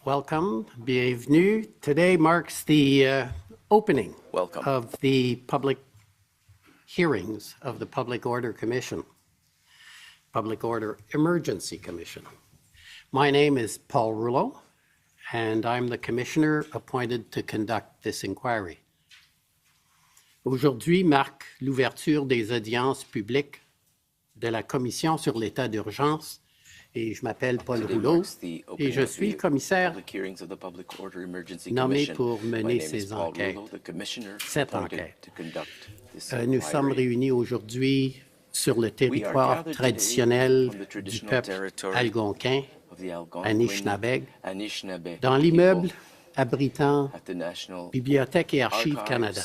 Welcome, bienvenue. Today marks the opening of the public hearings of the Public Order Commission, Public Order Emergency Commission. My name is Paul Rouleau, and I'm the commissioner appointed to conduct this inquiry. Aujourd'hui marque l'ouverture des audiences publiques de la Commission sur l'état d'urgence et je m'appelle Paul Rouleau et je suis le commissaire nommé pour mener cette enquête. Nous sommes réunis aujourd'hui sur le territoire traditionnel du peuple algonquin, Anishinaabe, dans l'immeuble abritant Bibliothèque et Archives Canada,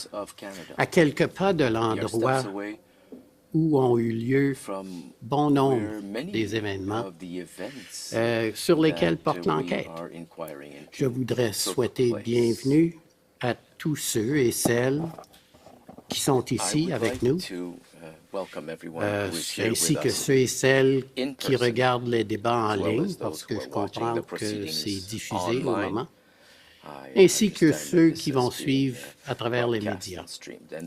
à quelques pas de l'endroit où ont eu lieu bon nombre des événements sur lesquels porte l'enquête. Je voudrais souhaiter bienvenue à tous ceux et celles qui sont ici avec nous, ainsi que ceux et celles qui regardent les débats en ligne, parce que je comprends que c'est diffusé au moment, ainsi que ceux qui vont suivre à travers les médias.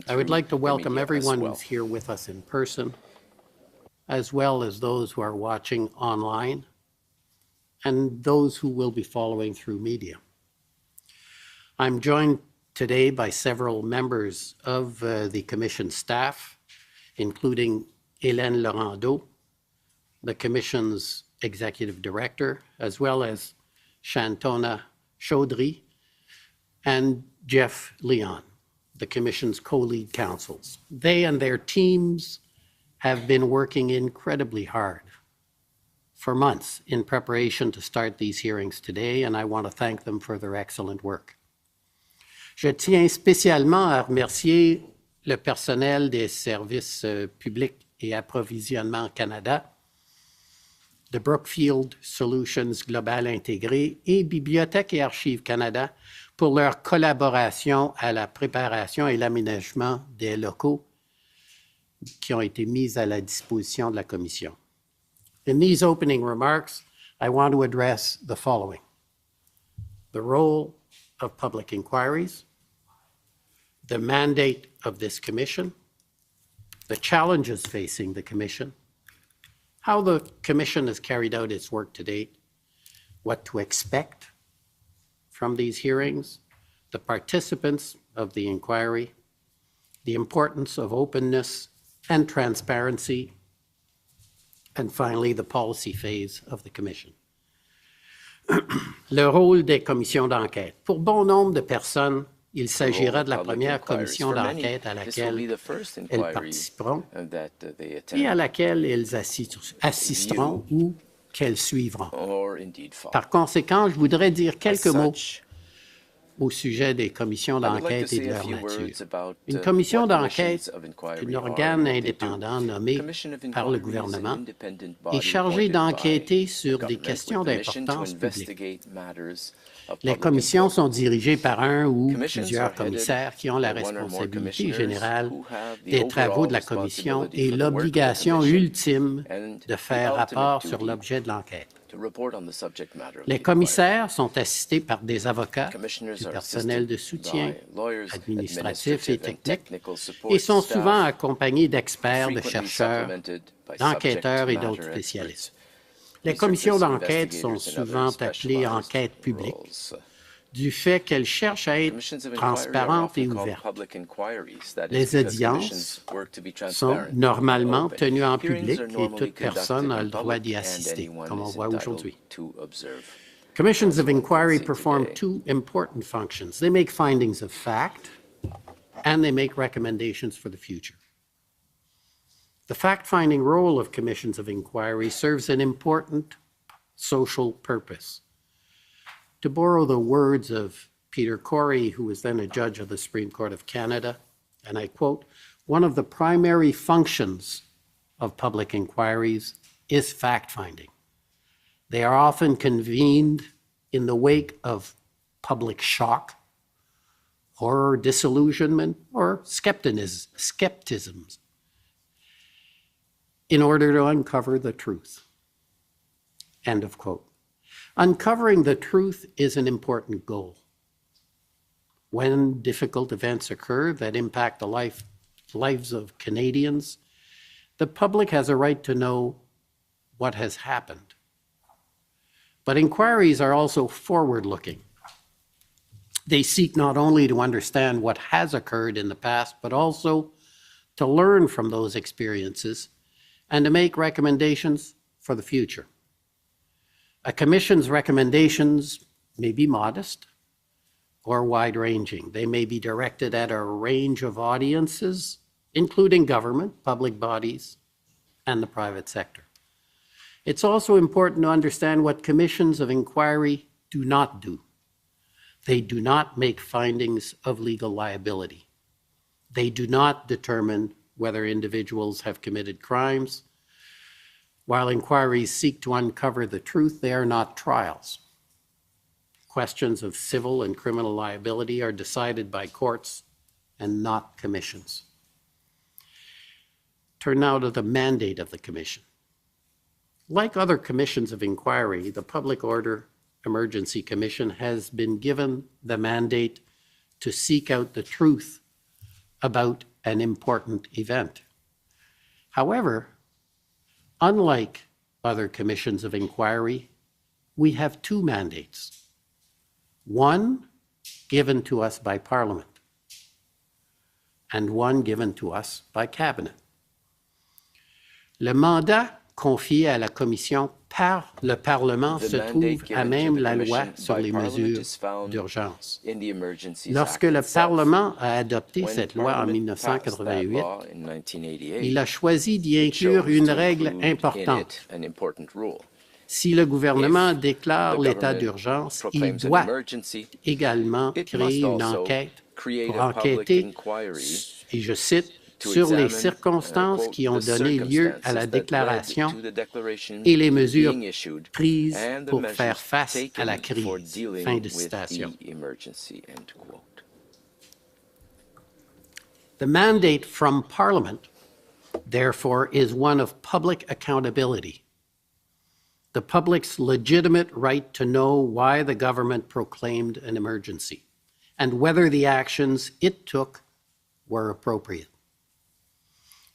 I would like to welcome everyone who's here with us in person, as well as those who are watching online, and those who will be following through media. I'm joined today by several members of the Commission staff, including Hélène Laurendeau, the Commission's Executive Director, as well as Shantona Chaudhry, and Jeff Leon, the Commission's co-lead counsels. They and their teams have been working incredibly hard for months in preparation to start these hearings today, and I want to thank them for their excellent work. Je tiens spécialement à remercier le personnel des services publics et approvisionnement Canada, de Brookfield Solutions Global Intégré et Bibliothèque et Archives Canada pour leur collaboration à la préparation et l'aménagement des locaux qui ont été mis à la disposition de la Commission. In these opening remarks, I want to address the following: the role of public inquiries, the mandate of this Commission, the challenges facing the Commission, how the Commission has carried out its work to date, what to expect from these hearings, the participants of the inquiry, the importance of openness and transparency, and finally, the policy phase of the Commission. Le rôle des commissions d'enquête. Pour bon nombre de personnes, il s'agira de la première commission d'enquête à laquelle elles participeront et à laquelle elles assisteront ou qu'elles suivront. Par conséquent, je voudrais dire quelques mots au sujet des commissions d'enquête et de leur nature. Une commission d'enquête est un organe indépendant nommé par le gouvernement et chargé d'enquêter sur des questions d'importance publique. Les commissions sont dirigées par un ou plusieurs commissaires qui ont la responsabilité générale des travaux de la commission et l'obligation ultime de faire rapport sur l'objet de l'enquête. Les commissaires sont assistés par des avocats, du personnel de soutien, administratif et technique, et sont souvent accompagnés d'experts, de chercheurs, d'enquêteurs et d'autres spécialistes. Les commissions d'enquête sont souvent appelées enquêtes publiques du fait qu'elles cherchent à être transparentes et ouvertes. Les audiences sont normalement tenues en public et toute personne a le droit d'y assister, comme on voit aujourd'hui. Commissions of inquiry perform two important functions. They make findings of fact and they make recommendations for the future. The fact-finding role of commissions of inquiry serves an important social purpose. To borrow the words of Peter Corey, who was then a judge of the Supreme Court of Canada, and I quote, "One of the primary functions of public inquiries is fact-finding. They are often convened in the wake of public shock, horror, disillusionment, or skepticism in order to uncover the truth." End of quote. Uncovering the truth is an important goal. When difficult events occur that impact the lives of Canadians, the public has a right to know what has happened. But inquiries are also forward-looking. They seek not only to understand what has occurred in the past, but also to learn from those experiences and to make recommendations for the future. A commission's recommendations may be modest or wide-ranging. They may be directed at a range of audiences, including government, public bodies, and the private sector. It's also important to understand what commissions of inquiry do not do. They do not make findings of legal liability. They do not determine whether individuals have committed crimes. While inquiries seek to uncover the truth, they are not trials. Questions of civil and criminal liability are decided by courts and not commissions. Turn now to the mandate of the commission. Like other commissions of inquiry, the Public Order Emergency Commission has been given the mandate to seek out the truth about an important event. However, unlike other commissions of inquiry, we have two mandates. One given to us by Parliament and one given to us by Cabinet. Le mandat confié à la Commission par le Parlement se trouve à même la loi sur les mesures d'urgence. Lorsque le Parlement a adopté cette loi en 1988, il a choisi d'y inclure une règle importante. Si le gouvernement déclare l'état d'urgence, il doit également créer une enquête pour enquêter, et je cite, sur les circonstances qui ont donné lieu à la déclaration et les mesures prises pour faire face à la crise. Fin de citation. The mandate from Parliament, therefore, is one of public accountability. The public's legitimate right to know why the government proclaimed an emergency and whether the actions it took were appropriate.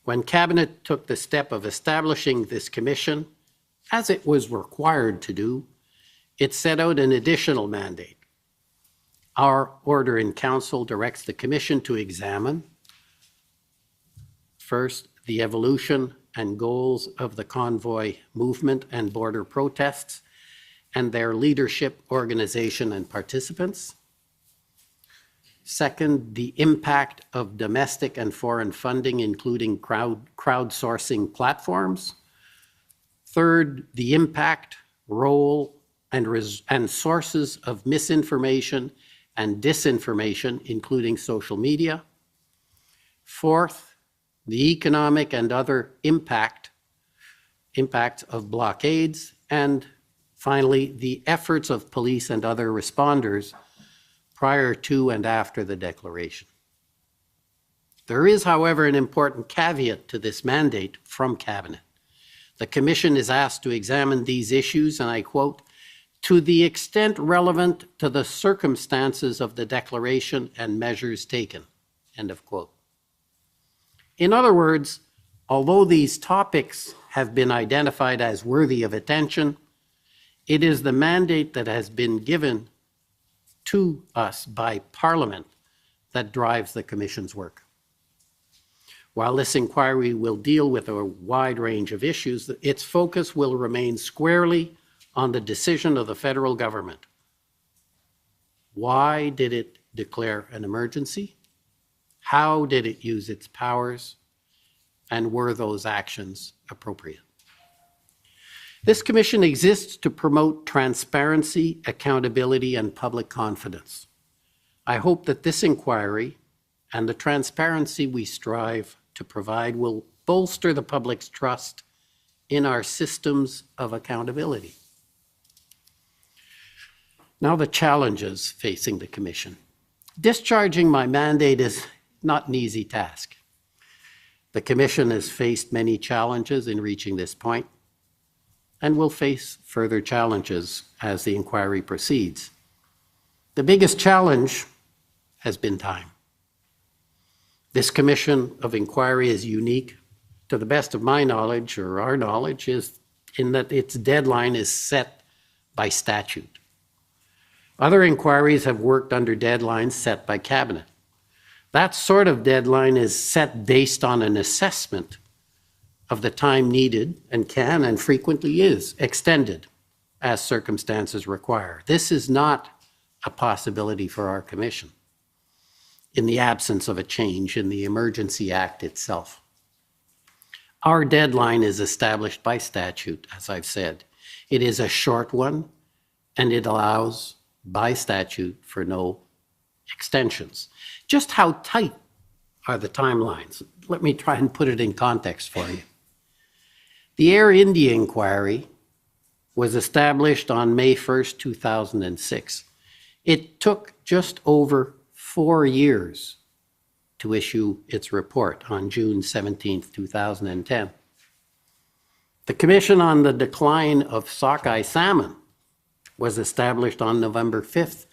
When Cabinet took the step of establishing this commission, as it was required to do, it set out an additional mandate. Our order in council directs the commission to examine, first, the evolution and goals of the convoy movement and border protests and their leadership, organization, and participants. Second, the impact of domestic and foreign funding, including crowdsourcing platforms. Third, the impact, role, and sources of misinformation and disinformation, including social media. Fourth, the economic and other impacts of blockades. And finally, the efforts of police and other responders prior to and after the declaration. There is, however, an important caveat to this mandate from Cabinet. The Commission is asked to examine these issues, and I quote, to the extent relevant to the circumstances of the declaration and measures taken, end of quote. In other words, although these topics have been identified as worthy of attention, it is the mandate that has been given to us by Parliament that drives the Commission's work. While this inquiry will deal with a wide range of issues, its focus will remain squarely on the decision of the federal government. Why did it declare an emergency? How did it use its powers? And were those actions appropriate? This commission exists to promote transparency, accountability, and public confidence. I hope that this inquiry and the transparency we strive to provide will bolster the public's trust in our systems of accountability. Now, the challenges facing the commission. Discharging my mandate is not an easy task. The commission has faced many challenges in reaching this point. and will face further challenges as the inquiry proceeds. The biggest challenge has been time. This commission of inquiry is unique, to the best of my knowledge, or our knowledge, is in that its deadline is set by statute. Other inquiries have worked under deadlines set by cabinet. That sort of deadline is set based on an assessment of the time needed and can and frequently is extended as circumstances require. This is not a possibility for our commission in the absence of a change in the Emergency Act itself. Our deadline is established by statute, as I've said. It is a short one, and it allows, by statute, for no extensions. Just how tight are the timelines? Let me try and put it in context for you. The Air India inquiry was established on May 1st, 2006. It took just over 4 years to issue its report on June 17th, 2010. The Commission on the Decline of Sockeye Salmon was established on November 5th,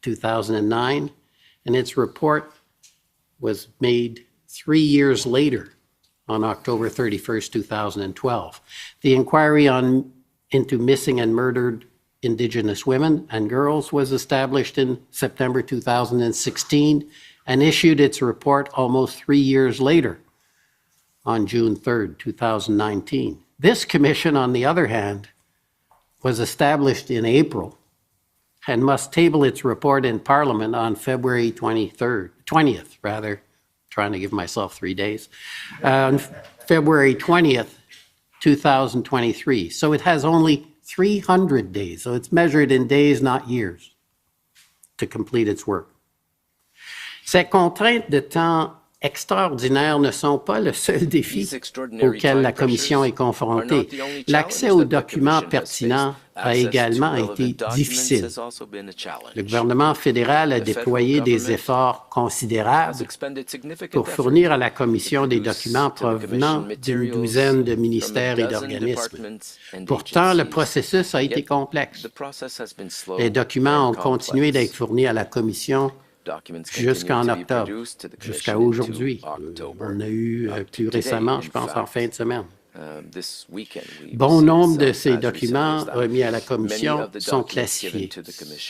2009, and its report was made 3 years later on October 31st, 2012. The inquiry into missing and murdered Indigenous women and girls was established in September 2016 and issued its report almost 3 years later on June 3rd, 2019. This commission, on the other hand, was established in April and must table its report in Parliament on February 20th, trying to give myself 3 days, on February 20th, 2023. So it has only 300 days, so it's measured in days, not years, to complete its work. Ces contraintes de temps extraordinaires ne sont pas le seul défi auquel la Commission est confrontée. L'accès aux documents pertinents a également été difficile. Le gouvernement fédéral a déployé des efforts considérables pour fournir à la Commission des documents provenant d'une douzaine de ministères et d'organismes. Pourtant, le processus a été complexe. Les documents ont continué d'être fournis à la Commission jusqu'en octobre, jusqu'à aujourd'hui. On a eu plus récemment, je pense, en fin de semaine. Bon nombre de ces documents remis à la Commission sont classifiés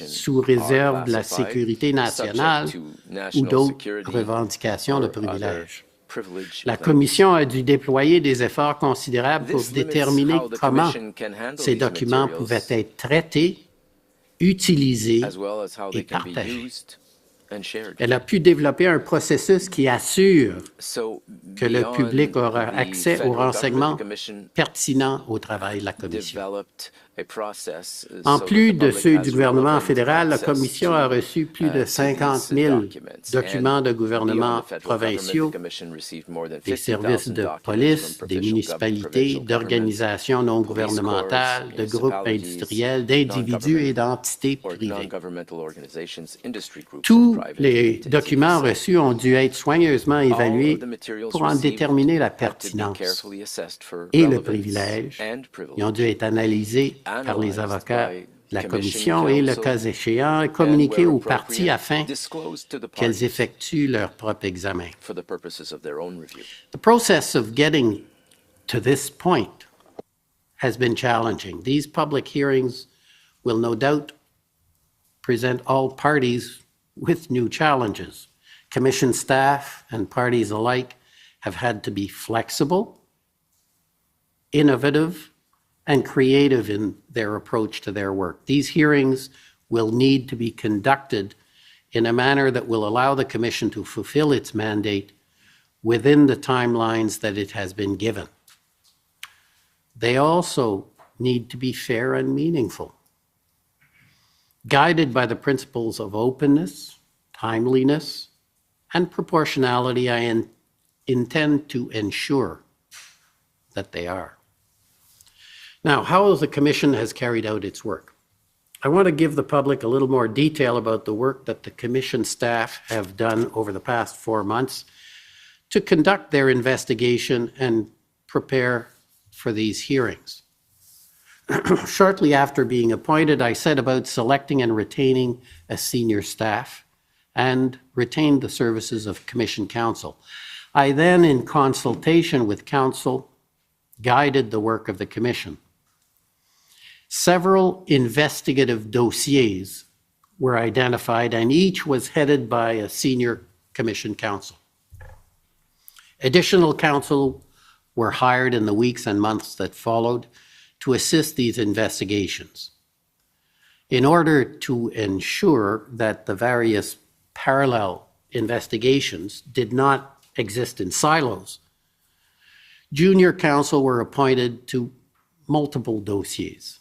sous réserve de la sécurité nationale ou d'autres revendications de privilèges. La Commission a dû déployer des efforts considérables pour déterminer comment ces documents pouvaient être traités, utilisés et partagés. Elle a pu développer un processus qui assure que le public aura accès aux renseignements pertinents au travail de la Commission. En plus de ceux du gouvernement fédéral, la Commission a reçu plus de 50 000 documents de gouvernements provinciaux, des services de police, des municipalités, d'organisations non gouvernementales, de groupes industriels, d'individus et d'entités privées. Tous les documents reçus ont dû être soigneusement évalués pour en déterminer la pertinence et le privilège. Ils ont dû être analysés par les avocats de la Commission et, le cas échéant, communiqués aux parties afin qu'elles effectuent leur propre examen. The process of getting to this point has been challenging. These public hearings will no doubt present all parties with new challenges. Commission staff and parties alike have had to be flexible, innovative, and creative in their approach to their work. These hearings will need to be conducted in a manner that will allow the Commission to fulfill its mandate within the timelines that it has been given. They also need to be fair and meaningful. Guided by the principles of openness, timeliness, and proportionality, I intend to ensure that they are. Now, how the Commission has carried out its work. I want to give the public a little more detail about the work that the Commission staff have done over the past 4 months to conduct their investigation and prepare for these hearings. Shortly after being appointed, I set about selecting and retaining a senior staff and retained the services of Commission counsel. I then, in consultation with counsel, guided the work of the Commission. Several investigative dossiers were identified, and each was headed by a senior Commission counsel. Additional counsel were hired in the weeks and months that followed to assist these investigations. In order to ensure that the various parallel investigations did not exist in silos, junior counsel were appointed to multiple dossiers.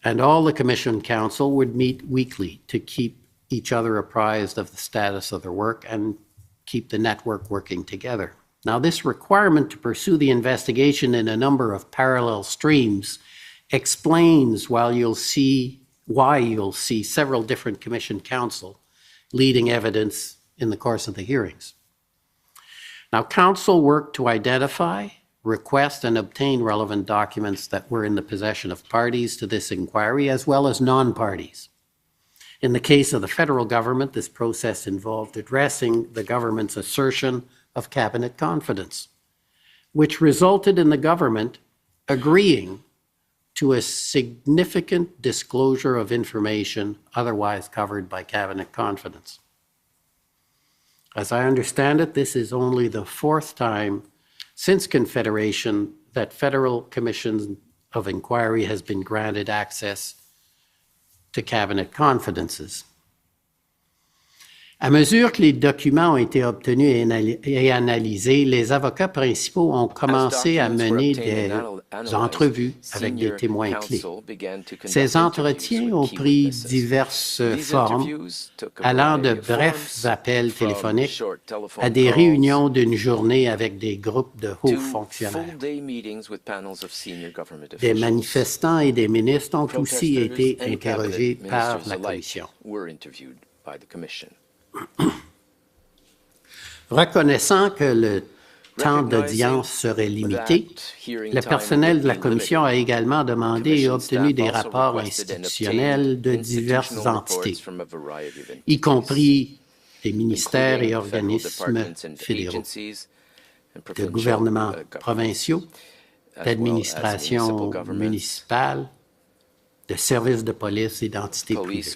And all the Commission counsel would meet weekly to keep each other apprised of the status of their work and keep the network working together. Now, this requirement to pursue the investigation in a number of parallel streams explains why you'll see several different Commission counsel leading evidence in the course of the hearings. Now, counsel worked to identify, request, and obtain relevant documents that were in the possession of parties to this inquiry, as well as non-parties. In the case of the federal government, this process involved addressing the government's assertion of cabinet confidence, which resulted in the government agreeing to a significant disclosure of information otherwise covered by cabinet confidence. As I understand it, this is only the fourth time since Confederation that Federal Commission of Inquiry has been granted access to cabinet confidences. À mesure que les documents ont été obtenus et analysés, les avocats principaux ont commencé à mener des entrevues avec des témoins clés. Ces entretiens ont pris diverses formes, allant de brefs appels téléphoniques à des réunions d'une journée avec des groupes de hauts fonctionnaires. Des manifestants et des ministres ont aussi été interrogés par la Commission. Reconnaissant que le temps d'audience serait limité, le personnel de la Commission a également demandé et obtenu des rapports institutionnels de diverses entités, y compris des ministères et organismes fédéraux, de gouvernements provinciaux, d'administration municipale, de services de police et d'entités privées.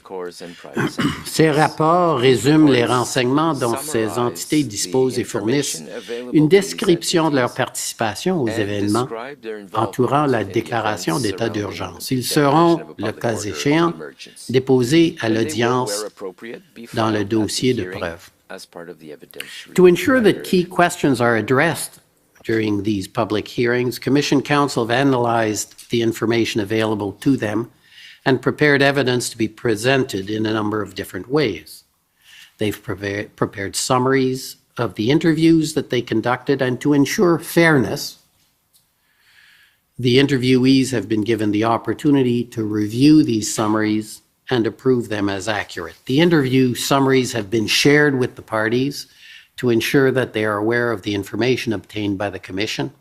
Ces rapports résument les renseignements dont ces entités disposent et fournissent une description de leur participation aux événements entourant la déclaration d'état d'urgence. Ils seront, le cas échéant, déposés à l'audience dans le dossier de preuve. To ensure that key questions are addressed during these public hearings, Commission counsel have analyzed the information available to them and prepared evidence to be presented in a number of different ways. They've prepared summaries of the interviews that they conducted, and to ensure fairness, the interviewees have been given the opportunity to review these summaries and approve them as accurate. The interview summaries have been shared with the parties to ensure that they are aware of the information obtained by the Commission.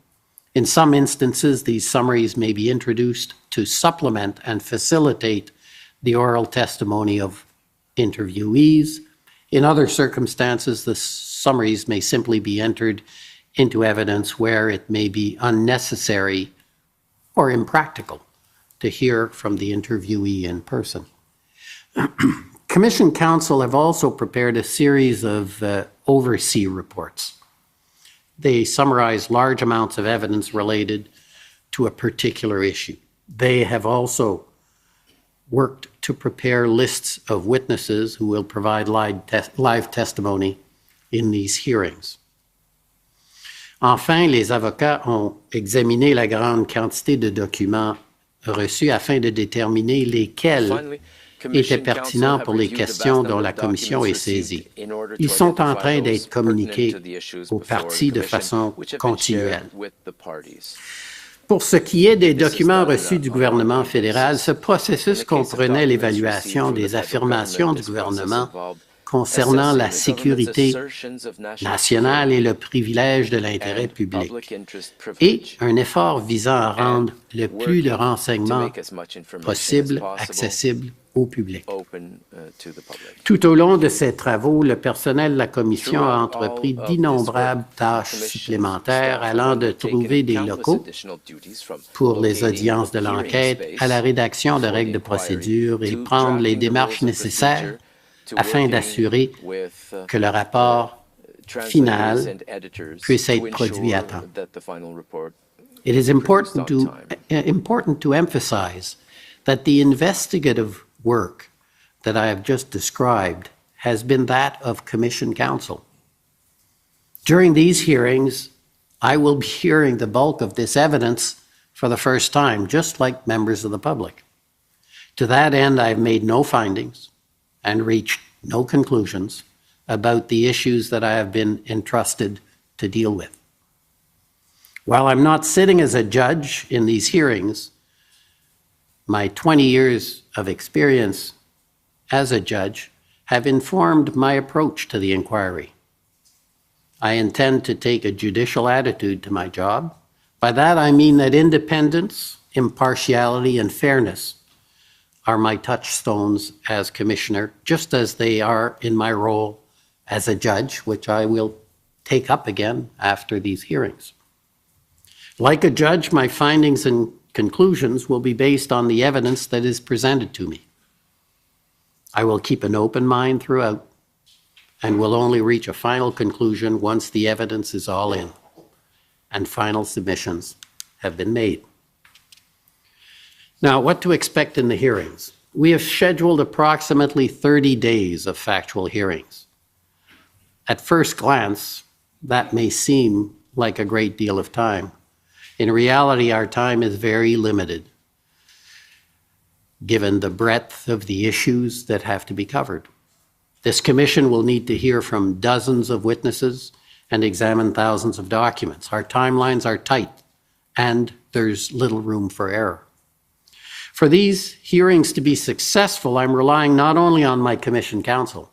In some instances, these summaries may be introduced to supplement and facilitate the oral testimony of interviewees. In other circumstances, the summaries may simply be entered into evidence where it may be unnecessary or impractical to hear from the interviewee in person. Commission counsel have also prepared a series of oversee reports. They summarize large amounts of evidence related to a particular issue. They have also worked to prepare lists of witnesses who will provide live testimony in these hearings. Enfin, les avocats ont examiné la grande quantité de documents reçus afin de déterminer lesquels étaient pertinents pour les questions dont la Commission est saisie. Ils sont en train d'être communiqués aux parties de façon continuelle. Pour ce qui est des documents reçus du gouvernement fédéral, ce processus comprenait l'évaluation des affirmations du gouvernement concernant la sécurité nationale et le privilège de l'intérêt public, et un effort visant à rendre le plus de renseignements possible accessibles au public. Tout au long de ces travaux, le personnel de la Commission a entrepris d'innombrables tâches supplémentaires allant de trouver des locaux pour les audiences de l'enquête à la rédaction de règles de procédure et prendre les démarches nécessaires afin d'assurer que le rapport final puisse être produit à temps. It is important to emphasize that the investigative work that I have just described has been that of Commission counsel. During these hearings, I will be hearing the bulk of this evidence for the first time, just like members of the public. To that end, I've made no findings and reached no conclusions about the issues that I have been entrusted to deal with. While I'm not sitting as a judge in these hearings, my 20 years of experience as a judge have informed my approach to the inquiry. I intend to take a judicial attitude to my job. By that, I mean that independence, impartiality, and fairness are my touchstones as commissioner, just as they are in my role as a judge, which I will take up again after these hearings. Like a judge, my findings and conclusions will be based on the evidence that is presented to me. I will keep an open mind throughout and will only reach a final conclusion once the evidence is all in and final submissions have been made. Now, what to expect in the hearings? We have scheduled approximately 30 days of factual hearings. At first glance, that may seem like a great deal of time. In reality, our time is very limited, given the breadth of the issues that have to be covered. This commission will need to hear from dozens of witnesses and examine thousands of documents. Our timelines are tight, and there's little room for error. For these hearings to be successful, I'm relying not only on my commission counsel,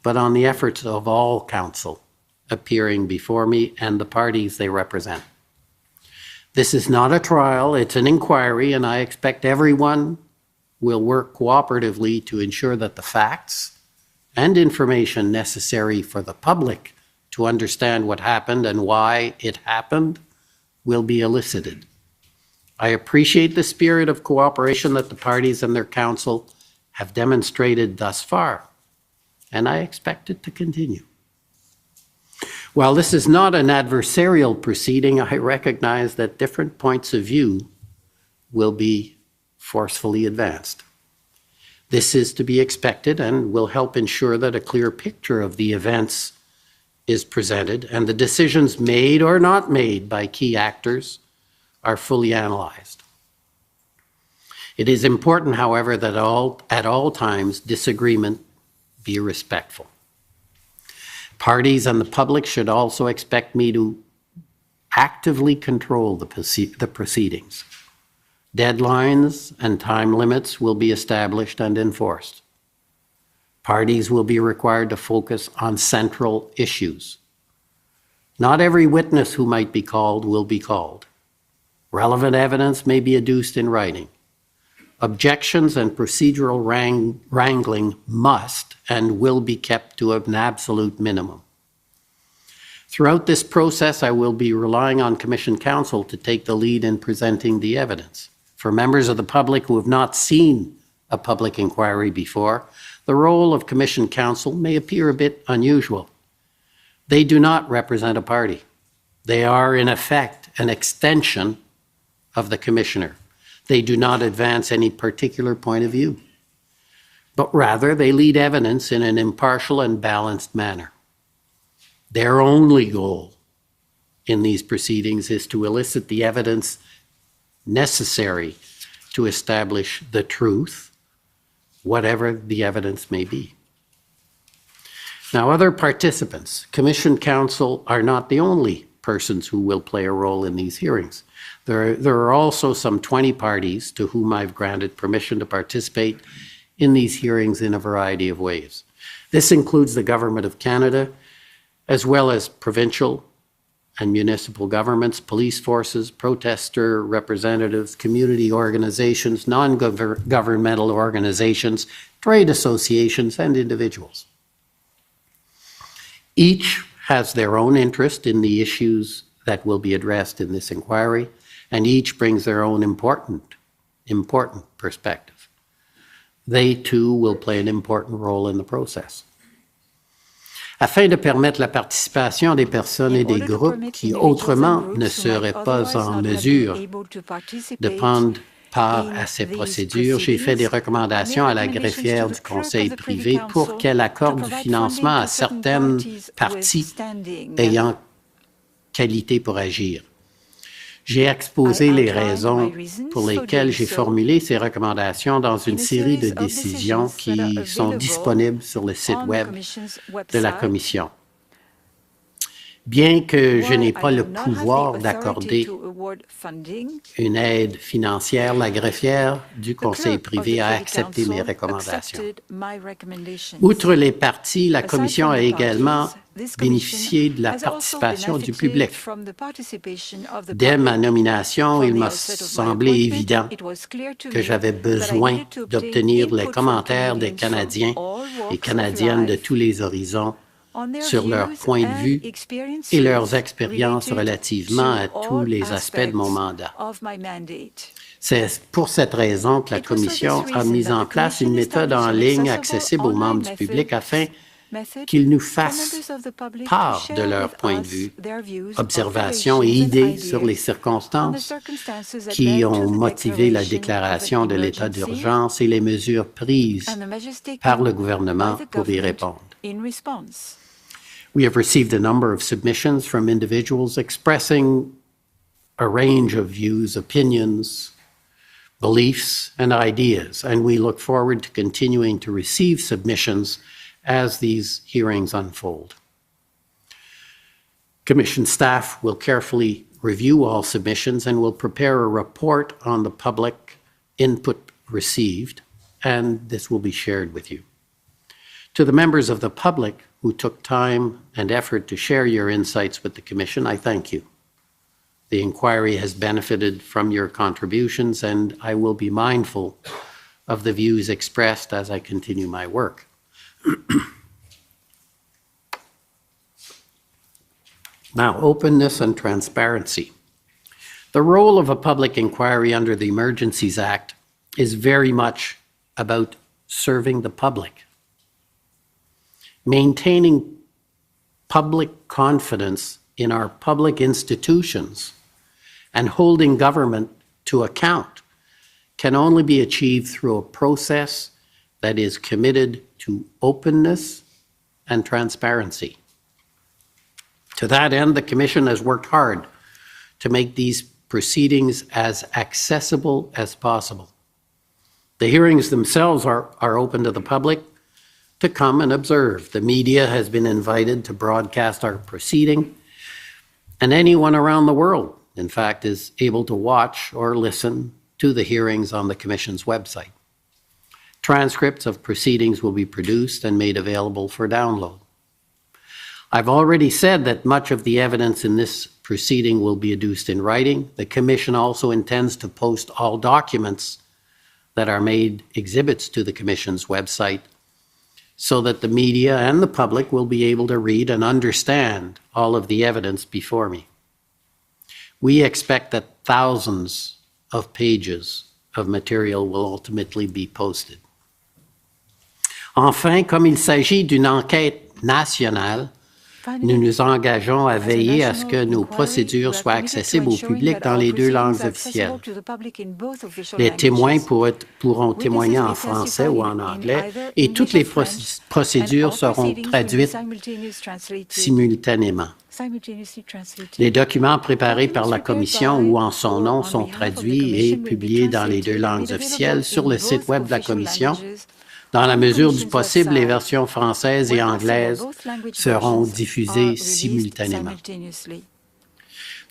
but on the efforts of all counsel appearing before me and the parties they represent. This is not a trial, it's an inquiry, and I expect everyone will work cooperatively to ensure that the facts and information necessary for the public to understand what happened and why it happened will be elicited. I appreciate the spirit of cooperation that the parties and their counsel have demonstrated thus far, and I expect it to continue. While this is not an adversarial proceeding, I recognize that different points of view will be forcefully advanced. This is to be expected and will help ensure that a clear picture of the events is presented and the decisions made or not made by key actors are fully analyzed. It is important, however, that at all times disagreement be respectful. Parties and the public should also expect me to actively control the proceedings. Deadlines and time limits will be established and enforced. Parties will be required to focus on central issues. Not every witness who might be called will be called. Relevant evidence may be adduced in writing. Objections and procedural wrangling must and will be kept to an absolute minimum. Throughout this process, I will be relying on Commission counsel to take the lead in presenting the evidence. For members of the public who have not seen a public inquiry before, the role of Commission counsel may appear a bit unusual. They do not represent a party. They are, in effect, an extension of the Commissioner. They do not advance any particular point of view, but rather they lead evidence in an impartial and balanced manner. Their only goal in these proceedings is to elicit the evidence necessary to establish the truth, whatever the evidence may be. Now, other participants, Commission counsel, are not the only persons who will play a role in these hearings. There are also some 20 parties to whom I've granted permission to participate in these hearings in a variety of ways. This includes the Government of Canada, as well as provincial and municipal governments, police forces, protester representatives, community organizations, non-governmental organizations, trade associations, and individuals. Each has their own interest in the issues that will be addressed in this inquiry, and each brings their own important perspective. They too will play an important role in the process. Afin de permettre la participation des personnes et des groupes qui autrement ne seraient pas en mesure de prendre part à ces procédures, j'ai fait des recommandations à la greffière du Conseil privé pour qu'elle accorde du financement à certaines parties ayant qualité pour agir. J'ai exposé les raisons pour lesquelles j'ai formulé ces recommandations dans une série de décisions qui sont disponibles sur le site Web de la Commission. Bien que je n'ai pas le pouvoir d'accorder une aide financière, la greffière du Conseil privé a accepté mes recommandations. Outre les parties, la Commission a également bénéficié de la participation du public. Dès ma nomination, il m'a semblé évident que j'avais besoin d'obtenir les commentaires des Canadiens et Canadiennes de tous les horizons sur leur point de vue et leurs expériences relativement à tous les aspects de mon mandat. C'est pour cette raison que la Commission a mis en place une méthode en ligne accessible aux membres du public afin qu'ils nous fassent part de leur point de vue, observations et idées sur les circonstances qui ont motivé la déclaration de l'état d'urgence et les mesures prises par le gouvernement pour y répondre. We have received a number of submissions from individuals expressing a range of views, opinions, beliefs, and ideas, and we look forward to continuing to receive submissions as these hearings unfold. Commission staff will carefully review all submissions and will prepare a report on the public input received, and this will be shared with you. To the members of the public who took time and effort to share your insights with the Commission, I thank you. The inquiry has benefited from your contributions, and I will be mindful of the views expressed as I continue my work. Now, openness and transparency. The role of a public inquiry under the Emergencies Act is very much about serving the public. Maintaining public confidence in our public institutions and holding government to account can only be achieved through a process that is committed to openness and transparency. To that end, the Commission has worked hard to make these proceedings as accessible as possible. The hearings themselves are open to the public to come and observe. The media has been invited to broadcast our proceeding, and anyone around the world, in fact, is able to watch or listen to the hearings on the Commission's website. Transcripts of proceedings will be produced and made available for download. I've already said that much of the evidence in this proceeding will be adduced in writing. The Commission also intends to post all documents that are made exhibits to the Commission's website so that the media and the public will be able to read and understand all of the evidence before me. We expect that thousands of pages of material will ultimately be posted. Enfin, comme il s'agit d'une enquête nationale, nous nous engageons à veiller à ce que nos procédures soient accessibles au public dans les deux langues officielles. Les témoins pourront témoigner en français ou en anglais et toutes les procédures seront traduites simultanément. Les documents préparés par la Commission ou en son nom sont traduits et publiés dans les deux langues officielles sur le site Web de la Commission. Dans la mesure du possible, les versions françaises et anglaises seront diffusées simultanément.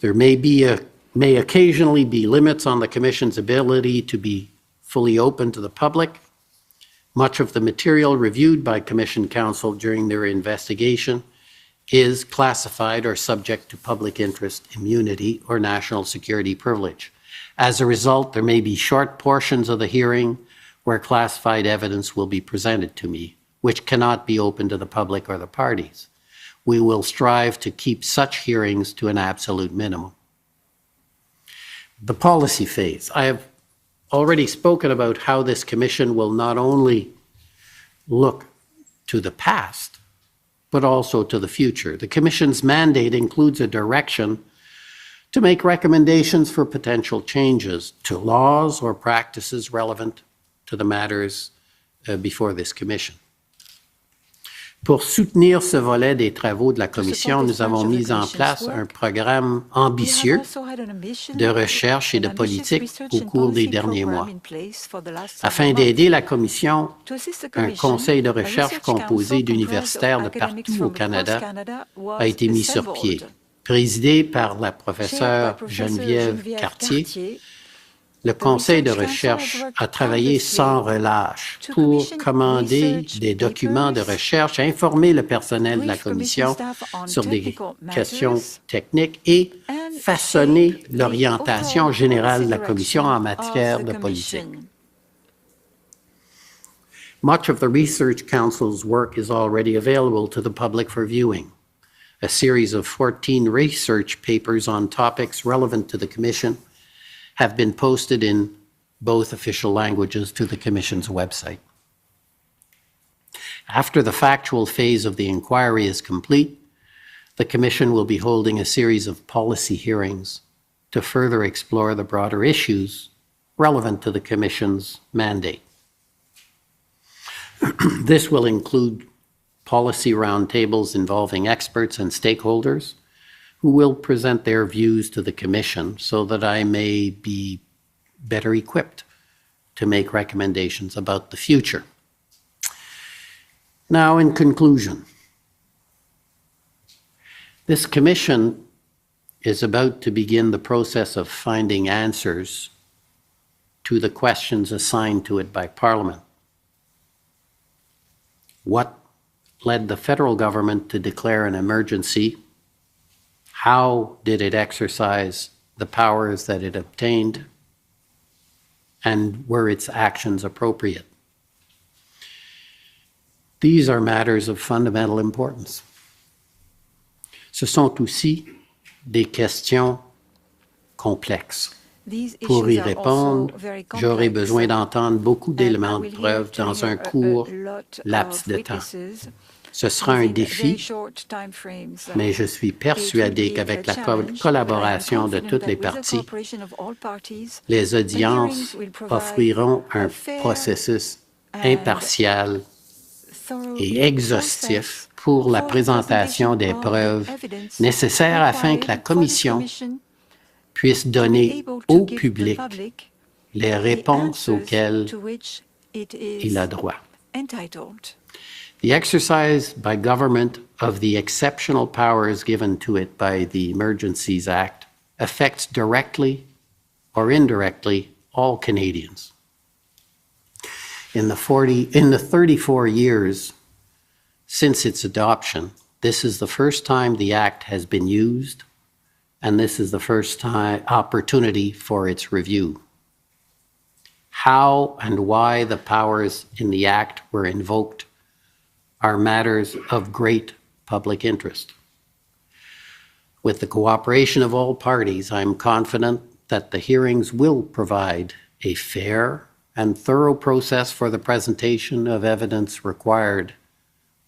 There may occasionally be limits on the Commission's ability to be fully open to the public, Much of the material reviewed by Commission counsel during their investigation is classified or subject to public interest immunity or national security privilege. As a result, there may be short portions of the hearing where classified evidence will be presented to me, which cannot be open to the public or the parties. We will strive to keep such hearings to an absolute minimum. The policy phase. I have already spoken about how this commission will not only look to the past, but also to the future. The commission's mandate includes a direction to make recommendations for potential changes to laws or practices relevant to the matters before this commission. Pour soutenir ce volet des travaux de la Commission, nous avons mis en place un programme ambitieux de recherche et de politique au cours des derniers mois. Afin d'aider la Commission, un conseil de recherche composé d'universitaires de partout au Canada a été mis sur pied. Présidé par la professeure Geneviève Cartier, le conseil de recherche a travaillé sans relâche pour commander des documents de recherche, informer le personnel de la Commission sur des questions techniques et façonner l'orientation générale de la Commission en matière de politique. Much of the Research Council's work is already available to the public for viewing. A series of 14 research papers on topics relevant to the Commission have been posted in both official languages to the Commission's website. After the factual phase of the inquiry is complete, the Commission will be holding a series of policy hearings to further explore the broader issues relevant to the Commission's mandate. This will include policy roundtables involving experts and stakeholders who will present their views to the Commission so that I may be better equipped to make recommendations about the future. Now, in conclusion, this Commission is about to begin the process of finding answers to the questions assigned to it by Parliament. What led the federal government to declare an emergency? How did it exercise the powers that it obtained? And were its actions appropriate? These are matters of fundamental importance. Ce sont aussi des questions complexes. Pour y répondre, j'aurai besoin d'entendre beaucoup d'éléments de preuve dans un court laps de temps. Ce sera un défi, mais je suis persuadé qu'avec la collaboration de toutes les parties, les audiences offriront un processus impartial et exhaustif pour la présentation des preuves nécessaires afin que la Commission puisse donner au public les réponses auxquelles il a droit. The exercise by government of the exceptional powers given to it by the Emergencies Act affects directly or indirectly all Canadians. In the 34 years since its adoption, this is the first time the Act has been used, and this is the first time opportunity for its review. How and why the powers in the Act were invoked are matters of great public interest. With the cooperation of all parties, I'm confident that the hearings will provide a fair and thorough process for the presentation of evidence required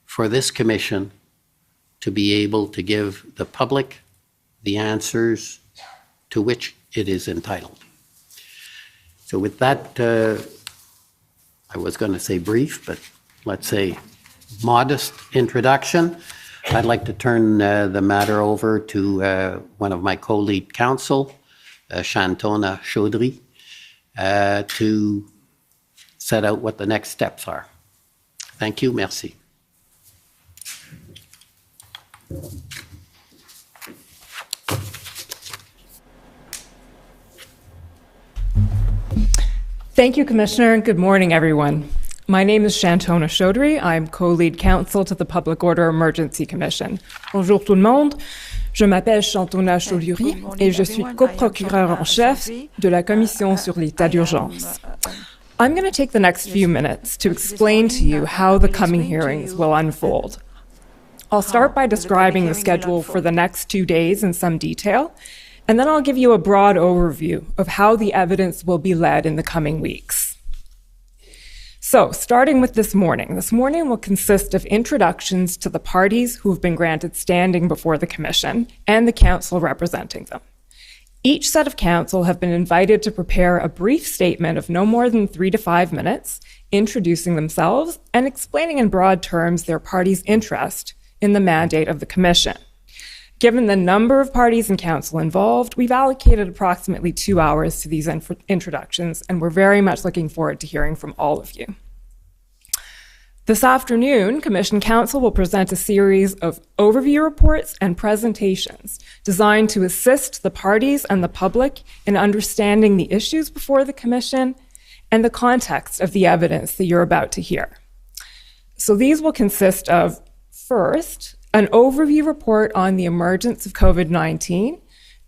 for this Commission to be able to give the public the answers to which it is entitled. So with that, I was going to say brief, but let's say modest introduction, I'd like to turn the matter over to one of my co-lead counsel, Shantona Chaudhry, to set out what the next steps are. Thank you. Merci. Thank you, Commissioner, and good morning, everyone. My name is Shantona Chaudhry. I'm co-lead counsel to the Public Order Emergency Commission. Bonjour tout le monde. Je m'appelle Shantona Chaudhry et je suis coprocureur en chef de la Commission sur l'état d'urgence. I'm going to take the next few minutes to explain to you how the coming hearings will unfold. I'll start by describing the schedule for the next 2 days in some detail, and then I'll give you a broad overview of how the evidence will be led in the coming weeks. So, starting with this morning will consist of introductions to the parties who have been granted standing before the Commission and the counsel representing them. Each set of counsel have been invited to prepare a brief statement of no more than 3 to 5 minutes, introducing themselves and explaining in broad terms their party's interest in the mandate of the Commission. Given the number of parties and counsel involved, we've allocated approximately 2 hours to these introductions, and we're very much looking forward to hearing from all of you. This afternoon, Commission Counsel will present a series of overview reports and presentations designed to assist the parties and the public in understanding the issues before the Commission and the context of the evidence that you're about to hear. So these will consist of, first, an overview report on the emergence of COVID-19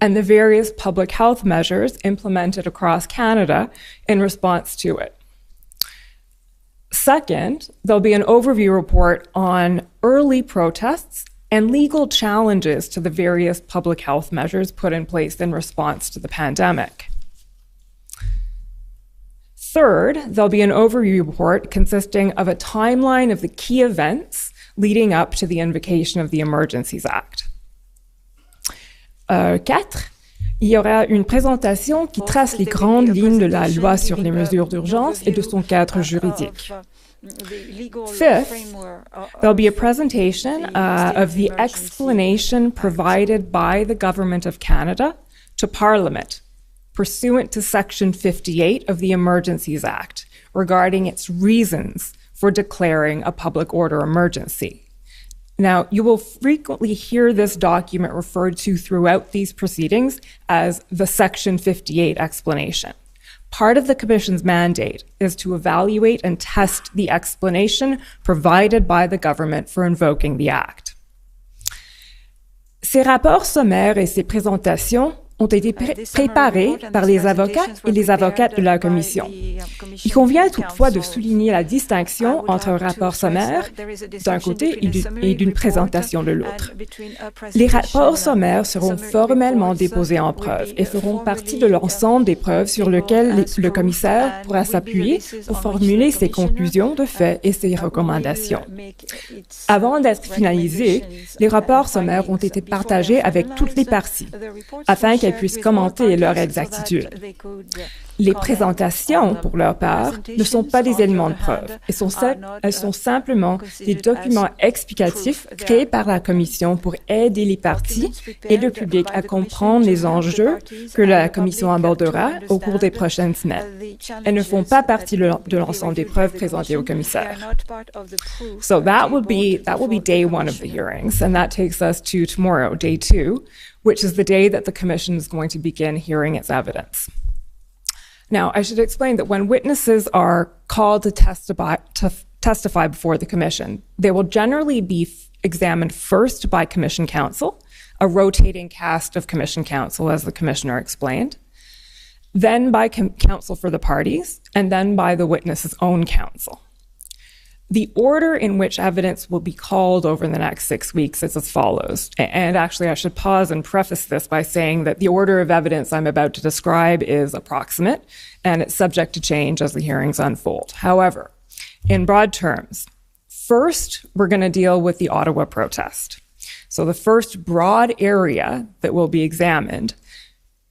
and the various public health measures implemented across Canada in response to it. Second, there'll be an overview report on early protests and legal challenges to the various public health measures put in place in response to the pandemic. Third, there'll be an overview report consisting of a timeline of the key events leading up to the invocation of the Emergencies Act. 4. Il y aura une présentation qui trace les grandes lignes de la loi sur les mesures d'urgence et de son cadre juridique. 5th, there'll be a presentation of the explanation provided by the Government of Canada to Parliament pursuant to Section 58 of the Emergencies Act regarding its reasons for declaring a public order emergency. Now, you will frequently hear this document referred to throughout these proceedings as the Section 58 explanation. Part of the Commission's mandate is to evaluate and test the explanation provided by the government for invoking the Act. Ces rapports sommaires et ces présentations ont été préparés par les avocats et les avocates de la Commission. Il convient toutefois de souligner la distinction entre un rapport sommaire d'un côté et d'une présentation de l'autre. Les rapports sommaires seront formellement déposés en preuve et feront partie de l'ensemble des preuves sur lesquelles le commissaire pourra s'appuyer pour formuler ses conclusions de fait et ses recommandations. Avant d'être finalisés, les rapports sommaires ont été partagés avec toutes les parties, afin qu'elles puissent commenter leur exactitude. Les présentations, pour leur part, ne sont pas des éléments de preuve. Elles sont simplement des documents explicatifs créés par la Commission pour aider les parties et le public à comprendre les enjeux que la Commission abordera au cours des prochaines semaines. Elles ne font pas partie de l'ensemble des preuves présentées au commissaire. So that will be day 1 of the hearings, and that takes us to tomorrow, day 2, which is the day that the Commission is going to begin hearing its evidence. Now, I should explain that when witnesses are called to testify before the Commission, they will generally be examined first by Commission counsel, a rotating cast of Commission counsel, as the Commissioner explained, then by counsel for the parties, and then by the witness's own counsel. The order in which evidence will be called over the next 6 weeks is as follows. And actually, I should pause and preface this by saying that the order of evidence I'm about to describe is approximate, and it's subject to change as the hearings unfold. However, in broad terms, first, we're going to deal with the Ottawa protest. So the first broad area that will be examined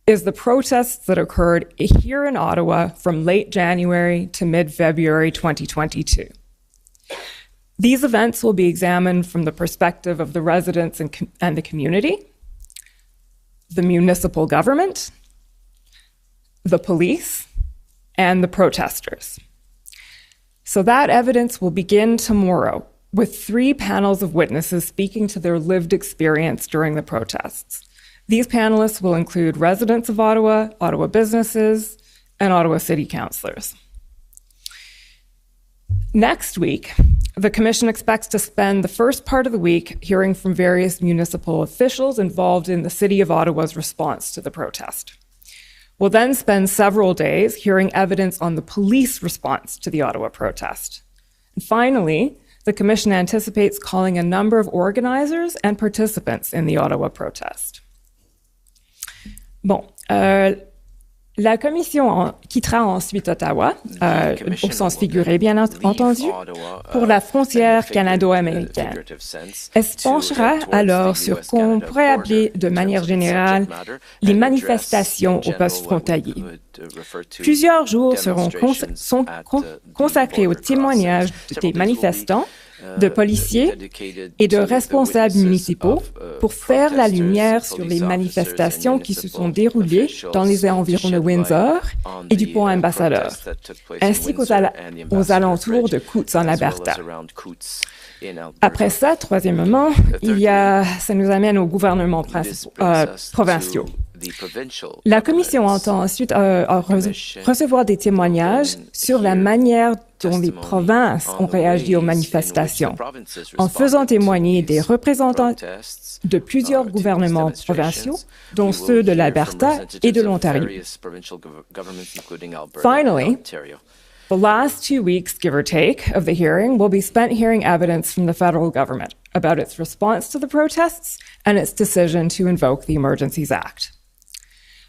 is the protests that occurred here in Ottawa from late January to mid-February 2022. These events will be examined from the perspective of the residents and the community, the municipal government, the police, and the protesters. So that evidence will begin tomorrow with 3 panels of witnesses speaking to their lived experience during the protests. These panelists will include residents of Ottawa, Ottawa businesses, and Ottawa City councillors. Next week, the Commission expects to spend the first part of the week hearing from various municipal officials involved in the City of Ottawa's response to the protest. We'll then spend several days hearing evidence on the police response to the Ottawa protest. And finally, the Commission anticipates calling a number of organizers and participants in the Ottawa protest. Bon, la Commission quittera ensuite Ottawa, au sens figuré bien entendu, pour la frontière canado-américaine. Elle se penchera alors sur ce qu'on pourrait appeler de manière générale les manifestations au poste frontalier. Plusieurs jours seront consacrés au témoignage des manifestants, de policiers et de responsables municipaux pour faire la lumière sur les manifestations qui se sont déroulées dans les environs de Windsor et du pont Ambassadeur, ainsi qu'aux alentours de Coutts en Alberta. Après ça, troisièmement, ça nous amène aux gouvernements provinciaux. La Commission entend ensuite recevoir des témoignages sur la manière dont les provinces ont réagi aux manifestations, en faisant témoigner des représentants de plusieurs gouvernements provinciaux, dont ceux de l'Alberta et de l'Ontario. Finally, the last 2 weeks, give or take, of the hearing will be spent hearing evidence from the federal government about its response to the protests and its decision to invoke the Emergencies Act.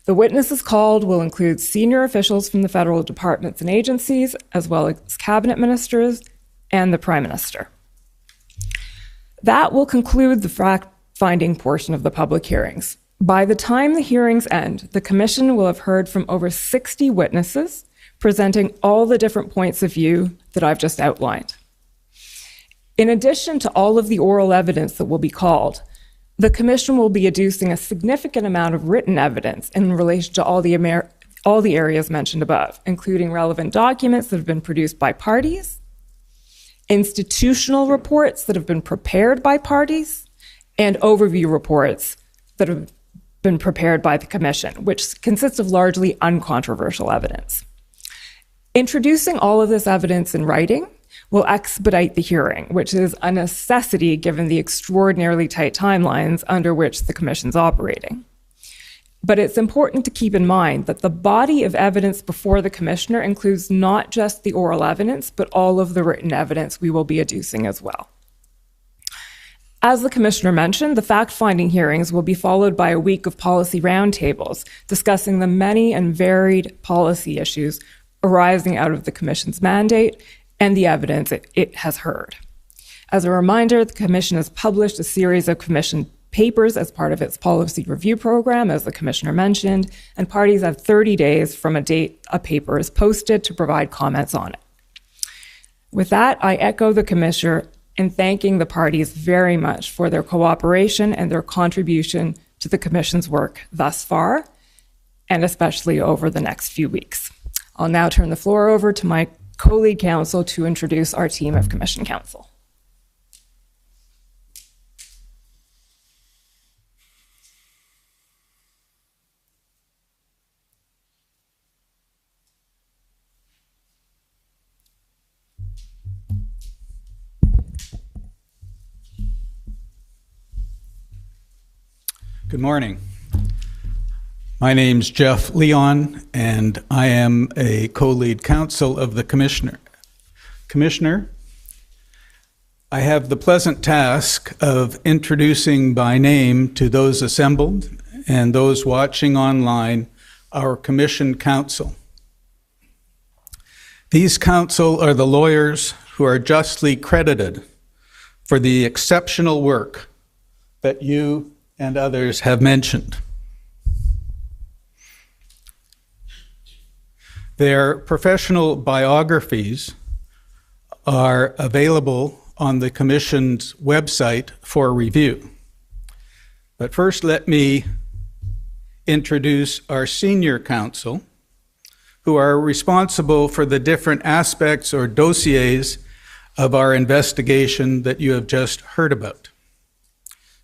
The witnesses called will include senior officials from the federal departments and agencies, as well as cabinet ministers and the Prime Minister. That will conclude the fact-finding portion of the public hearings. By the time the hearings end, the Commission will have heard from over 60 witnesses, presenting all the different points of view that I've just outlined. In addition to all of the oral evidence that will be called, the Commission will be adducing a significant amount of written evidence in relation to all the areas mentioned above, including relevant documents that have been produced by parties, institutional reports that have been prepared by parties, and overview reports that have been prepared by the Commission, which consists of largely uncontroversial evidence. Introducing all of this evidence in writing will expedite the hearing, which is a necessity given the extraordinarily tight timelines under which the Commission's operating. But it's important to keep in mind that the body of evidence before the Commissioner includes not just the oral evidence, but all of the written evidence we will be adducing as well. As the Commissioner mentioned, the fact-finding hearings will be followed by a week of policy roundtables discussing the many and varied policy issues arising out of the Commission's mandate and the evidence it has heard. As a reminder, the Commission has published a series of Commission papers as part of its policy review program, as the Commissioner mentioned, and parties have 30 days from a date a paper is posted to provide comments on it. With that, I echo the Commissioner in thanking the parties very much for their cooperation and their contribution to the Commission's work thus far, and especially over the next few weeks. I'll now turn the floor over to my co-lead counsel to introduce our team of Commission counsel. Good morning. My name's Jeff Leon, and I am a co-lead counsel of the Commissioner. Commissioner, I have the pleasant task of introducing by name to those assembled and those watching online our Commission counsel. These counsel are the lawyers who are justly credited for the exceptional work that you and others have mentioned. Their professional biographies are available on the Commission's website for review. But first, let me introduce our senior counsel, who are responsible for the different aspects or dossiers of our investigation that you have just heard about.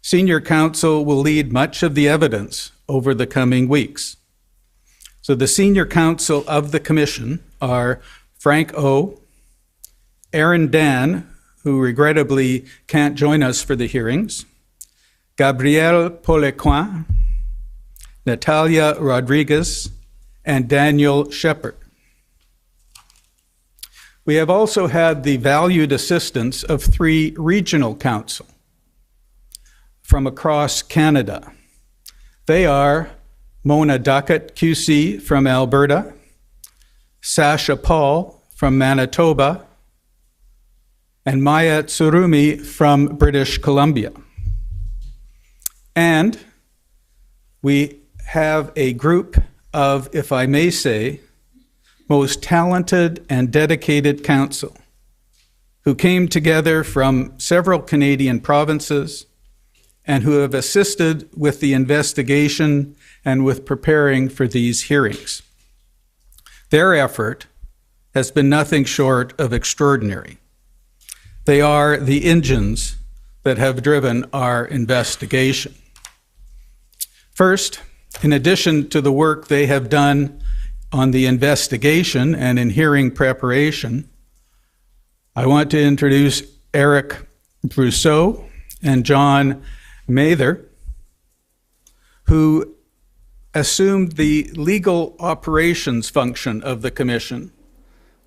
Senior counsel will lead much of the evidence over the coming weeks. So the senior counsel of the Commission are Frank O., Aaron Dan, who regrettably can't join us for the hearings, Gabrielle Polecoin, Natalia Rodriguez, and Daniel Shepard. We have also had the valued assistance of 3 regional counsel from across Canada. They are Mona Duckett, QC, from Alberta, Sasha Paul from Manitoba, and Maya Tsurumi from British Columbia. And we have a group of, if I may say, most talented and dedicated counsel who came together from several Canadian provinces and who have assisted with the investigation and with preparing for these hearings. Their effort has been nothing short of extraordinary. They are the engines that have driven our investigation. First, in addition to the work they have done on the investigation and in hearing preparation, I want to introduce Eric Brousseau and John Mather, who assumed the legal operations function of the Commission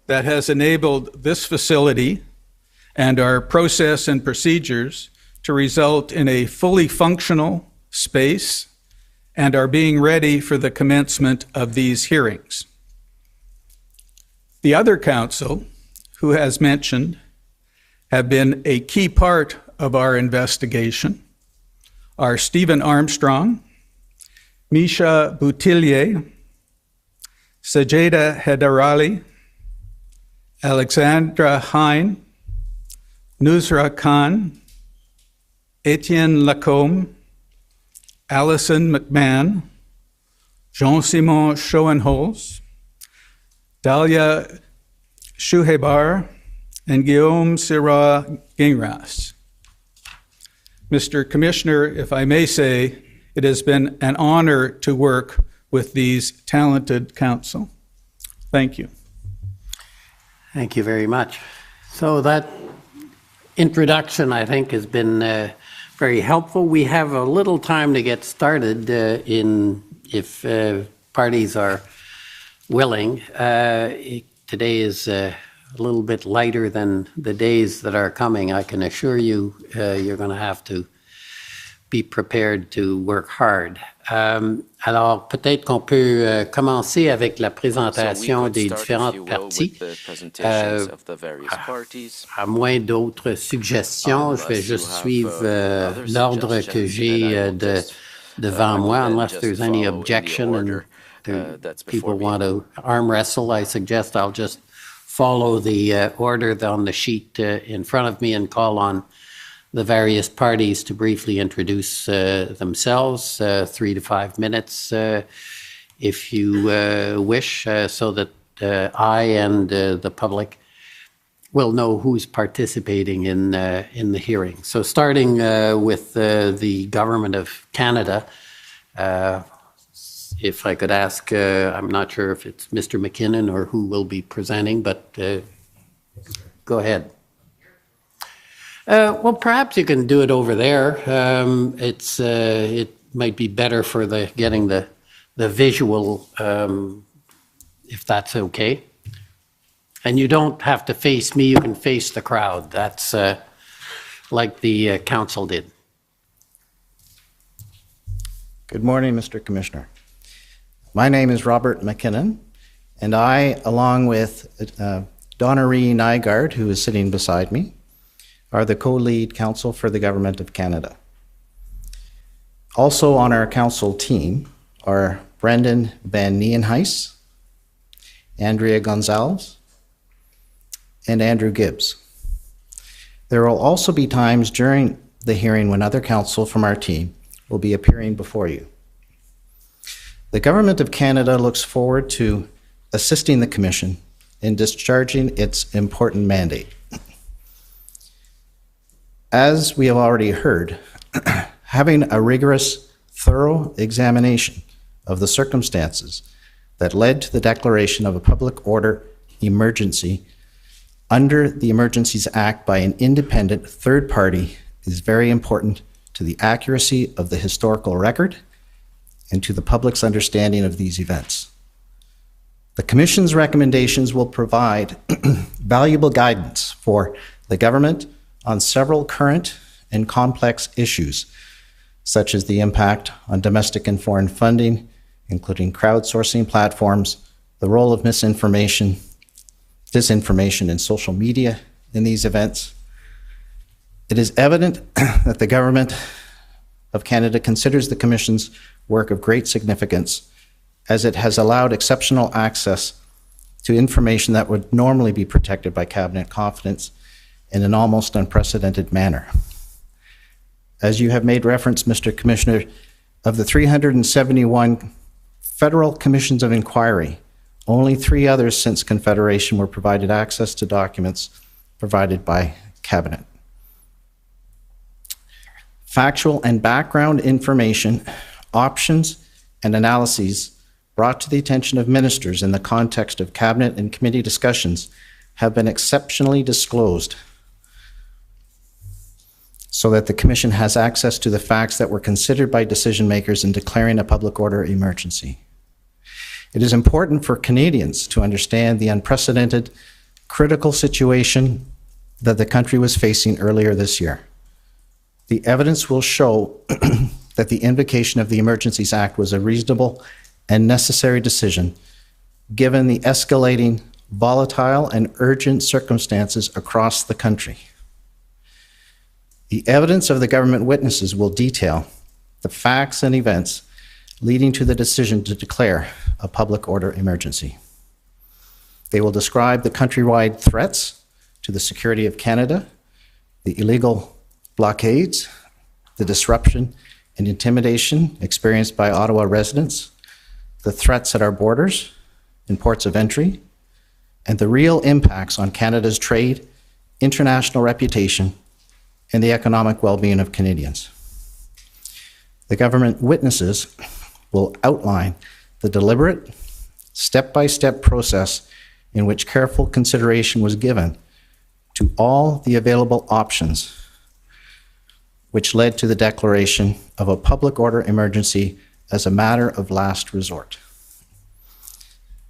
that has enabled this facility and our process and procedures to result in a fully functional space and are being ready for the commencement of these hearings. The other counsel, who has mentioned, have been a key part of our investigation are Stephen Armstrong, Misha Boutillier, Sajeda Hedarali, Alexandra Hine, Nusra Khan, Etienne Lacombe, Alison McMahon, Jean-Simon Schoenholz, Dalia Shuhebar, and Guillaume Syrah Gingras. Mr. Commissioner, if I may say, it has been an honor to work with these talented counsel. Thank you. Thank you very much. So that introduction, I think, has been very helpful. We have a little time to get started if parties are willing. Today is a little bit lighter than the days that are coming. I can assure you, you're going to have to be prepared to work hard. Alors, peut-être qu'on peut commencer avec la présentation des différentes parties. À moins d'autres suggestions, je vais juste suivre l'ordre que j'ai devant moi, unless there's any objection and people want to arm wrestle. I suggest I'll just follow the order on the sheet in front of me and call on the various parties to briefly introduce themselves, 3 to 5 minutes if you wish, so that I and the public will know who's participating in the hearing. So starting with the Government of Canada, if I could ask, I'm not sure if it's Mr. McKinnon or who will be presenting, but go ahead. Well, perhaps you can do it over there. It might be better for getting the visual, if that's okay. And you don't have to face me, you can face the crowd. That's like the council did. Good morning, Mr. Commissioner. My name is Robert McKinnon, and I, along with Donnery Nygaard, who is sitting beside me, are the co-lead counsel for the Government of Canada. Also on our council team are Brendan Van Nieuwenhuis, Andrea Gonzalez, and Andrew Gibbs. There will also be times during the hearing when other counsel from our team will be appearing before you. The Government of Canada looks forward to assisting the Commission in discharging its important mandate. As we have already heard, having a rigorous, thorough examination of the circumstances that led to the declaration of a public order emergency under the Emergencies Act by an independent third party is very important to the accuracy of the historical record and to the public's understanding of these events. The Commission's recommendations will provide valuable guidance for the government on several current and complex issues, such as the impact on domestic and foreign funding, including crowdsourcing platforms, the role of disinformation in social media in these events. It is evident that the Government of Canada considers the Commission's work of great significance, as it has allowed exceptional access to information that would normally be protected by Cabinet confidence in an almost unprecedented manner. As you have made reference, Mr. Commissioner, of the 371 federal commissions of inquiry, only 3 others since Confederation were provided access to documents provided by Cabinet. Factual and background information, options, and analyses brought to the attention of ministers in the context of Cabinet and committee discussions have been exceptionally disclosed, so that the Commission has access to the facts that were considered by decision makers in declaring a public order emergency. It is important for Canadians to understand the unprecedented, critical situation that the country was facing earlier this year. The evidence will show that the invocation of the Emergencies Act was a reasonable and necessary decision, given the escalating, volatile, and urgent circumstances across the country. The evidence of the government witnesses will detail the facts and events leading to the decision to declare a public order emergency. They will describe the countrywide threats to the security of Canada, the illegal blockades, the disruption and intimidation experienced by Ottawa residents, the threats at our borders and ports of entry, and the real impacts on Canada's trade, international reputation, and the economic well-being of Canadians. The government witnesses will outline the deliberate, step-by-step process in which careful consideration was given to all the available options, which led to the declaration of a public order emergency as a matter of last resort.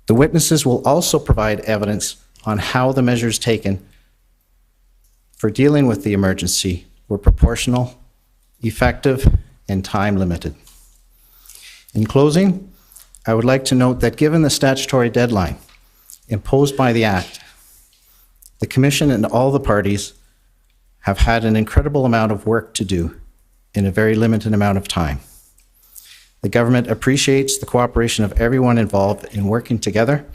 The witnesses will also provide evidence on how the measures taken for dealing with the emergency were proportional, effective, and time-limited. In closing, I would like to note that given the statutory deadline imposed by the Act, the Commission and all the parties have had an incredible amount of work to do in a very limited amount of time. The government appreciates the cooperation of everyone involved in working together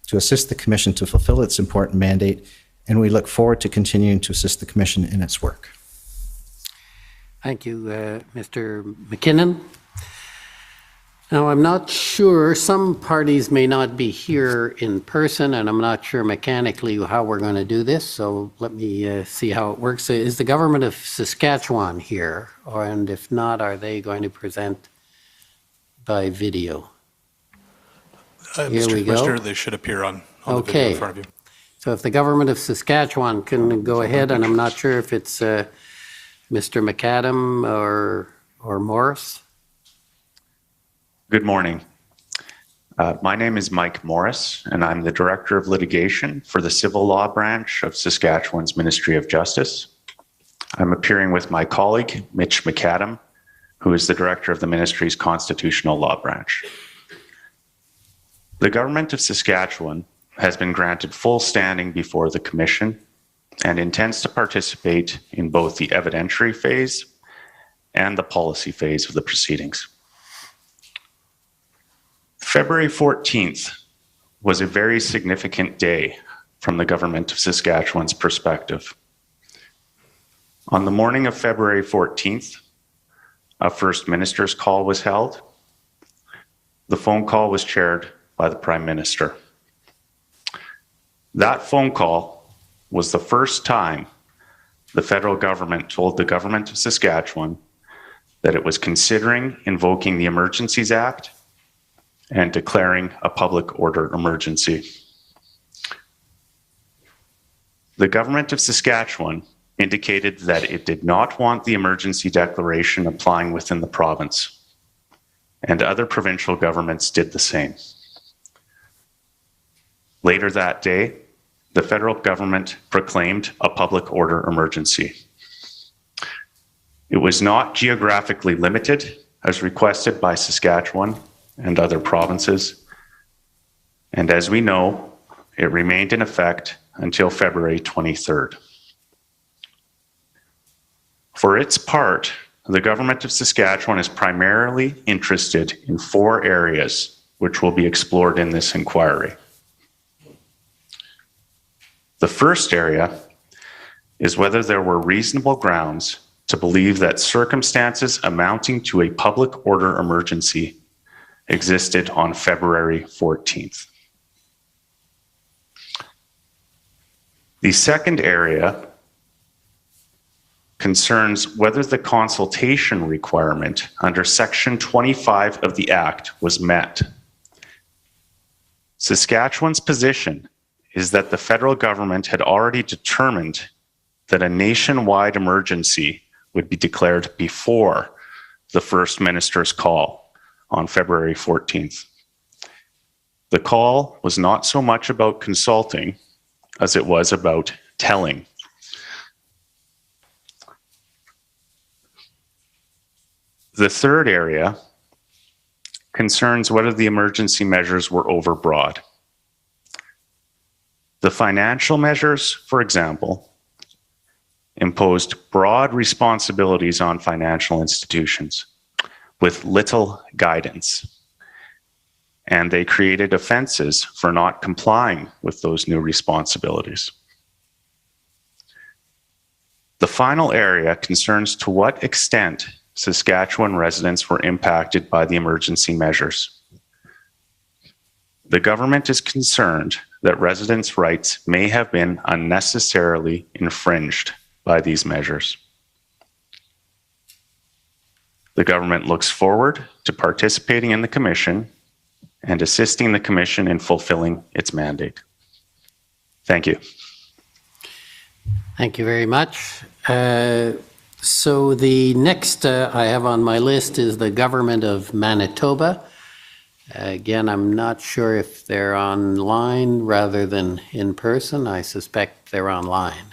to assist the Commission to fulfill its important mandate, and we look forward to continuing to assist the Commission in its work. Thank you, Mr. McKinnon. Now, I'm not sure, some parties may not be here in person, and I'm not sure mechanically how we're going to do this, so let me see how it works. Is the Government of Saskatchewan here? And if not, are they going to present by video? Here Mr. we go. Commissioner, they should appear on the video in front of you. So if the Government of Saskatchewan can go ahead, and I'm not sure if it's Mr. McAdam or Morris. Good morning. My name is Mike Morris, and I'm the Director of Litigation for the Civil Law Branch of Saskatchewan's Ministry of Justice. I'm appearing with my colleague, Mitch McAdam, who is the Director of the Ministry's Constitutional Law Branch. The Government of Saskatchewan has been granted full standing before the Commission and intends to participate in both the evidentiary phase and the policy phase of the proceedings. February 14th was a very significant day from the Government of Saskatchewan's perspective. On the morning of February 14th, a First Minister's call was held. The phone call was chaired by the Prime Minister. That phone call was the first time the federal government told the Government of Saskatchewan that it was considering invoking the Emergencies Act and declaring a public order emergency. the government of Saskatchewan indicated that it did not want the emergency declaration applying within the province, and other provincial governments did the same. Later that day, the federal government proclaimed a public order emergency. It was not geographically limited, as requested by Saskatchewan and other provinces, and as we know, it remained in effect until February 23rd. For its part, the government of Saskatchewan is primarily interested in 4 areas which will be explored in this inquiry. The first area is whether there were reasonable grounds to believe that circumstances amounting to a public order emergency existed on February 14th. The second area concerns whether the consultation requirement under Section 25 of the Act was met. Saskatchewan's position is that the federal government had already determined that a nationwide emergency would be declared before the First Minister's call on February 14th. The call was not so much about consulting as it was about telling. The third area concerns whether the emergency measures were overbroad. The financial measures, for example, imposed broad responsibilities on financial institutions with little guidance, and they created offenses for not complying with those new responsibilities. The final area concerns to what extent Saskatchewan residents were impacted by the emergency measures. The government is concerned that residents' rights may have been unnecessarily infringed by these measures. The government looks forward to participating in the Commission and assisting the Commission in fulfilling its mandate. Thank you. Thank you very much. So the next I have on my list is the Government of Manitoba. Again, I'm not sure if they're online rather than in person. I suspect they're online.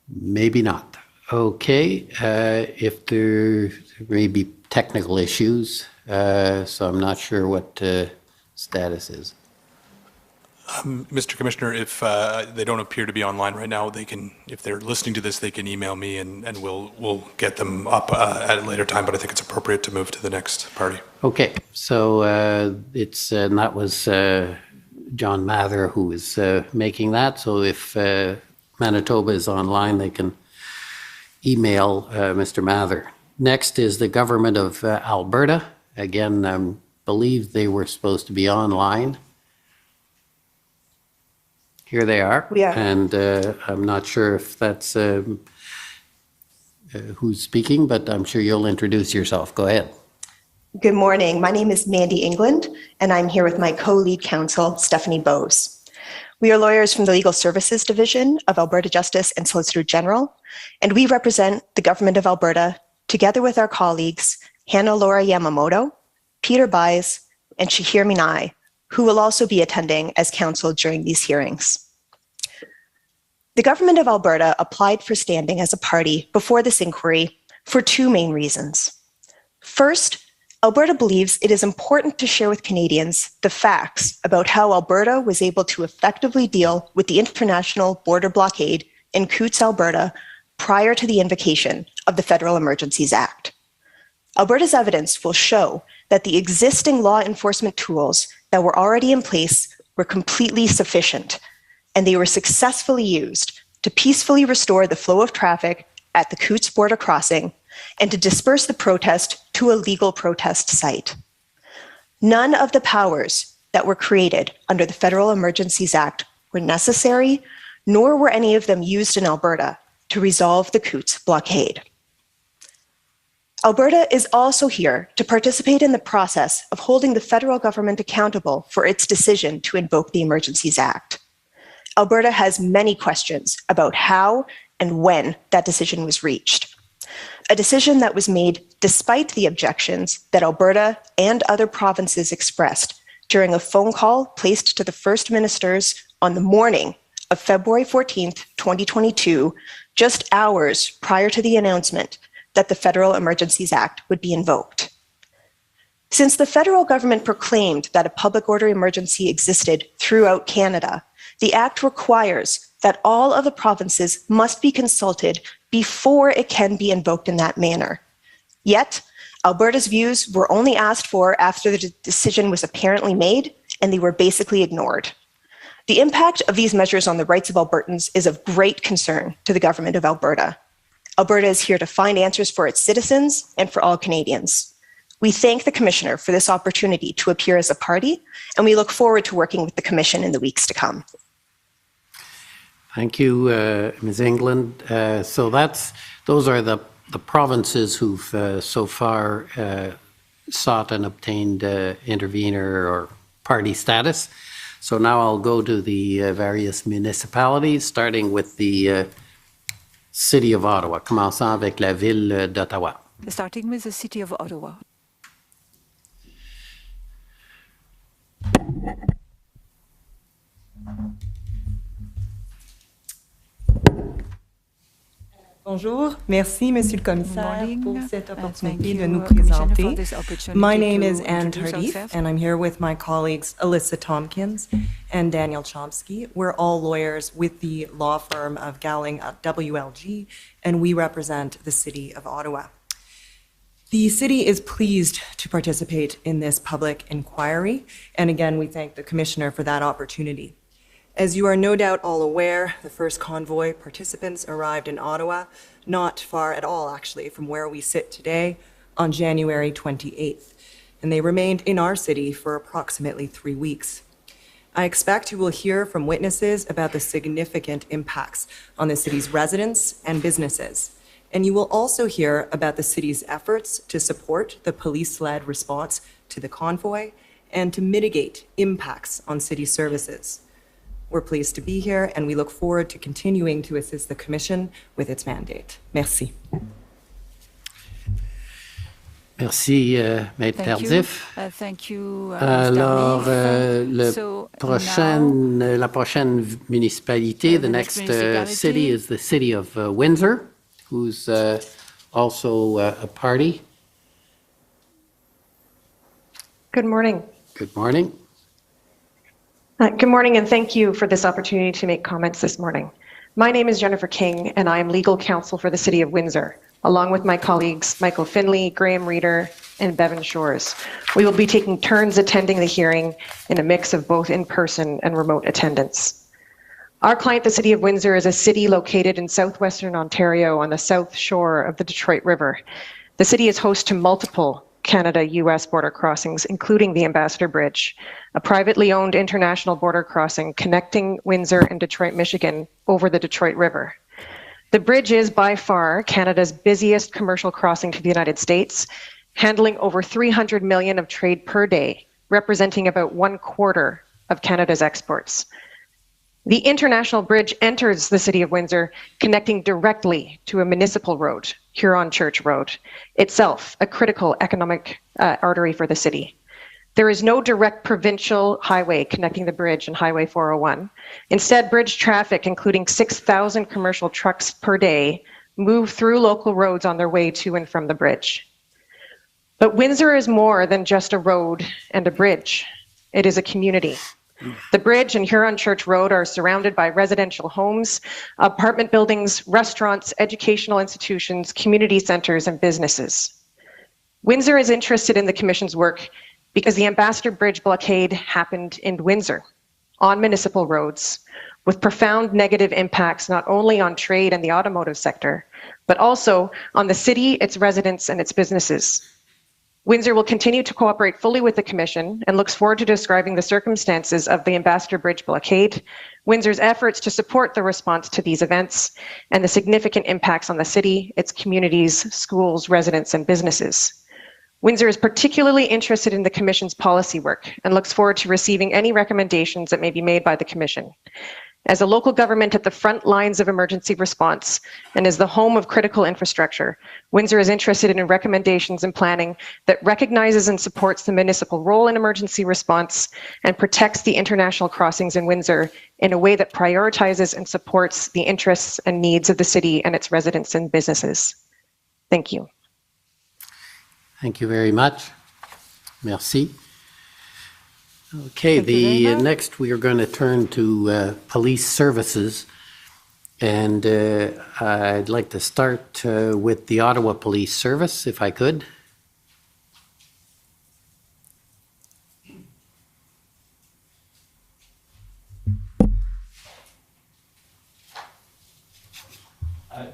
Maybe not. Okay, if there may be technical issues, so I'm not sure what status is. Mr. Commissioner, if they don't appear to be online right now, they can, if they're listening to this, they can email me and we'll get them up at a later time, but I think it's appropriate to move to the next party. Okay, so and that was John Mather who was making that, so if Manitoba is online, they can email Mr. Mather. Next is the Government of Alberta. Again, I believe they were supposed to be online. Here they are. Yeah. And I'm not sure if that's who's speaking, but I'm sure you'll introduce yourself. Go ahead. Good morning. My name is Mandy England, and I'm here with my co-lead counsel, Stephanie Bowes. We are lawyers from the Legal Services Division of Alberta Justice and Solicitor General, and we represent the Government of Alberta together with our colleagues, Hannah Laura Yamamoto, Peter Buys, and Shahir Minai, who will also be attending as counsel during these hearings. The Government of Alberta applied for standing as a party before this inquiry for 2 main reasons. First, Alberta believes it is important to share with Canadians the facts about how Alberta was able to effectively deal with the international border blockade in Coutts, Alberta, prior to the invocation of the Federal Emergencies Act. Alberta's evidence will show that the existing law enforcement tools that were already in place were completely sufficient, and they were successfully used to peacefully restore the flow of traffic at the Coutts border crossing and to disperse the protest to a legal protest site. None of the powers that were created under the Federal Emergencies Act were necessary, nor were any of them used in Alberta to resolve the Coutts blockade. Alberta is also here to participate in the process of holding the federal government accountable for its decision to invoke the Emergencies Act. Alberta has many questions about how and when that decision was reached. A decision that was made despite the objections that Alberta and other provinces expressed during a phone call placed to the First Ministers on the morning of February 14th, 2022, just hours prior to the announcement that the Federal Emergencies Act would be invoked. Since the federal government proclaimed that a public order emergency existed throughout Canada, the Act requires that all of the provinces must be consulted before it can be invoked in that manner. Yet, Alberta's views were only asked for after the decision was apparently made, and they were basically ignored. The impact of these measures on the rights of Albertans is of great concern to the government of Alberta. Alberta is here to find answers for its citizens and for all Canadians. We thank the Commissioner for this opportunity to appear as a party, and we look forward to working with the Commission in the weeks to come. Thank you, Ms. England. So those are the provinces who've so far sought and obtained intervener or party status. So now I'll go to the various municipalities, starting with the City of Ottawa, commençant avec la ville d'Ottawa. Starting with the City of Ottawa. Bonjour, merci Monsieur le Commissaire pour cette opportunité de nous présenter. My name is Anne Tardif and I'm here with my colleagues Alyssa Tompkins and Daniel Chomsky. We're all lawyers with the law firm of Gowling WLG and we represent the City of Ottawa. The City is pleased to participate in this public inquiry and again we thank the Commissioner for that opportunity. As you are no doubt all aware, the first convoy participants arrived in Ottawa, not far at all actually from where we sit today, on January 28th, and they remained in our city for approximately 3 weeks. I expect you will hear from witnesses about the significant impacts on the city's residents and businesses, and you will also hear about the city's efforts to support the police-led response to the convoy and to mitigate impacts on city services. We're pleased to be here, and we look forward to continuing to assist the Commission with its mandate. Merci. Merci, Maître Tardif. Thank you, Alors, la prochaine municipalité, the next city is the City of Windsor, who's also a party. Good morning. Good morning. Good morning, and thank you for this opportunity to make comments this morning. My name is Jennifer King, and I am legal counsel for the City of Windsor, along with my colleagues Michael Finley, Graham Reeder, and Bevan Shores. We will be taking turns attending the hearing in a mix of both in-person and remote attendance. Our client, the City of Windsor, is a city located in southwestern Ontario on the south shore of the Detroit River. The city is host to multiple Canada-US border crossings, including the Ambassador Bridge, a privately owned international border crossing connecting Windsor and Detroit, Michigan over the Detroit River. The bridge is by far Canada's busiest commercial crossing to the United States, handling over 300 million of trade per day, representing about 1/4 of Canada's exports. The international bridge enters the City of Windsor, connecting directly to a municipal road, Huron Church Road, itself a critical economic artery for the city. There is no direct provincial highway connecting the bridge and Highway 401. Instead, bridge traffic, including 6,000 commercial trucks per day, move through local roads on their way to and from the bridge. But Windsor is more than just a road and a bridge. It is a community. The bridge and Huron Church Road are surrounded by residential homes, apartment buildings, restaurants, educational institutions, community centers, and businesses. Windsor is interested in the Commission's work because the Ambassador Bridge blockade happened in Windsor, on municipal roads, with profound negative impacts not only on trade and the automotive sector, but also on the city, its residents, and its businesses. Windsor will continue to cooperate fully with the Commission and looks forward to describing the circumstances of the Ambassador Bridge blockade, Windsor's efforts to support the response to these events, and the significant impacts on the city, its communities, schools, residents, and businesses. Windsor is particularly interested in the Commission's policy work and looks forward to receiving any recommendations that may be made by the Commission. As a local government at the front lines of emergency response and as the home of critical infrastructure, Windsor is interested in recommendations and planning that recognizes and supports the municipal role in emergency response and protects the international crossings in Windsor in a way that prioritizes and supports the interests and needs of the city and its residents and businesses. Thank you. Thank you very much. Merci. Okay, next we are going to turn to police services, and I'd like to start with the Ottawa Police Service, if I could.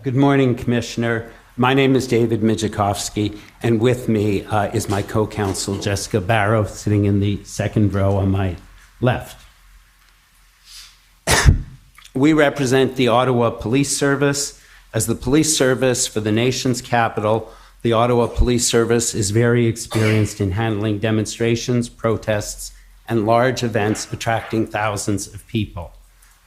Good morning, Commissioner. My name is David Mijakovsky, and with me is my co-counsel, Jessica Barrow, sitting in the second row on my left. We represent the Ottawa Police Service. As the police service for the nation's capital, the Ottawa Police Service is very experienced in handling demonstrations, protests, and large events attracting thousands of people.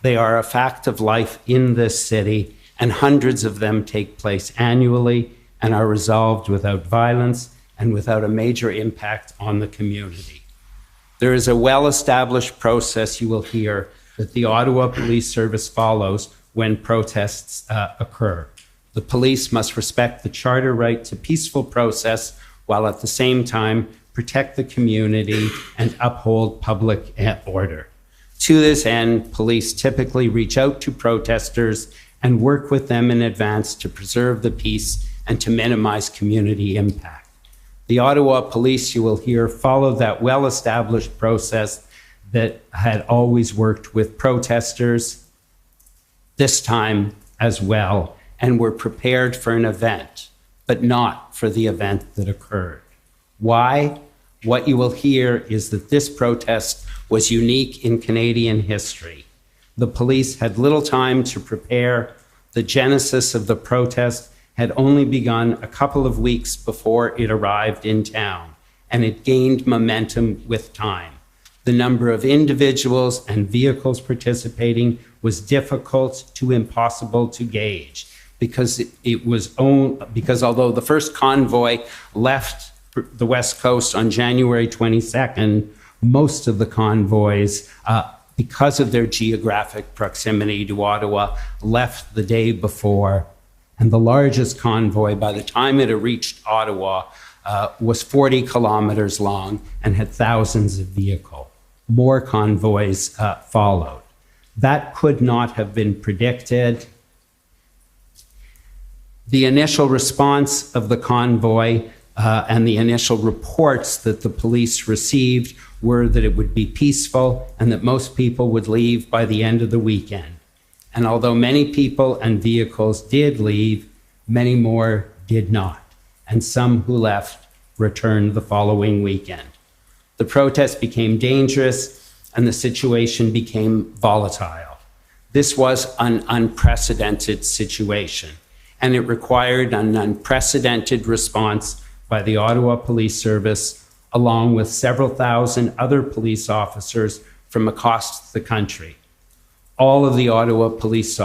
They are a fact of life in this city, and hundreds of them take place annually and are resolved without violence and without a major impact on the community. There is a well-established process you will hear that the Ottawa Police Service follows when protests occur. The police must respect the charter right to peaceful process while at the same time protect the community and uphold public order. To this end, police typically reach out to protesters and work with them in advance to preserve the peace and to minimize community impact. The Ottawa Police, you will hear, followed that well-established process that had always worked with protesters, this time as well, and were prepared for an event, but not for the event that occurred. Why? What you will hear is that this protest was unique in Canadian history. The police had little time to prepare. The genesis of the protest had only begun a couple of weeks before it arrived in town, and it gained momentum with time. The number of individuals and vehicles participating was difficult to impossible to gauge because although the first convoy left the West Coast on January 22nd, most of the convoys, because of their geographic proximity to Ottawa, left the day before. And the largest convoy, by the time it had reached Ottawa, was 40 kilometers long and had thousands of vehicles. More convoys followed. That could not have been predicted. The initial response of the convoy and the initial reports that the police received were that it would be peaceful and that most people would leave by the end of the weekend. And although many people and vehicles did leave, many more did not. And some who left returned the following weekend. The protest became dangerous and the situation became volatile. This was an unprecedented situation, and it required an unprecedented response by the Ottawa Police Service, along with several thousand other police officers from across the country. All of the Ottawa Police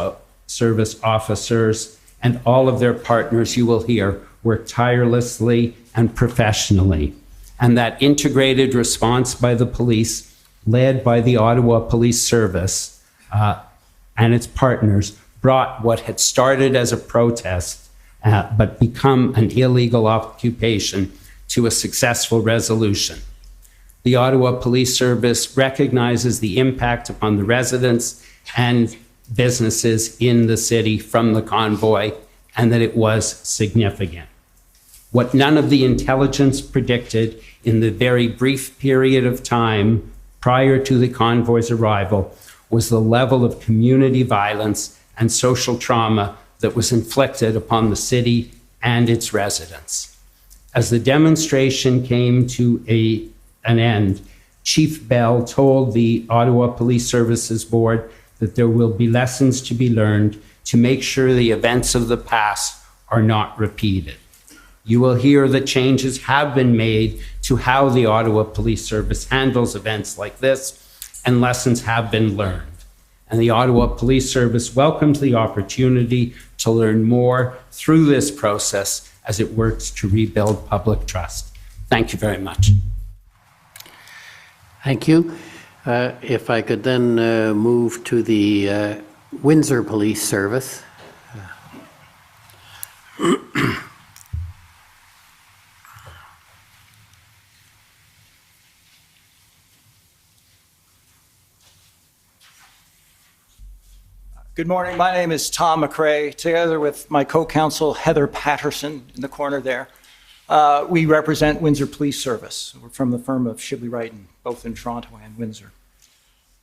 Service officers and all of their partners, you will hear, work tirelessly and professionally. And that integrated response by the police, led by the Ottawa Police Service and its partners, brought what had started as a protest but become an illegal occupation to a successful resolution. The Ottawa Police Service recognizes the impact upon the residents and businesses in the city from the convoy, and that it was significant. What none of the intelligence predicted in the very brief period of time prior to the convoy's arrival was the level of community violence and social trauma that was inflicted upon the city and its residents. As the demonstration came to an end, Chief Bell told the Ottawa Police Services Board that there will be lessons to be learned to make sure the events of the past are not repeated. You will hear that changes have been made to how the Ottawa Police Service handles events like this, and lessons have been learned. And the Ottawa Police Service welcomes the opportunity to learn more through this process as it works to rebuild public trust. Thank you very much. Thank you. If I could then move to the Windsor Police Service. Good morning. My name is Tom McRae, together with my co-counsel Heather Patterson in the corner there. We represent Windsor Police Service. We're from the firm of Shibley Wrighton, both in Toronto and Windsor.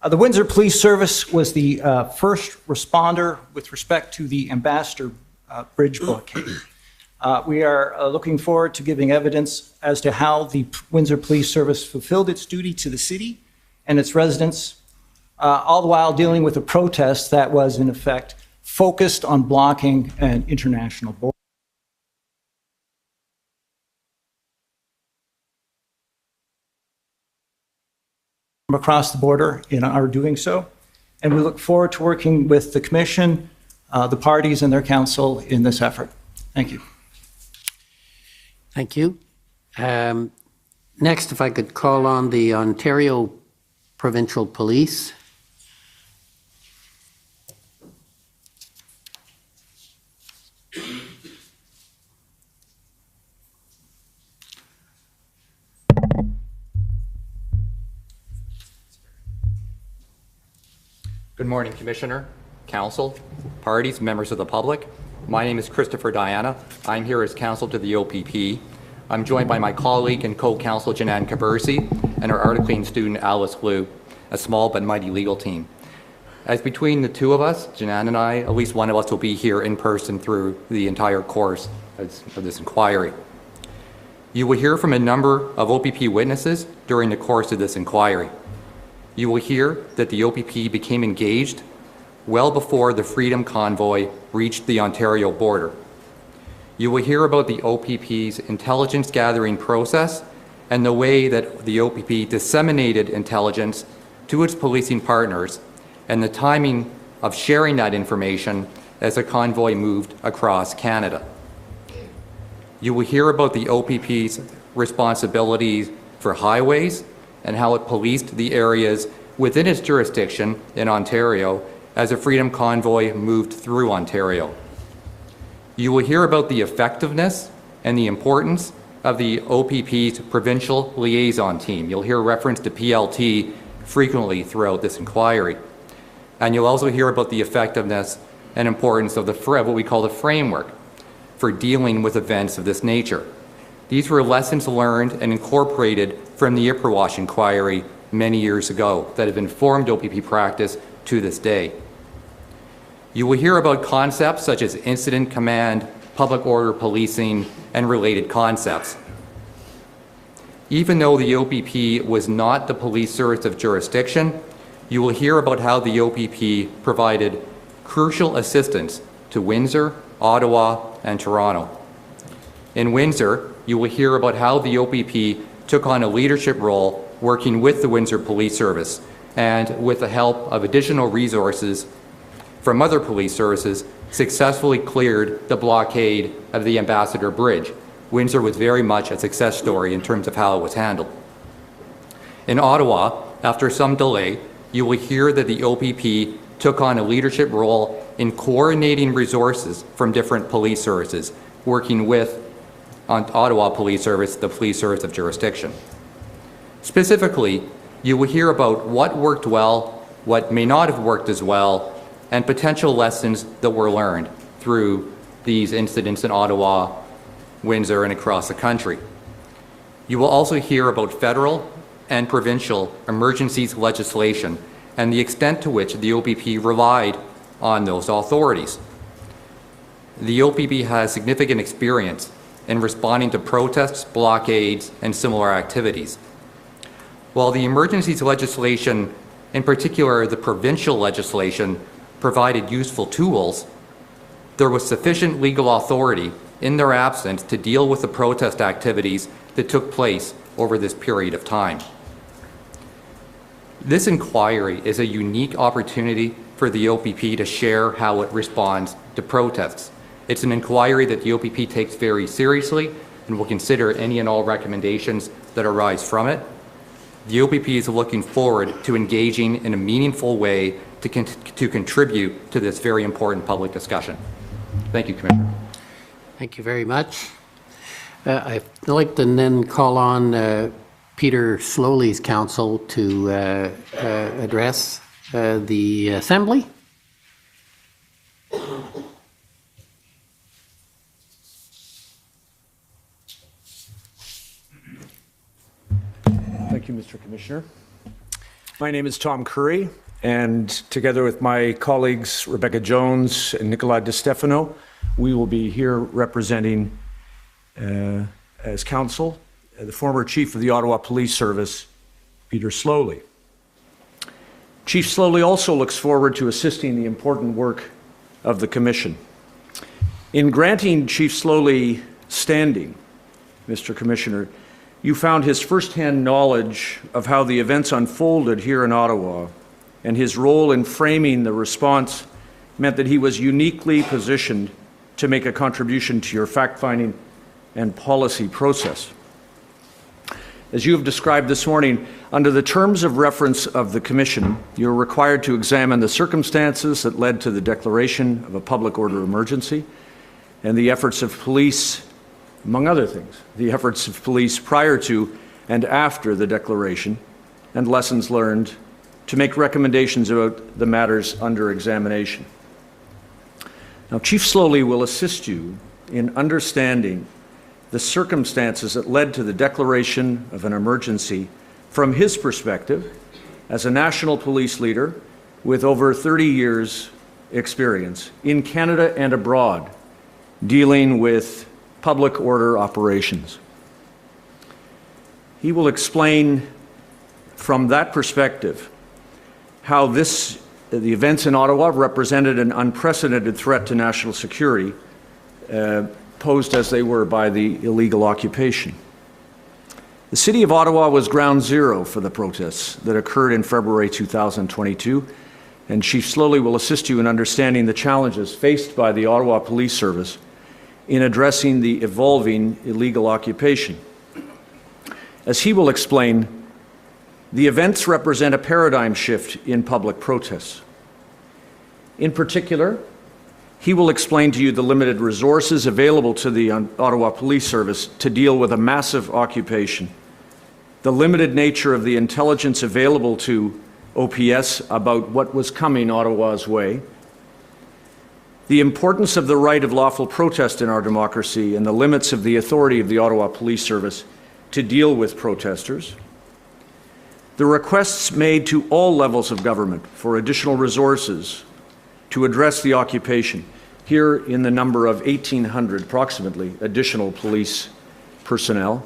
The Windsor Police Service was the first responder with respect to the Ambassador Bridge blockade. We are looking forward to giving evidence as to how the Windsor Police Service fulfilled its duty to the city and its residents, all the while dealing with a protest that was, in effect, focused on blocking an international border. Across the border in our doing so, and we look forward to working with the Commission, the parties and their council in this effort. Thank you. Thank you. Next, if I could call on the Ontario Provincial Police. Good morning, Commissioner, Council, parties, members of the public. My name is Christopher Diana. I'm here as counsel to the OPP. I'm joined by my colleague and co-counsel Janan Kabersi and our articling student Alice Liu, a small but mighty legal team. As between the two of us, Janan and I, at least one of us will be here in person through the entire course of this inquiry. You will hear from a number of OPP witnesses during the course of this inquiry. You will hear that the OPP became engaged well before the Freedom Convoy reached the Ontario border. You will hear about the OPP's intelligence gathering process and the way that the OPP disseminated intelligence to its policing partners and the timing of sharing that information as the convoy moved across Canada. You will hear about the OPP's responsibilities for highways and how it policed the areas within its jurisdiction in Ontario as a Freedom Convoy moved through Ontario. You will hear about the effectiveness and the importance of the OPP's Provincial Liaison Team. You'll hear reference to PLT frequently throughout this inquiry. And you'll also hear about the effectiveness and importance of what we call the framework for dealing with events of this nature. These were lessons learned and incorporated from the Ipperwash inquiry many years ago that have informed OPP practice to this day. You will hear about concepts such as incident command, public order policing, and related concepts. Even though the OPP was not the police service of jurisdiction, you will hear about how the OPP provided crucial assistance to Windsor, Ottawa, and Toronto. In Windsor, you will hear about how the OPP took on a leadership role working with the Windsor Police Service and with the help of additional resources from other police services successfully cleared the blockade of the Ambassador Bridge. Windsor was very much a success story in terms of how it was handled. In Ottawa, after some delay, you will hear that the OPP took on a leadership role in coordinating resources from different police services, working with Ottawa Police Service, the police service of jurisdiction. Specifically, you will hear about what worked well, what may not have worked as well, and potential lessons that were learned through these incidents in Ottawa, Windsor, and across the country. You will also hear about federal and provincial emergencies legislation and the extent to which the OPP relied on those authorities. The OPP has significant experience in responding to protests, blockades, and similar activities. While the emergencies legislation, in particular the provincial legislation, provided useful tools, there was sufficient legal authority in their absence to deal with the protest activities that took place over this period of time. This inquiry is a unique opportunity for the OPP to share how it responds to protests. It's an inquiry that the OPP takes very seriously and will consider any and all recommendations that arise from it. The OPP is looking forward to engaging in a meaningful way to contribute to this very important public discussion. Thank you, Commissioner. Thank you very much. I'd like to then call on Peter Slowly's counsel to address the Assembly. Thank you, Mr. Commissioner. My name is Tom Curry, and together with my colleagues Rebecca Jones and Nicolas DeStefano, we will be here representing as counsel the former Chief of the Ottawa Police Service, Peter Slowly. Chief Slowly also looks forward to assisting the important work of the Commission. In granting Chief Slowly standing, Mr. Commissioner, you found his firsthand knowledge of how the events unfolded here in Ottawa, and his role in framing the response meant that he was uniquely positioned to make a contribution to your fact-finding and policy process. As you have described this morning, under the terms of reference of the Commission, you're required to examine the circumstances that led to the declaration of a public order emergency and the efforts of police, among other things, the efforts of police prior to and after the declaration, and lessons learned to make recommendations about the matters under examination. Now, Chief Slowly will assist you in understanding the circumstances that led to the declaration of an emergency from his perspective as a national police leader with over 30 years' experience in Canada and abroad dealing with public order operations. He will explain from that perspective how the events in Ottawa represented an unprecedented threat to national security, posed as they were by the illegal occupation. The City of Ottawa was ground zero for the protests that occurred in February 2022, and Chief Slowly will assist you in understanding the challenges faced by the Ottawa Police Service in addressing the evolving illegal occupation. As he will explain, the events represent a paradigm shift in public protests. In particular, he will explain to you the limited resources available to the Ottawa Police Service to deal with a massive occupation, the limited nature of the intelligence available to OPS about what was coming Ottawa's way, the importance of the right of lawful protest in our democracy and the limits of the authority of the Ottawa Police Service to deal with protesters, the requests made to all levels of government for additional resources to address the occupation, here in the number of 1,800 approximately additional police personnel,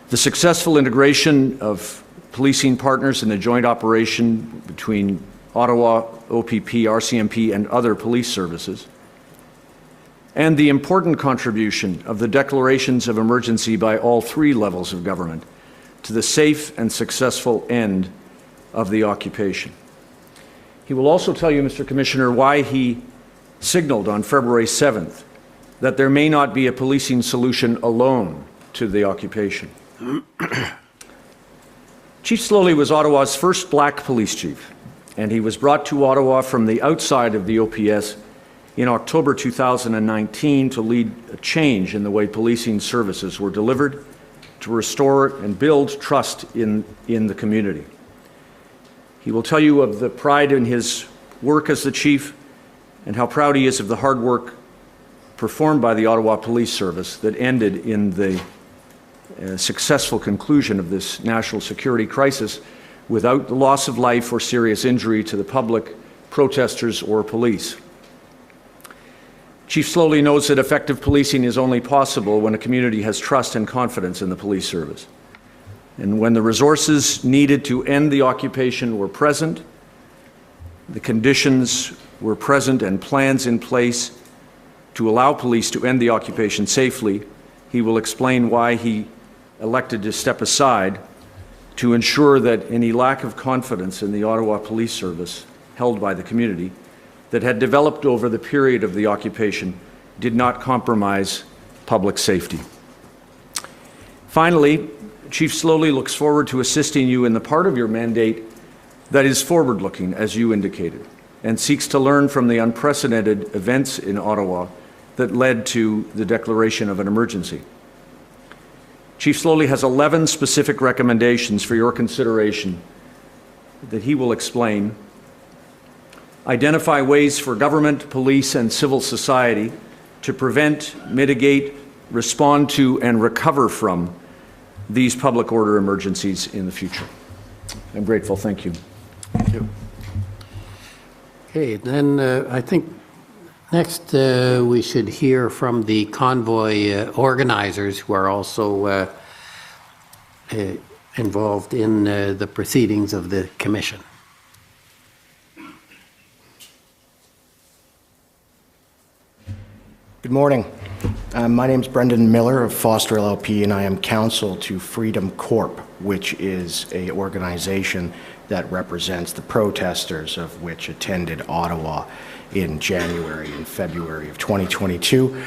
the successful integration of policing partners in the joint operation between Ottawa, OPP, RCMP, and other police services, and the important contribution of the declarations of emergency by all three levels of government to the safe and successful end of the occupation. He will also tell you, Mr. Commissioner, why he signaled on February 7th that there may not be a policing solution alone to the occupation. Chief Slowly was Ottawa's first black police chief, and he was brought to Ottawa from the outside of the OPS in October 2019 to lead a change in the way policing services were delivered to restore and build trust in the community. He will tell you of the pride in his work as the chief and how proud he is of the hard work performed by the Ottawa Police Service that ended in the successful conclusion of this national security crisis without the loss of life or serious injury to the public, protesters, or police. Chief Slowly knows that effective policing is only possible when a community has trust and confidence in the police service. And when the resources needed to end the occupation were present, the conditions were present and plans in place to allow police to end the occupation safely, he will explain why he elected to step aside to ensure that any lack of confidence in the Ottawa Police Service held by the community that had developed over the period of the occupation did not compromise public safety. Finally, Chief Slowly looks forward to assisting you in the part of your mandate that is forward-looking, as you indicated, and seeks to learn from the unprecedented events in Ottawa that led to the declaration of an emergency. Chief Slowly has 11 specific recommendations for your consideration that he will explain. Identify ways for government, police, and civil society to prevent, mitigate, respond to, and recover from these public order emergencies in the future. I'm grateful. Thank you. Thank you. Okay, then I think next we should hear from the convoy organizers who are also involved in the proceedings of the Commission. Good morning. My name is Brendan Miller of Foster LLP, and I am counsel to Freedom Corp, which is an organization that represents the protesters of which attended Ottawa in January and February of 2022.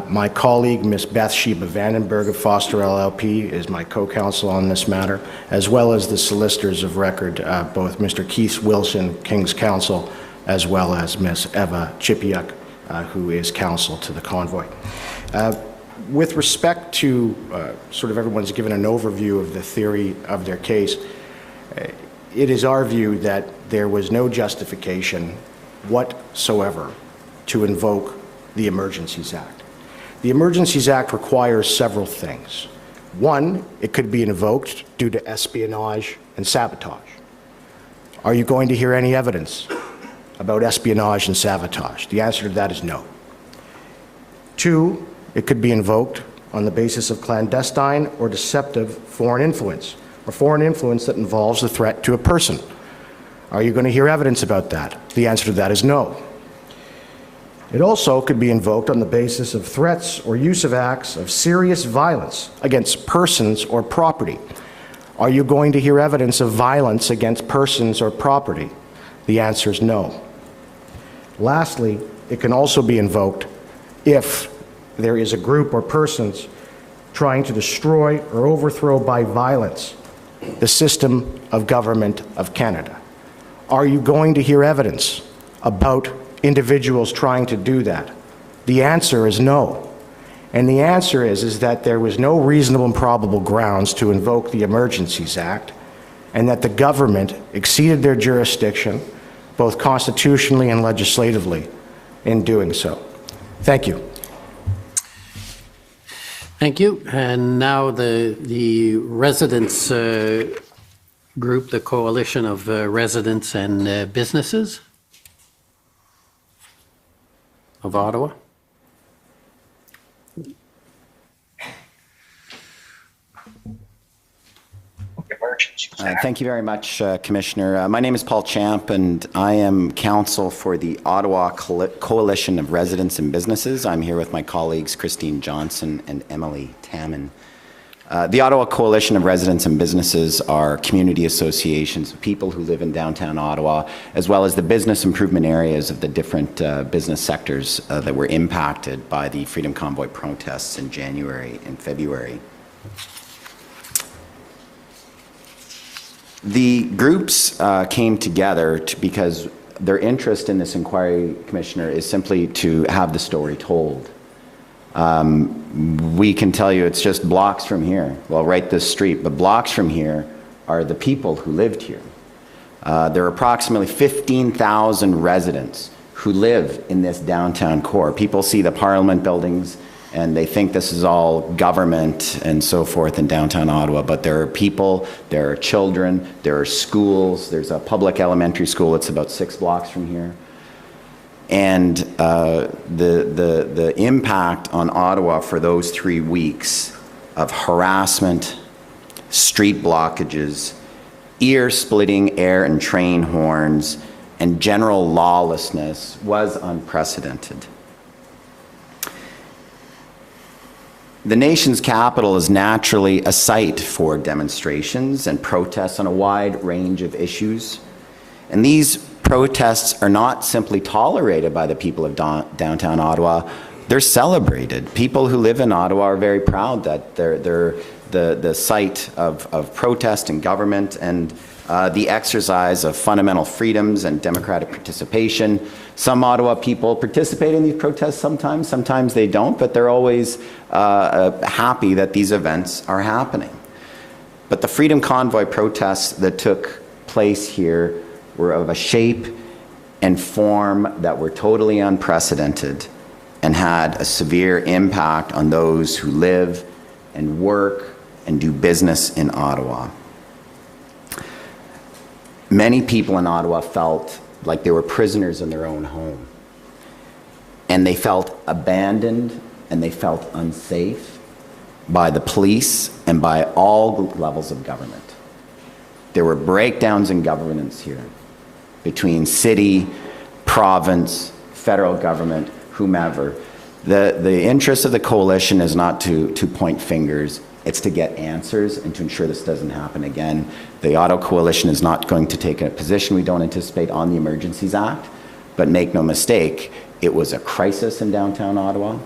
My colleague, Ms. Beth Sheba Vandenberg of Foster LLP, is my co-counsel on this matter, as well as the solicitors of record, both Mr. Keith Wilson, King's Counsel, as well as Ms. Eva Chipiuk, who is counsel to the convoy. With respect to sort of everyone's given an overview of the theory of their case, it is our view that there was no justification whatsoever to invoke the Emergencies Act. The Emergencies Act requires several things. One, it could be invoked due to espionage and sabotage. Are you going to hear any evidence about espionage and sabotage? The answer to that is no. Two, it could be invoked on the basis of clandestine or deceptive foreign influence, or foreign influence that involves a threat to a person. Are you going to hear evidence about that? The answer to that is no. It also could be invoked on the basis of threats or use of acts of serious violence against persons or property. Are you going to hear evidence of violence against persons or property? The answer is no. Lastly, it can also be invoked if there is a group or persons trying to destroy or overthrow by violence the system of government of Canada. Are you going to hear evidence about individuals trying to do that? The answer is no. And the answer is that there was no reasonable and probable grounds to invoke the Emergencies Act, and that the government exceeded their jurisdiction, both constitutionally and legislatively, in doing so. Thank you. Thank you. And now the residents group, the Coalition of Residents and Businesses of Ottawa. Thank you very much, Commissioner. My name is Paul Champ, and I am counsel for the Ottawa Coalition of Residents and Businesses. I'm here with my colleagues Christine Johnson and Emily Tamman. The Ottawa Coalition of Residents and Businesses are community associations of people who live in downtown Ottawa, as well as the business improvement areas of the different business sectors that were impacted by the Freedom Convoy protests in January and February. The groups came together because their interest in this inquiry, Commissioner, is simply to have the story told. We can tell you it's just blocks from here, well, right this street, but blocks from here are the people who lived here. There are approximately 15,000 residents who live in this downtown core. People see the Parliament buildings and they think this is all government and so forth in downtown Ottawa, but there are people, there are children, there are schools. There's a public elementary school that's about 6 blocks from here. And the impact on Ottawa for those 3 weeks of harassment, street blockages, ear-splitting air and train horns, and general lawlessness was unprecedented. The nation's capital is naturally a site for demonstrations and protests on a wide range of issues. And these protests are not simply tolerated by the people of downtown Ottawa, they're celebrated. People who live in Ottawa are very proud that they're the site of protest and government and the exercise of fundamental freedoms and democratic participation. Some Ottawa people participate in these protests sometimes they don't, but they're always happy that these events are happening. But the Freedom Convoy protests that took place here were of a shape and form that were totally unprecedented and had a severe impact on those who live and work and do business in Ottawa. Many people in Ottawa felt like they were prisoners in their own home. And they felt abandoned and they felt unsafe by the police and by all levels of government. There were breakdowns in governance here between city, province, federal government, whomever. The interest of the coalition is not to point fingers, it's to get answers and to ensure this doesn't happen again. The Ottawa Coalition is not going to take a position we don't anticipate on the Emergencies Act, but make no mistake, it was a crisis in downtown Ottawa.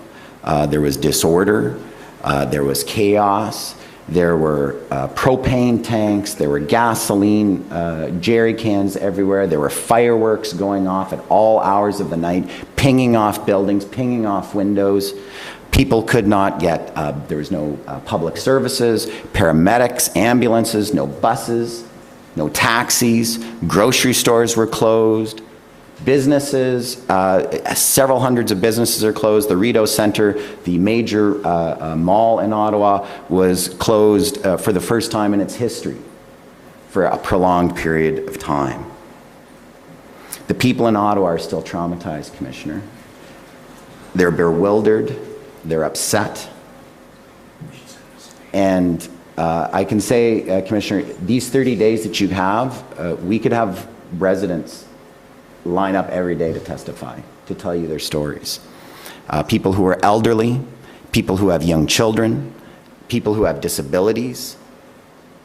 There was disorder, there was chaos, there were propane tanks, there were gasoline jerry cans everywhere, there were fireworks going off at all hours of the night, pinging off buildings, pinging off windows. People could not get, there was no public services, paramedics, ambulances, no buses, no taxis, grocery stores were closed, businesses, several hundreds of businesses are closed. The Rideau Centre, the major mall in Ottawa, was closed for the first time in its history for a prolonged period of time. The people in Ottawa are still traumatized, Commissioner. They're bewildered. They're upset. And I can say, Commissioner, these 30 days that you have, we could have residents line up every day to testify, to tell you their stories. People who are elderly, people who have young children, people who have disabilities,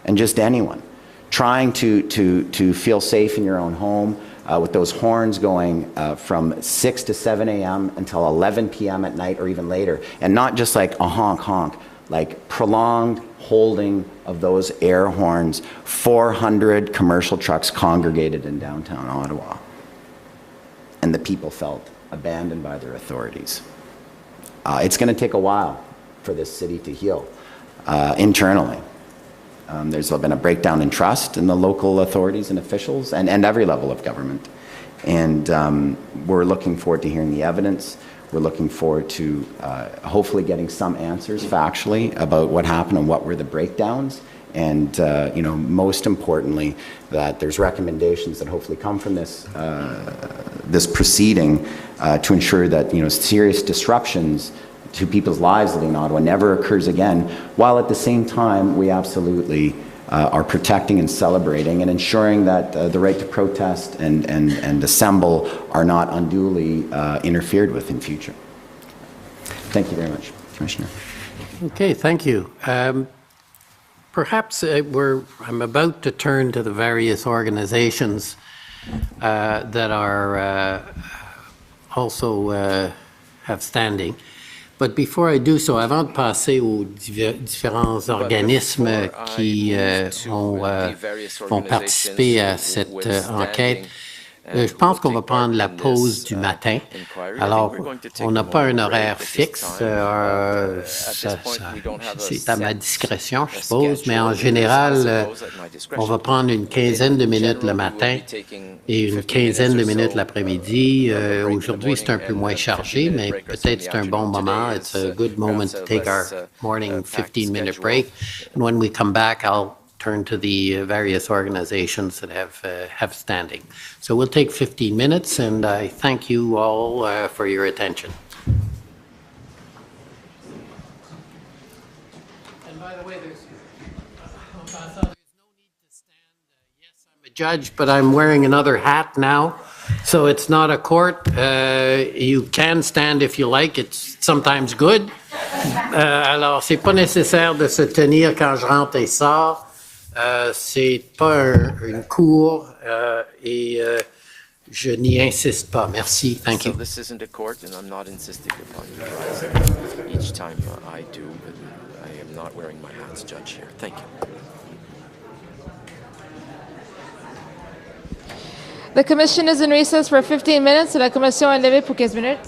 and just anyone. Trying to feel safe in your own home, with those horns going from 6 to 7 a.m. until 11 p.m. at night or even later. And not just like a honk honk, like prolonged holding of those air horns. 400 commercial trucks congregated in downtown Ottawa. And the people felt abandoned by their authorities. It's going to take a while for this city to heal internally. There's been a breakdown in trust in the local authorities and officials and every level of government. And we're looking forward to hearing the evidence. We're looking forward to hopefully getting some answers factually about what happened and what were the breakdowns. And you know, most importantly, that there's recommendations that hopefully come from this this proceeding to ensure that, you know, serious disruptions to people's lives living in Ottawa never occurs again, while at the same time we absolutely are protecting and celebrating and ensuring that the right to protest and assemble are not unduly interfered with in future. Thank you very much, Commissioner. Okay, thank you. Perhaps I'm about to turn to the various organizations that are also have standing. But before I do so, avant de passer aux différents organismes qui vont participer à cette enquête, je pense qu'on va prendre la pause du matin. Alors, on n'a pas un horaire fixe, c'est à ma discrétion, je suppose, mais en général, on va prendre une quinzaine de minutes le matin et une quinzaine de minutes l'après-midi. Aujourd'hui, c'est un peu moins chargé, mais peut-être c'est un bon moment. It's a good moment to take our morning 15-minute break. And when we come back, I'll turn to the various organizations that have standing. So we'll take 15 minutes, and I thank you all for your attention. And by the way, there's no need to stand. Yes, I'm a judge, but I'm wearing another hat now. So it's not a court. You can stand if you like. It's sometimes good. Alors, c'est pas nécessaire de se tenir quand je rentre et sors. C'est pas une cour et je n'y insiste pas. Merci. Thank you. So this isn't a court, and I'm not insisting upon you rising each time I do. But I am not wearing my hat as judge here. Thank you. The commission is in recess for 15 minutes. La commission est levée pour 15 minutes.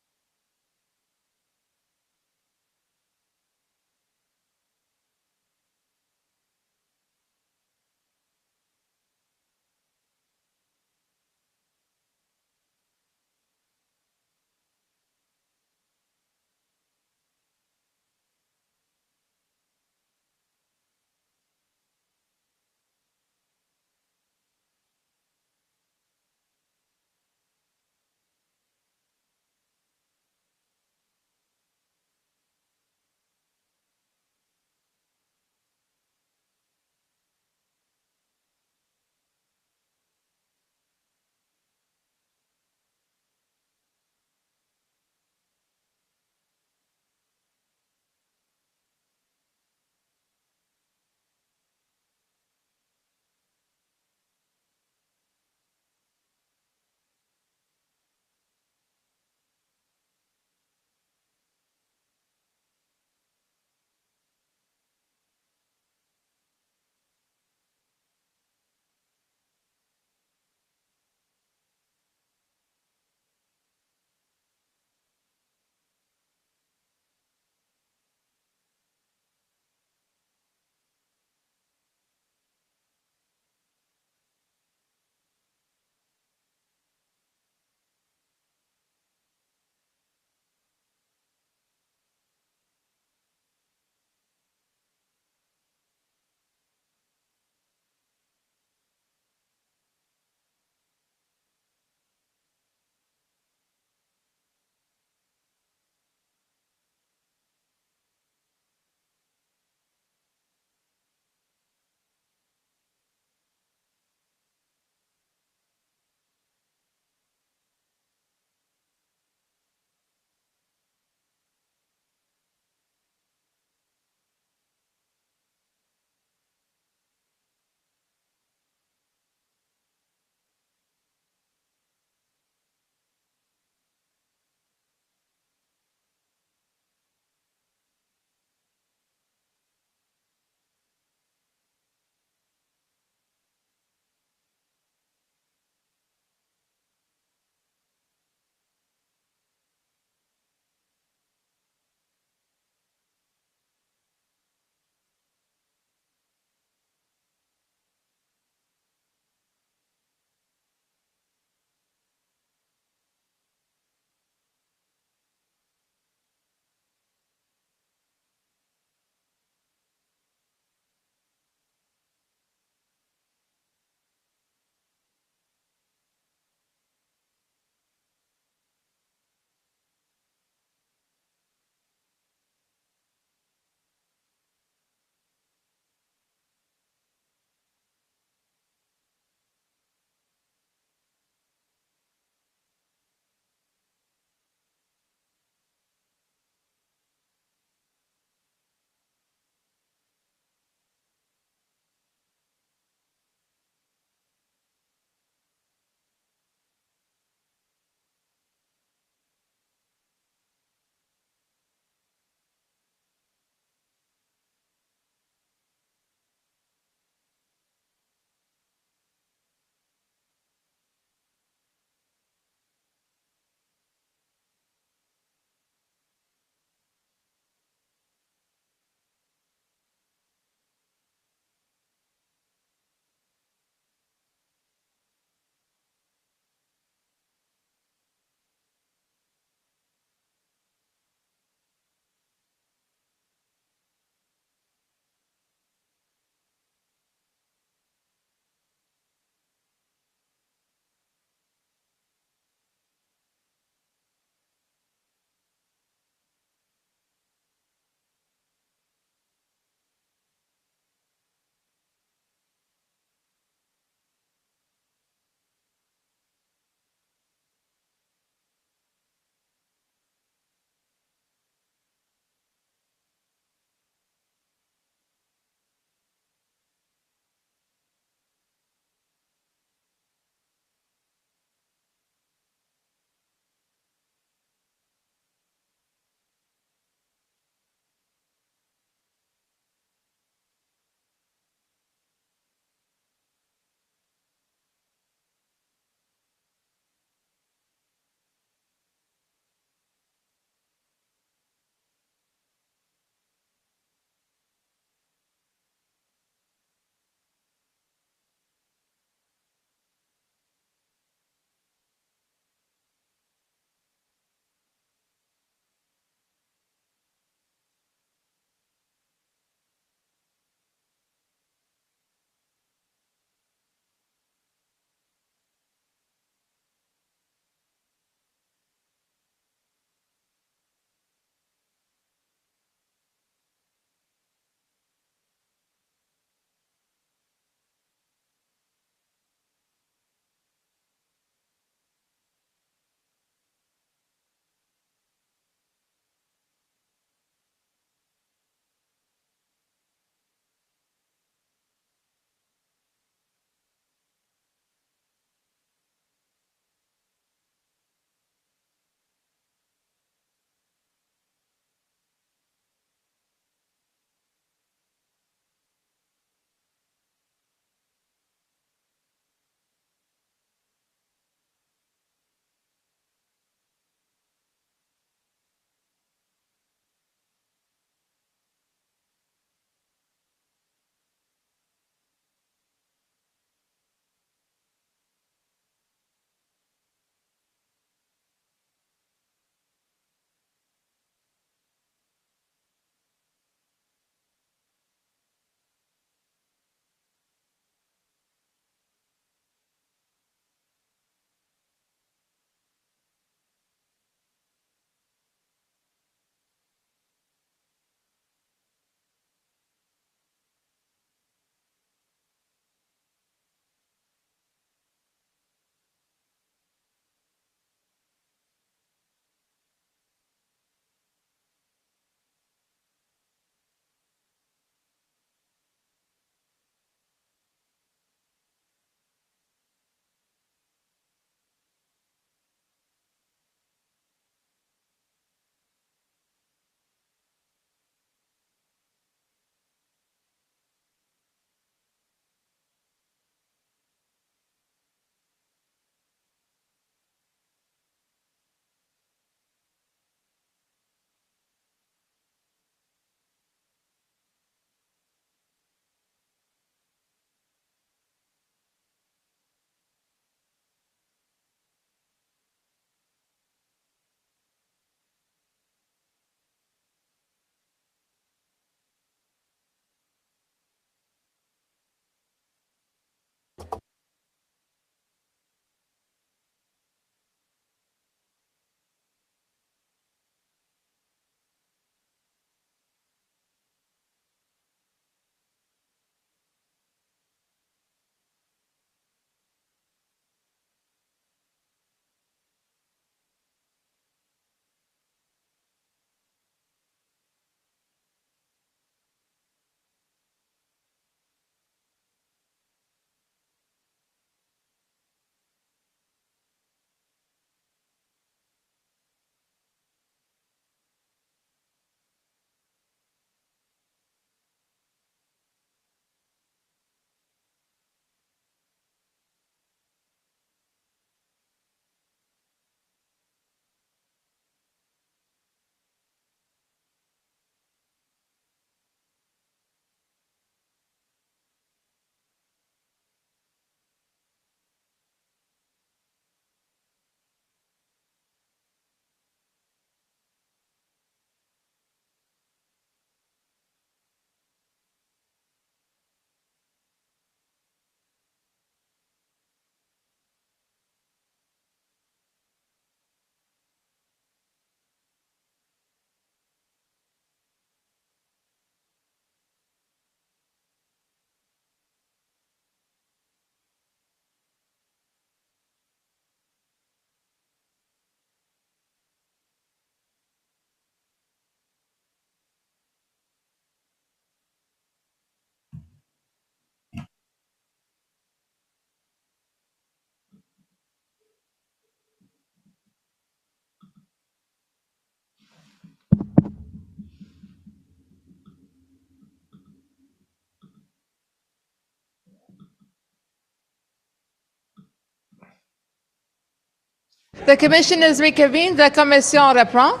The commission is reconvened. La commission reprend.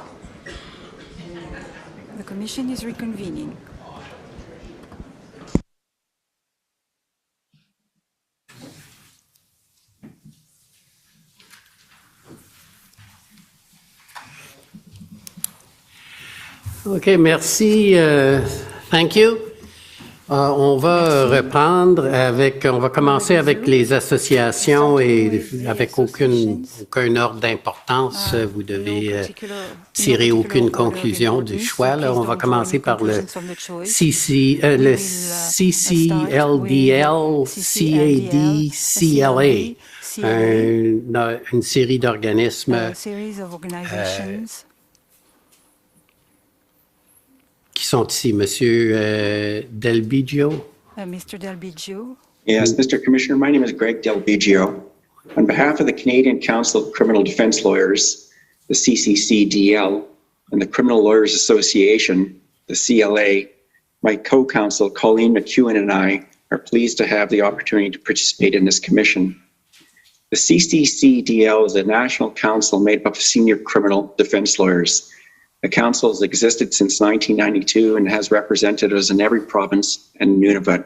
The commission is reconvening. OK, merci. Thank you. On va reprendre on va commencer avec les associations et avec aucun ordre d'importance. Vous devez tirer aucune conclusion du choix. Là. On va commencer par le CCLDL, CAD, CLA, une série d'organismes qui sont ici. Monsieur Delbigio. Mr. Delbigio. Yes, Mr. Commissioner, my name is Greg Delbigio. On behalf of the Canadian Council of Criminal Defense Lawyers, the CCCDL, and the Criminal Lawyers Association, the CLA, my co-counsel Colleen McEwen and I are pleased to have the opportunity to participate in this commission. The CCCDL is a national council made up of senior criminal defense lawyers. The council has existed since 1992 and has representatives in every province and Nunavut.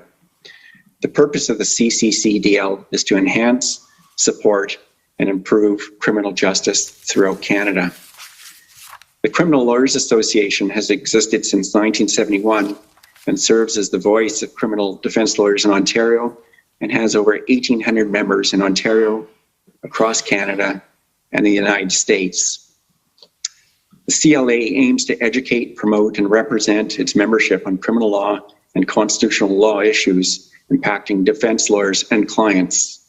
The purpose of the CCCDL is to enhance, support, and improve criminal justice throughout Canada. The Criminal Lawyers Association has existed since 1971 and serves as the voice of criminal defense lawyers in Ontario and has over 1,800 members in Ontario, across Canada, and the United States. The CLA aims to educate, promote, and represent its membership on criminal law and constitutional law issues impacting defense lawyers and clients.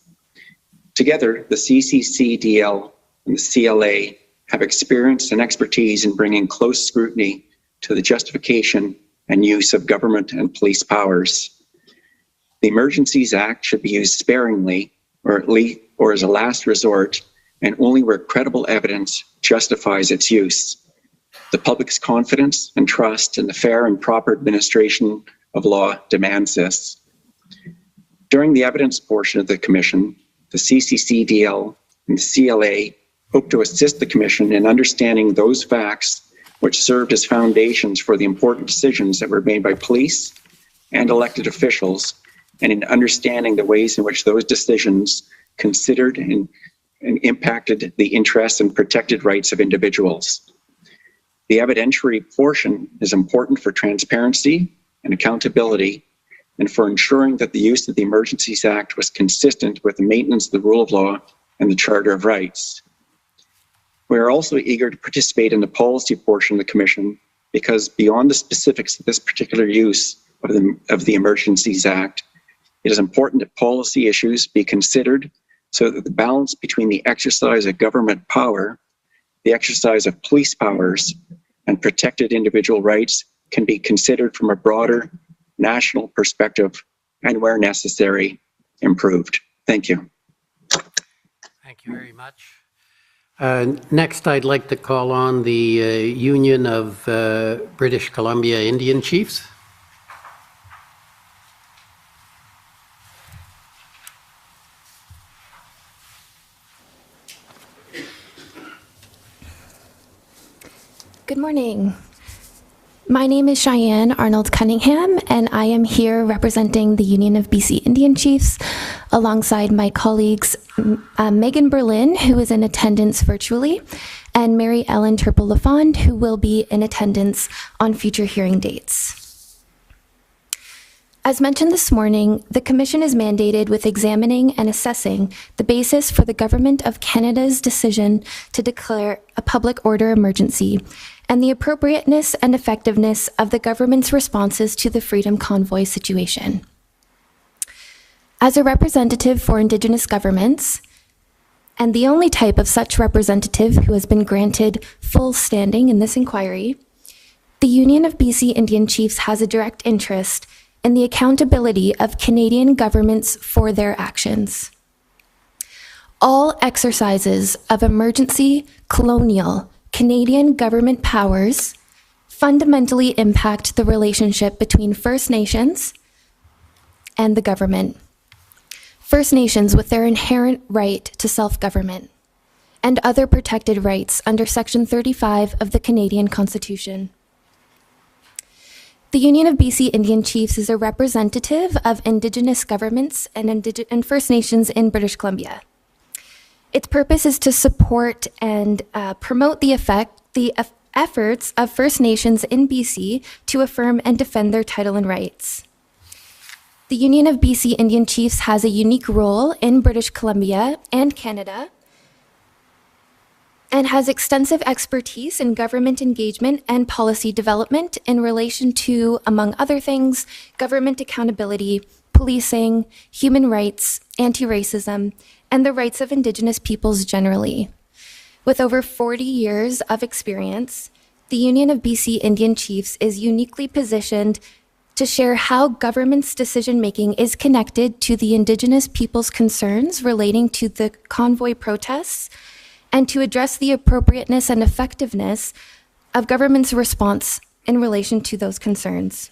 Together, the CCCDL and the CLA have experience and expertise in bringing close scrutiny to the justification and use of government and police powers. The Emergencies Act should be used sparingly or as a last resort and only where credible evidence justifies its use. The public's confidence and trust in the fair and proper administration of law demands this. During the evidence portion of the Commission, the CCCDL and the CLA hope to assist the Commission in understanding those facts which served as foundations for the important decisions that were made by police and elected officials, and in understanding the ways in which those decisions considered and impacted the interests and protected rights of individuals. The evidentiary portion is important for transparency and accountability and for ensuring that the use of the Emergencies Act was consistent with the maintenance of the rule of law and the Charter of Rights. We are also eager to participate in the policy portion of the Commission because beyond the specifics of this particular use of the Emergencies Act, it is important that policy issues be considered so that the balance between the exercise of government power, the exercise of police powers, and protected individual rights can be considered from a broader national perspective and, where necessary, improved. Thank you. Thank you very much. Next, I'd like to call on the Union of British Columbia Indian Chiefs. Good morning. My name is Cheyenne Arnold Cunningham, and I am here representing the Union of BC Indian Chiefs alongside my colleagues Megan Berlin, who is in attendance virtually, and Mary Ellen Turple-Lafond, who will be in attendance on future hearing dates. As mentioned this morning, the Commission is mandated with examining and assessing the basis for the Government of Canada's decision to declare a public order emergency and the appropriateness and effectiveness of the government's responses to the Freedom Convoy situation. As a representative for Indigenous governments, and the only type of such representative who has been granted full standing in this inquiry, the Union of BC Indian Chiefs has a direct interest in the accountability of Canadian governments for their actions. All exercises of emergency, colonial, Canadian government powers fundamentally impact the relationship between First Nations and the government. First Nations with their inherent right to self-government, and other protected rights under Section 35 of the Canadian Constitution. The Union of BC Indian Chiefs is a representative of Indigenous governments and First Nations in British Columbia. Its purpose is to support and promote the efforts of First Nations in BC to affirm and defend their title and rights. The Union of BC Indian Chiefs has a unique role in British Columbia and Canada and has extensive expertise in government engagement and policy development in relation to, among other things, government accountability, policing, human rights, anti-racism, and the rights of Indigenous peoples generally. With over 40 years of experience, the Union of BC Indian Chiefs is uniquely positioned to share how government's decision-making is connected to the Indigenous people's concerns relating to the convoy protests, and to address the appropriateness and effectiveness of government's response in relation to those concerns.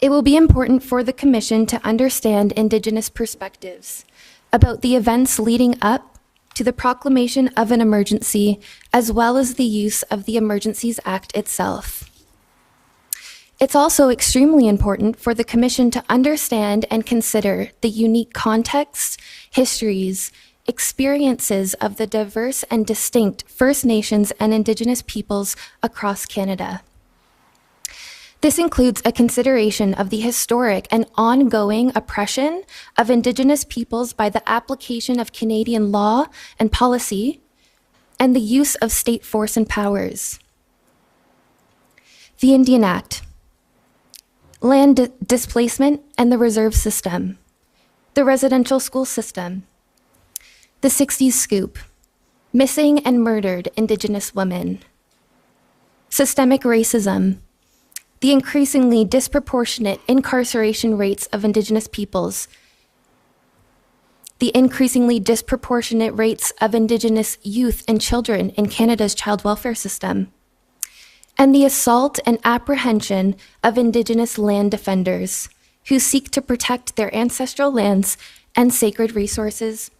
It will be important for the Commission to understand Indigenous perspectives about the events leading up to the proclamation of an emergency, as well as the use of the Emergencies Act itself. It's also extremely important for the Commission to understand and consider the unique contexts, histories, experiences of the diverse and distinct First Nations and Indigenous peoples across Canada. This includes a consideration of the historic and ongoing oppression of Indigenous peoples by the application of Canadian law and policy, and the use of state force and powers. The Indian Act, land displacement and the reserve system, the residential school system, the 60s scoop, missing and murdered Indigenous women, systemic racism, the increasingly disproportionate incarceration rates of Indigenous peoples, the increasingly disproportionate rates of Indigenous youth and children in Canada's child welfare system, and the assault and apprehension of Indigenous land defenders who seek to protect their ancestral lands and sacred resources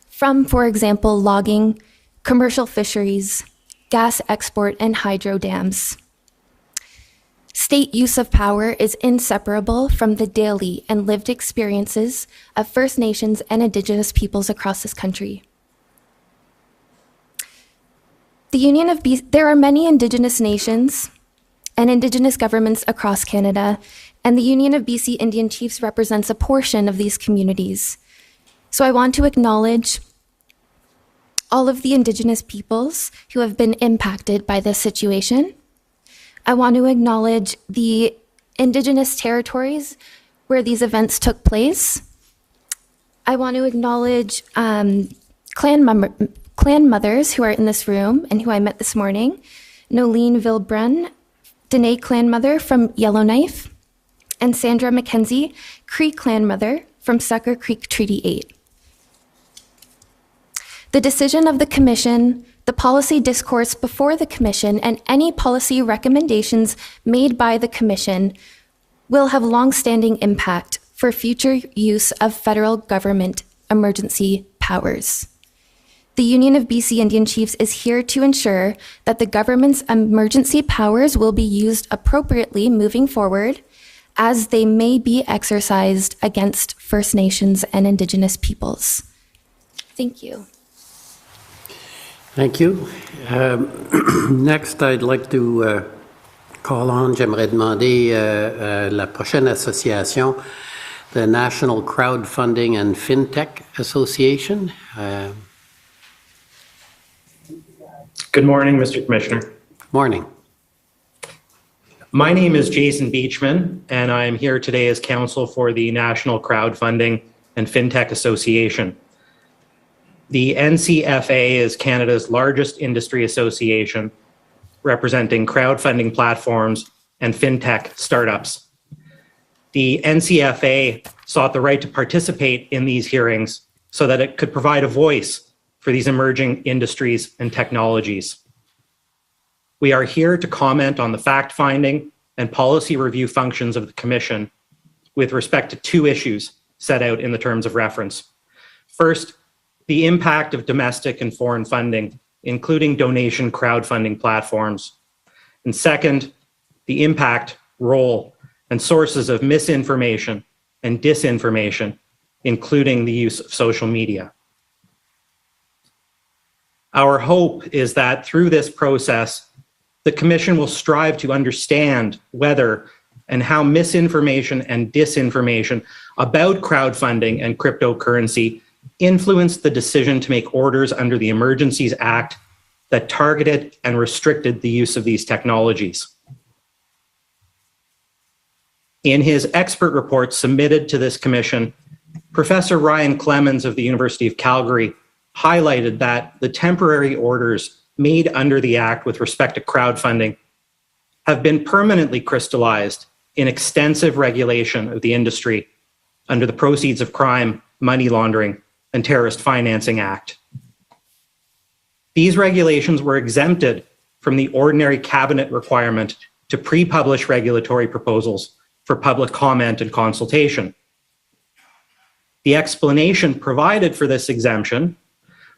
from, for example, logging, commercial fisheries, gas export, and hydro dams. State use of power is inseparable from the daily and lived experiences of First Nations and Indigenous peoples across this country. There are many Indigenous nations and Indigenous governments across Canada, and the Union of BC Indian Chiefs represents a portion of these communities. So I want to acknowledge all of the Indigenous peoples who have been impacted by this situation. I want to acknowledge the Indigenous territories where these events took place. I want to acknowledge clan mothers who are in this room and who I met this morning, Nolene Villebrun, Danae clan mother from Yellowknife, and Sandra McKenzie, Cree clan mother from Sucker Creek Treaty 8. The decision of the Commission, the policy discourse before the Commission, and any policy recommendations made by the Commission will have long-standing impact for future use of federal government emergency powers. The Union of BC Indian Chiefs is here to ensure that the government's emergency powers will be used appropriately moving forward, as they may be exercised against First Nations and Indigenous peoples. Thank you. Thank you. Next, I'd like to call on, j'aimerais demander la prochaine association, the National Crowdfunding and Fintech Association. Good morning, Mr. Commissioner. Morning. My name is Jason Beachman, and I am here today as counsel for the National Crowdfunding and Fintech Association. The NCFA is Canada's largest industry association, representing crowdfunding platforms and fintech startups. The NCFA sought the right to participate in these hearings so that it could provide a voice for these emerging industries and technologies. We are here to comment on the fact-finding and policy review functions of the Commission with respect to two issues set out in the terms of reference. First, the impact of domestic and foreign funding, including donation crowdfunding platforms. And second, the impact, role, and sources of misinformation and disinformation, including the use of social media. Our hope is that through this process, the Commission will strive to understand whether and how misinformation and disinformation about crowdfunding and cryptocurrency influenced the decision to make orders under the Emergencies Act that targeted and restricted the use of these technologies. In his expert report submitted to this commission, Professor Ryan Clemens of the University of Calgary highlighted that the temporary orders made under the Act with respect to crowdfunding have been permanently crystallized in extensive regulation of the industry under the Proceeds of Crime, Money Laundering, and Terrorist Financing Act. These regulations were exempted from the ordinary cabinet requirement to pre-publish regulatory proposals for public comment and consultation. The explanation provided for this exemption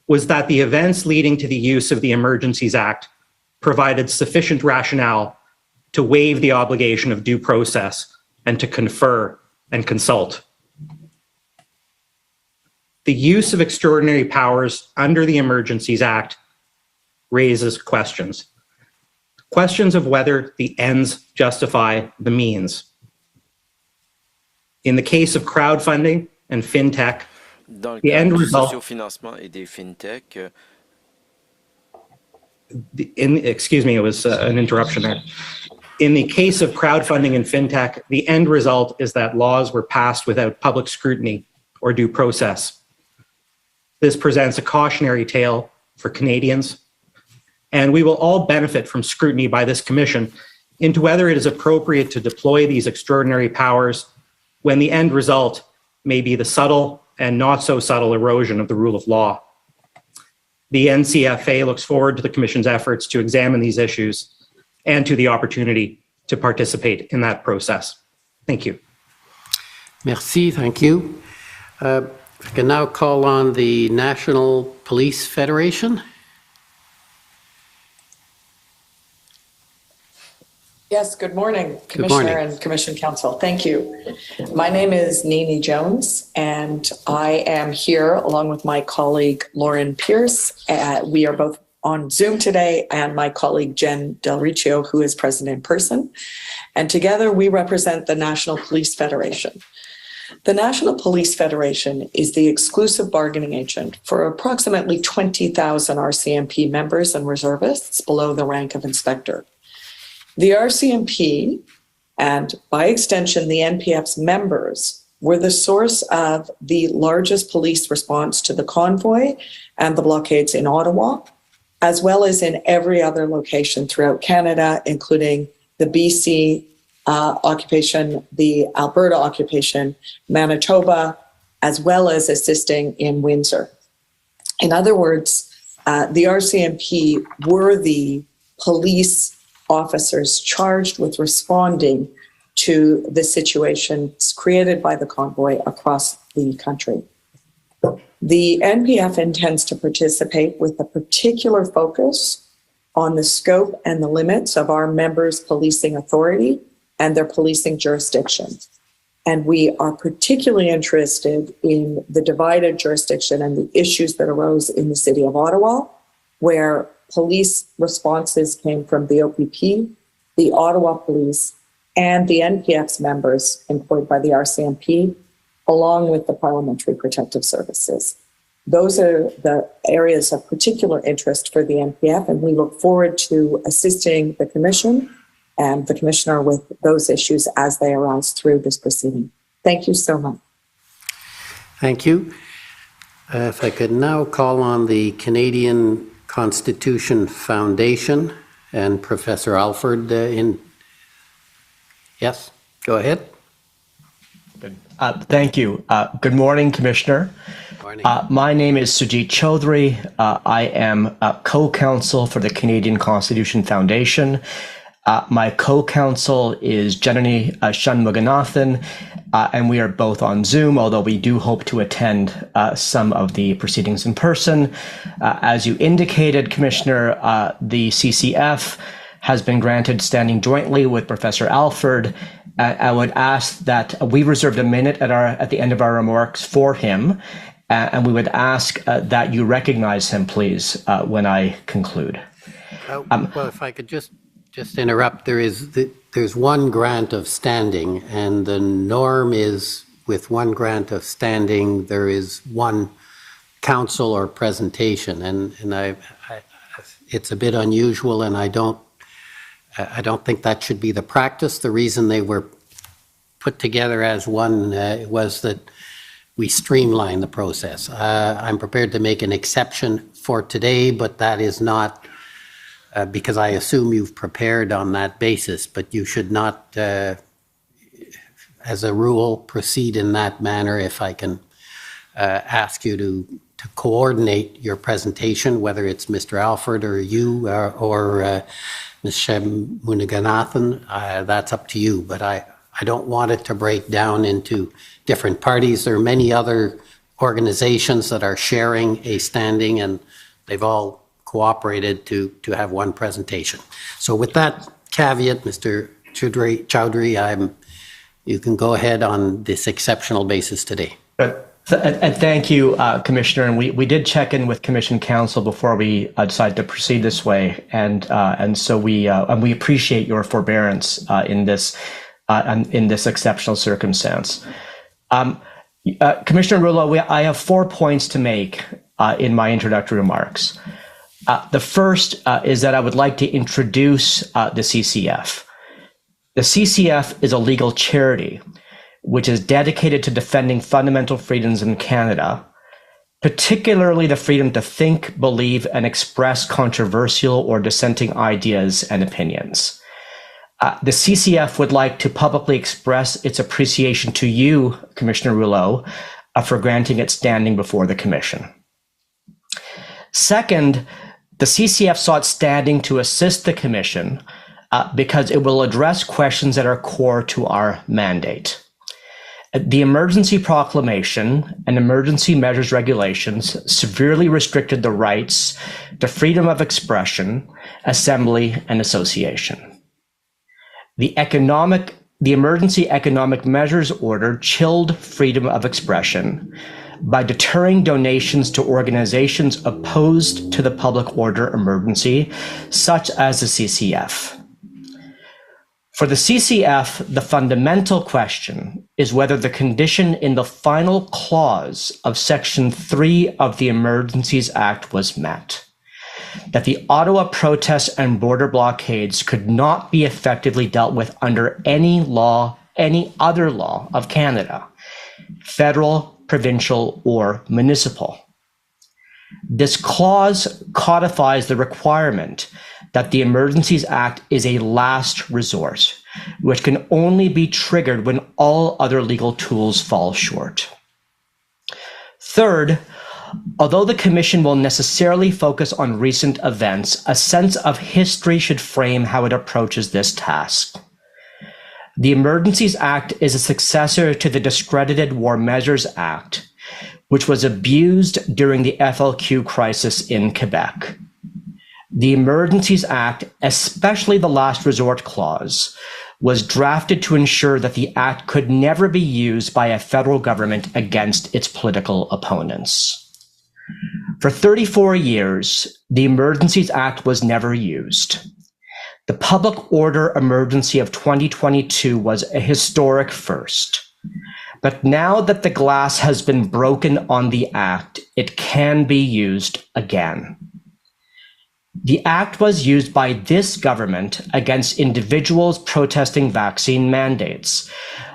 was that the events leading to the use of the Emergencies Act provided sufficient rationale to waive the obligation of due process and to confer and consult. The use of extraordinary powers under the Emergencies Act raises questions. Questions of whether the ends justify the means. In the case of crowdfunding and fintech, the end result. Excuse me, it was an interruption there. In the case of crowdfunding and fintech, the end result is that laws were passed without public scrutiny or due process. This presents a cautionary tale for Canadians, and we will all benefit from scrutiny by this Commission into whether it is appropriate to deploy these extraordinary powers when the end result may be the subtle and not so subtle erosion of the rule of law. The NCFA looks forward to the Commission's efforts to examine these issues and to the opportunity to participate in that process. Thank you. Merci, thank you. I can now call on the National Police Federation. Yes, good morning, Commissioner and Commission Council. Thank you. My name is Nini Jones, and I am here along with my colleague Lauren Pierce. We are both on Zoom today, and my colleague Jen Del Riccio, who is present in person. And together we represent the National Police Federation. The National Police Federation is the exclusive bargaining agent for approximately 20,000 RCMP members and reservists below the rank of inspector. The RCMP, and by extension, the NPF's members, were the source of the largest police response to the convoy and the blockades in Ottawa, as well as in every other location throughout Canada, including the BC occupation, the Alberta occupation, Manitoba, as well as assisting in Windsor. In other words, the RCMP were the police officers charged with responding to the situations created by the convoy across the country. The NPF intends to participate with a particular focus on the scope and the limits of our members' policing authority and their policing jurisdiction. And we are particularly interested in the divided jurisdiction and the issues that arose in the city of Ottawa, where police responses came from the OPP, the Ottawa Police, and the NPF's members employed by the RCMP, along with the Parliamentary Protective Services. Those are the areas of particular interest for the NPF, and we look forward to assisting the Commission and the Commissioner with those issues as they arise through this proceeding. Thank you so much. Thank you. If I could now call on the Canadian Constitution Foundation and Professor Alford Yes, go ahead. Good. Thank you. Good morning, Commissioner. Morning. My name is Sujit Chaudhry. I am co-counsel for the Canadian Constitution Foundation. My co-counsel is Janani Shanmuganathan, and we are both on Zoom, although we do hope to attend some of the proceedings in person. As you indicated, Commissioner, the CCF has been granted standing jointly with Professor Alford. I would ask that we reserved a minute at the end of our remarks for him, and we would ask that you recognize him, please, when I conclude. Well, if I could just interrupt, there's one grant of standing, and the norm is with one grant of standing, there is one counsel or presentation, and it's a bit unusual, and I don't think that should be the practice. The reason they were put together as one was that we streamline the process. I'm prepared to make an exception for today, but that is not because I assume you've prepared on that basis, but you should not, as a rule, proceed in that manner. If I can ask you to coordinate your presentation, whether it's Mr. Alford or you or Ms. Munaganathan, that's up to you, but I don't want it to break down into different parties. There are many other organizations that are sharing a standing, and they've all cooperated to have one presentation. So with that caveat, Mr. Chowdhury, you can go ahead on this exceptional basis today. And thank you, Commissioner. And we did check in with Commission Counsel before we decided to proceed this way, and so we appreciate your forbearance in this exceptional circumstance. Commissioner Rouleau, I have 4 points to make in my introductory remarks. The first is that I would like to introduce the CCF. The CCF is a legal charity which is dedicated to defending fundamental freedoms in Canada, particularly the freedom to think, believe, and express controversial or dissenting ideas and opinions. The CCF would like to publicly express its appreciation to you, Commissioner Rouleau, for granting its standing before the Commission. Second, the CCF sought standing to assist the Commission because it will address questions that are core to our mandate. The emergency proclamation and emergency measures regulations severely restricted the rights to freedom of expression, assembly, and association. The emergency economic measures order chilled freedom of expression by deterring donations to organizations opposed to the public order emergency, such as the CCF. For the CCF, the fundamental question is whether the condition in the final clause of Section 3 of the Emergencies Act was met, that the Ottawa protests and border blockades could not be effectively dealt with under any other law of Canada, federal, provincial, or municipal. This clause codifies the requirement that the Emergencies Act is a last resort, which can only be triggered when all other legal tools fall short. Third, although the Commission will necessarily focus on recent events, a sense of history should frame how it approaches this task. The Emergencies Act is a successor to the discredited War Measures Act, which was abused during the FLQ crisis in Quebec. The Emergencies Act, especially the last resort clause, was drafted to ensure that the Act could never be used by a federal government against its political opponents. For 34 years, the Emergencies Act was never used. The public order emergency of 2022 was a historic first. But now that the glass has been broken on the Act, it can be used again. The Act was used by this government against individuals protesting vaccine mandates,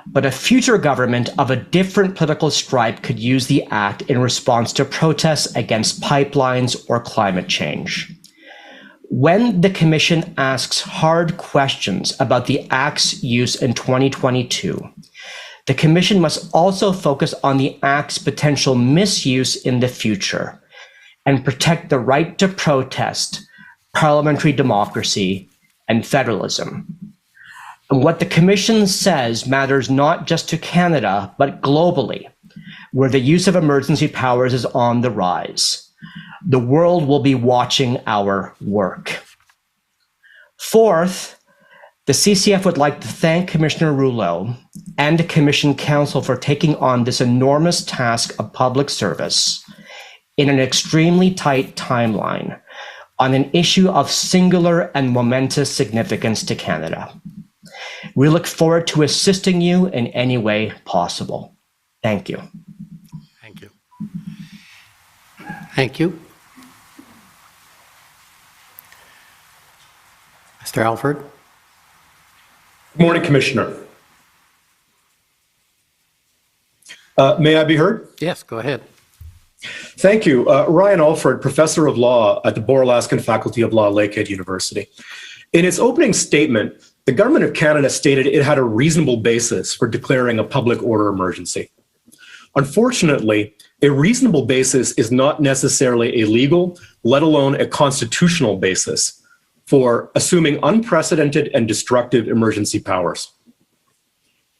but a future government of a different political stripe could use the Act in response to protests against pipelines or climate change. When the Commission asks hard questions about the Act's use in 2022, the Commission must also focus on the Act's potential misuse in the future and protect the right to protest, parliamentary democracy, and federalism. And what the Commission says matters not just to Canada, but globally, where the use of emergency powers is on the rise. The world will be watching our work. Fourth, the CCF would like to thank Commissioner Rouleau and Commission Counsel for taking on this enormous task of public service in an extremely tight timeline on an issue of singular and momentous significance to Canada. We look forward to assisting you in any way possible. Thank you. Thank you. Thank you. Mr. Alford. Good morning, Commissioner. May I be heard? Yes, go ahead. Thank you. Ryan Alford, Professor of Law at the Boer-Alaskan Faculty of Law, Lakehead University. In its opening statement, the Government of Canada stated it had a reasonable basis for declaring a public order emergency. Unfortunately, a reasonable basis is not necessarily a legal, let alone a constitutional basis for assuming unprecedented and destructive emergency powers.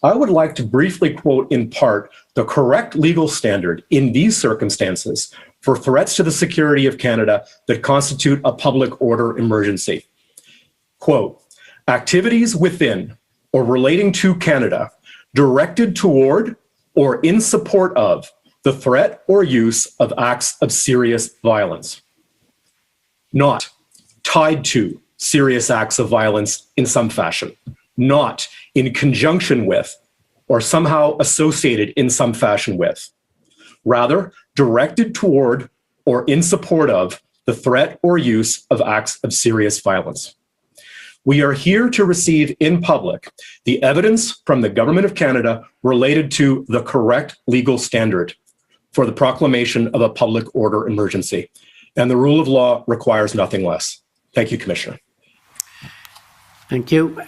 I would like to briefly quote in part the correct legal standard in these circumstances for threats to the security of Canada that constitute a public order emergency. Quote, activities within or relating to Canada directed toward or in support of the threat or use of acts of serious violence. Not tied to serious acts of violence in some fashion. Not in conjunction with or somehow associated in some fashion with. Rather, directed toward or in support of the threat or use of acts of serious violence. We are here to receive in public the evidence from the Government of Canada related to the correct legal standard for the proclamation of a public order emergency. And the rule of law requires nothing less. Thank you, Commissioner. Thank you.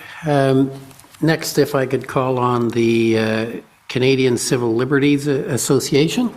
Next, if I could call on the Canadian Civil Liberties Association.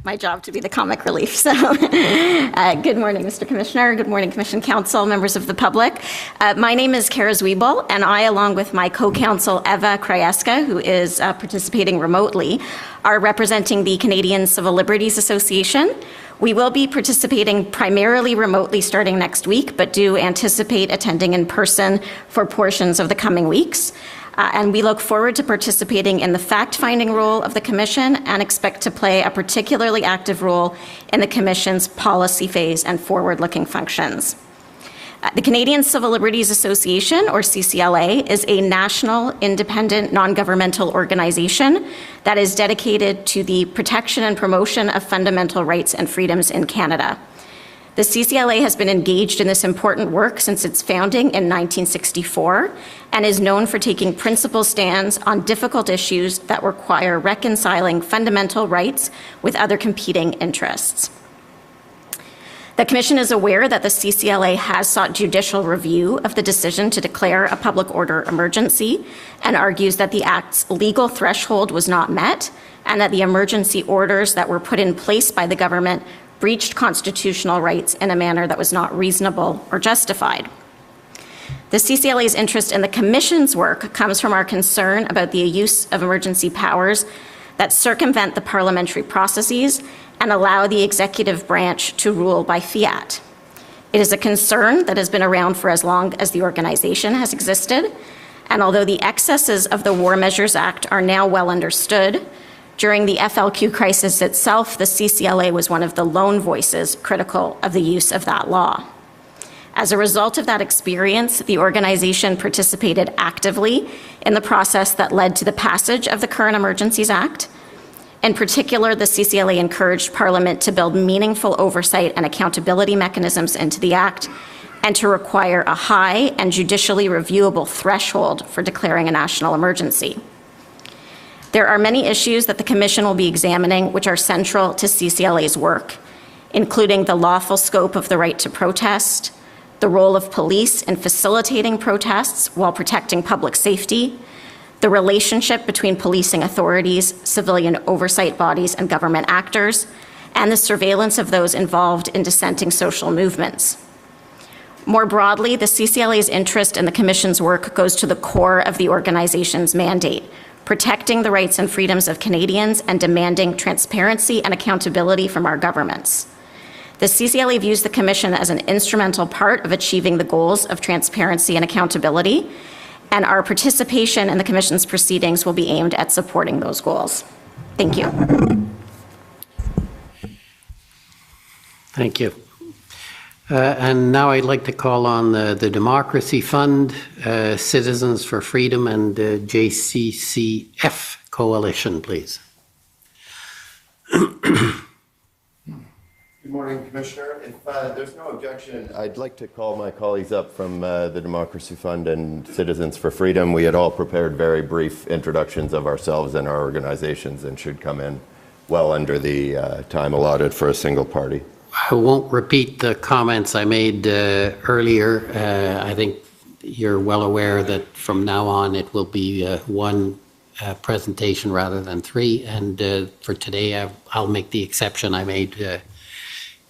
My job to be the comic relief. So good morning, Mr. Commissioner. Good morning, Commission Council, members of the public. My name is Kara Zwiebel, and I, along with my co-counsel, Eva Krajewska, who is participating remotely, are representing the Canadian Civil Liberties Association. We will be participating primarily remotely starting next week, but do anticipate attending in person for portions of the coming weeks. And we look forward to participating in the fact-finding role of the Commission and expect to play a particularly active role in the Commission's policy phase and forward-looking functions. The Canadian Civil Liberties Association, or CCLA, is a national, independent, non-governmental organization that is dedicated to the protection and promotion of fundamental rights and freedoms in Canada. The CCLA has been engaged in this important work since its founding in 1964 and is known for taking principled stands on difficult issues that require reconciling fundamental rights with other competing interests. The Commission is aware that the CCLA has sought judicial review of the decision to declare a public order emergency and argues that the Act's legal threshold was not met and that the emergency orders that were put in place by the government breached constitutional rights in a manner that was not reasonable or justified. The CCLA's interest in the Commission's work comes from our concern about the use of emergency powers that circumvent the parliamentary processes and allow the executive branch to rule by fiat. It is a concern that has been around for as long as the organization has existed, and although the excesses of the War Measures Act are now well understood, during the FLQ crisis itself, the CCLA was one of the lone voices critical of the use of that law. As a result of that experience, the organization participated actively in the process that led to the passage of the current Emergencies Act. In particular, the CCLA encouraged Parliament to build meaningful oversight and accountability mechanisms into the Act and to require a high and judicially reviewable threshold for declaring a national emergency. There are many issues that the Commission will be examining which are central to CCLA's work, including the lawful scope of the right to protest, the role of police in facilitating protests while protecting public safety, the relationship between policing authorities, civilian oversight bodies, and government actors, and the surveillance of those involved in dissenting social movements. More broadly, the CCLA's interest in the Commission's work goes to the core of the organization's mandate, protecting the rights and freedoms of Canadians and demanding transparency and accountability from our governments. The CCLA views the Commission as an instrumental part of achieving the goals of transparency and accountability, and our participation in the Commission's proceedings will be aimed at supporting those goals. Thank you. Thank you. And now I'd like to call on the Democracy Fund, Citizens for Freedom, and JCCF Coalition, please. Good morning, Commissioner. If there's no objection, I'd like to call my colleagues up from the Democracy Fund and Citizens for Freedom. We had all prepared very brief introductions of ourselves and our organizations and should come in well under the time allotted for a single party. I won't repeat the comments I made earlier. I think you're well aware that from now on it will be one presentation rather than three. And for today, I'll make the exception I made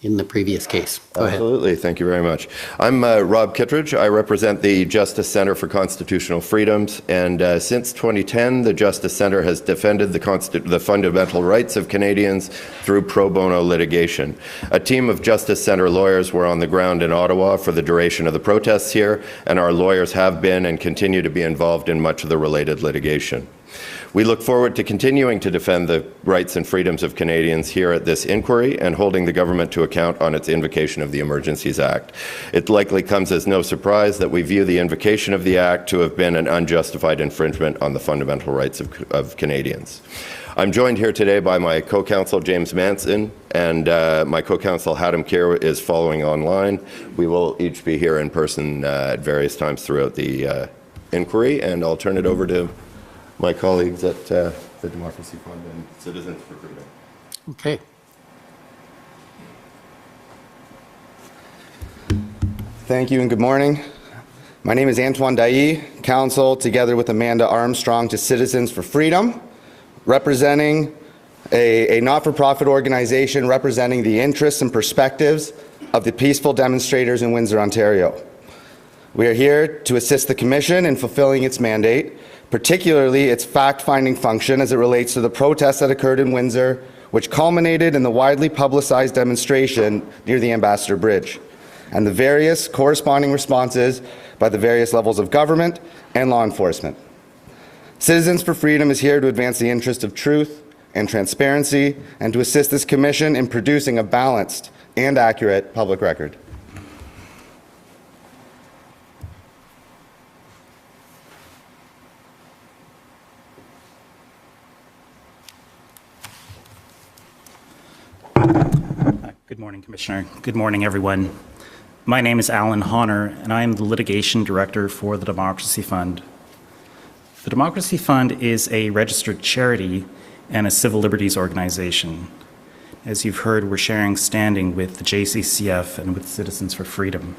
in the previous case. Go Absolutely. ahead. Thank you very much. I'm Rob Kittredge. I represent the Justice Center for Constitutional Freedoms. And since 2010, the Justice Center has defended the fundamental rights of Canadians through pro bono litigation. A team of Justice Center lawyers were on the ground in Ottawa for the duration of the protests here, and our lawyers have been and continue to be involved in much of the related litigation. We look forward to continuing to defend the rights and freedoms of Canadians here at this inquiry and holding the government to account on its invocation of the Emergencies Act. It likely comes as no surprise that we view the invocation of the Act to have been an unjustified infringement on the fundamental rights of Canadians. I'm joined here today by my co-counsel James Manson, and my co-counsel Hatem Kir is following online. We will each be here in person at various times throughout the inquiry, and I'll turn it over to my colleagues at the Democracy Fund and Citizens for Freedom. Okay. Thank you and good morning. My name is Antoine Dailly, counsel together with Amanda Armstrong to Citizens for Freedom, representing a not-for-profit organization representing the interests and perspectives of the peaceful demonstrators in Windsor, Ontario. We are here to assist the Commission in fulfilling its mandate, particularly its fact-finding function as it relates to the protests that occurred in Windsor, which culminated in the widely publicized demonstration near the Ambassador Bridge, and the various corresponding responses by the various levels of government and law enforcement. Citizens for Freedom is here to advance the interest of truth and transparency and to assist this Commission in producing a balanced and accurate public record. Good morning, Commissioner. Good morning, everyone. My name is Alan Honor, and I am the Litigation Director for the Democracy Fund. The Democracy Fund is a registered charity and a civil liberties organization. As you've heard, we're sharing standing with the JCCF and with Citizens for Freedom.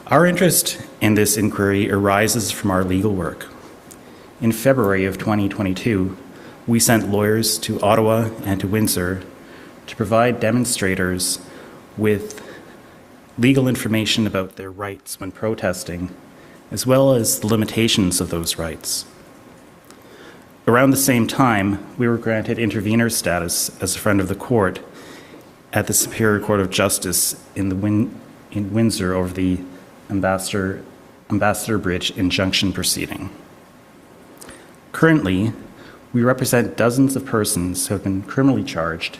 Our interest in this inquiry arises from our legal work. In February of 2022, we sent lawyers to Ottawa and to Windsor to provide demonstrators with legal information about their rights when protesting, as well as the limitations of those rights. Around the same time, we were granted intervener status as a friend of the court at the Superior Court of Justice in Windsor over the Ambassador Bridge injunction proceeding. Currently, we represent dozens of persons who have been criminally charged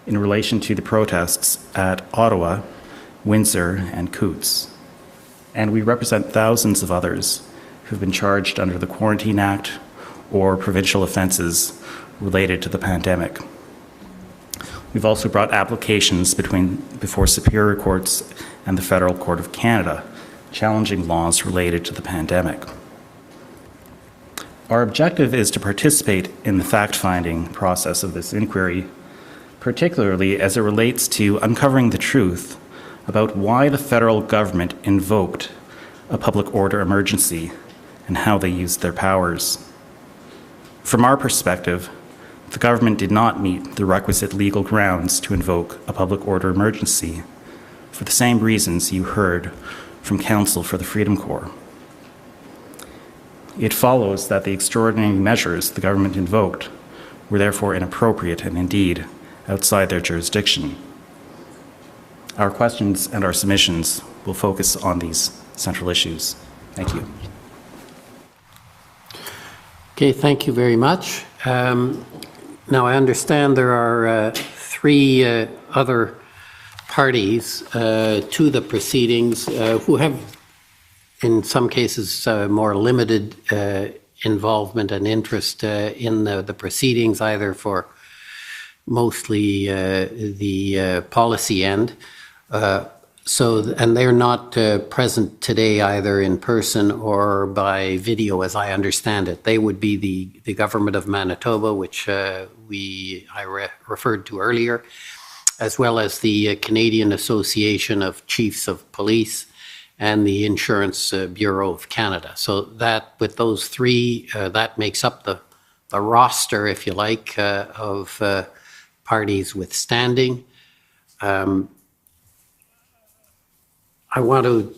in relation to the protests at Ottawa, Windsor, and Coutts. And we represent thousands of others who have been charged under the Quarantine Act or provincial offenses related to the pandemic. We've also brought applications before Superior Courts and the Federal Court of Canada, challenging laws related to the pandemic. Our objective is to participate in the fact-finding process of this inquiry, particularly as it relates to uncovering the truth about why the federal government invoked a public order emergency and how they used their powers. From our perspective, the government did not meet the requisite legal grounds to invoke a public order emergency for the same reasons you heard from counsel for the Freedom Corps. It follows that the extraordinary measures the government invoked were therefore inappropriate and indeed outside their jurisdiction. Our questions and our submissions will focus on these central issues. Thank you. Okay, thank you very much. Now, I understand there are three other parties to the proceedings who have, in some cases, more limited involvement and interest in the proceedings, either for mostly the policy end. And they're not present today either in person or by video, as I understand it. They would be the Government of Manitoba, which I referred to earlier, as well as the Canadian Association of Chiefs of Police and the Insurance Bureau of Canada. So that, with those three, that makes up the roster, if you like, of parties with standing. I want to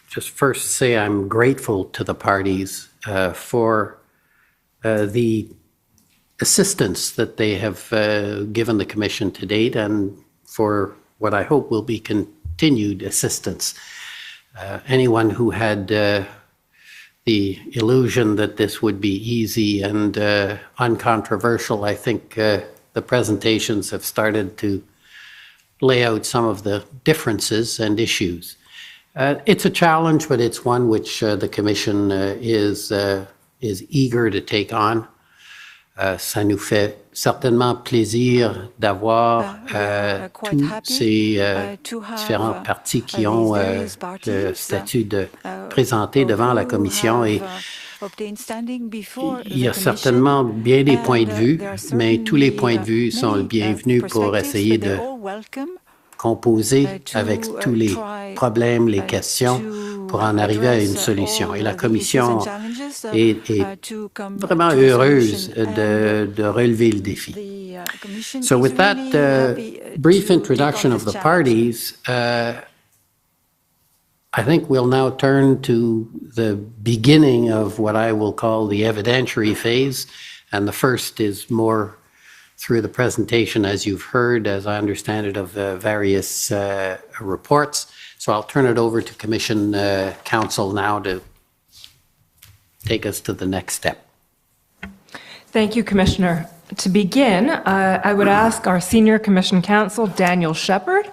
just first say I'm grateful to the parties for the assistance that they have given the Commission to date and for what I hope will be continued assistance. Anyone who had the illusion that this would be easy and uncontroversial, I think the presentations have started to lay out some of the differences and issues. It's a challenge, but it's one which the Commission is eager to take on. Ça nous fait certainement plaisir d'avoir tous ces différentes parties qui ont le statut de présenter devant la Commission. Et il y a certainement bien des points de vue, mais tous les points de vue sont bienvenus pour essayer de composer avec tous les problèmes, les questions, pour en arriver à une solution. Et la Commission est vraiment heureuse de relever le défi. So with that brief introduction of the parties, I think we'll now turn to the beginning of what I will call the evidentiary phase. And the first is more through the presentation, as you've heard, as I understand it, of various reports. So I'll turn it over to Commission Counsel now to take us to the next step. Thank you, Commissioner. To begin, I would ask our Senior Commission Counsel, Daniel Shepherd,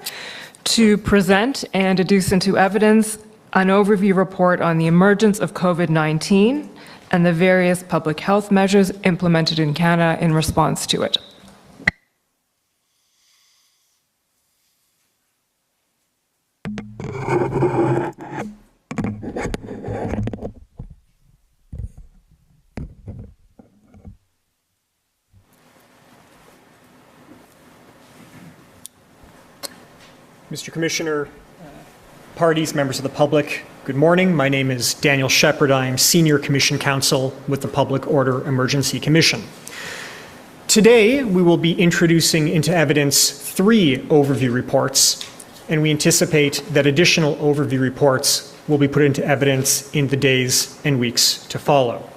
to present and deduce into evidence an overview report on the emergence of COVID-19 and the various public health measures implemented in Canada in response to it. Mr. Commissioner, parties, members of the public, good morning. My name is Daniel Shepherd. I am Senior Commission Counsel with the Public Order Emergency Commission. Today, we will be introducing into evidence 3 overview reports, and we anticipate that additional overview reports will be put into evidence in the days and weeks to follow.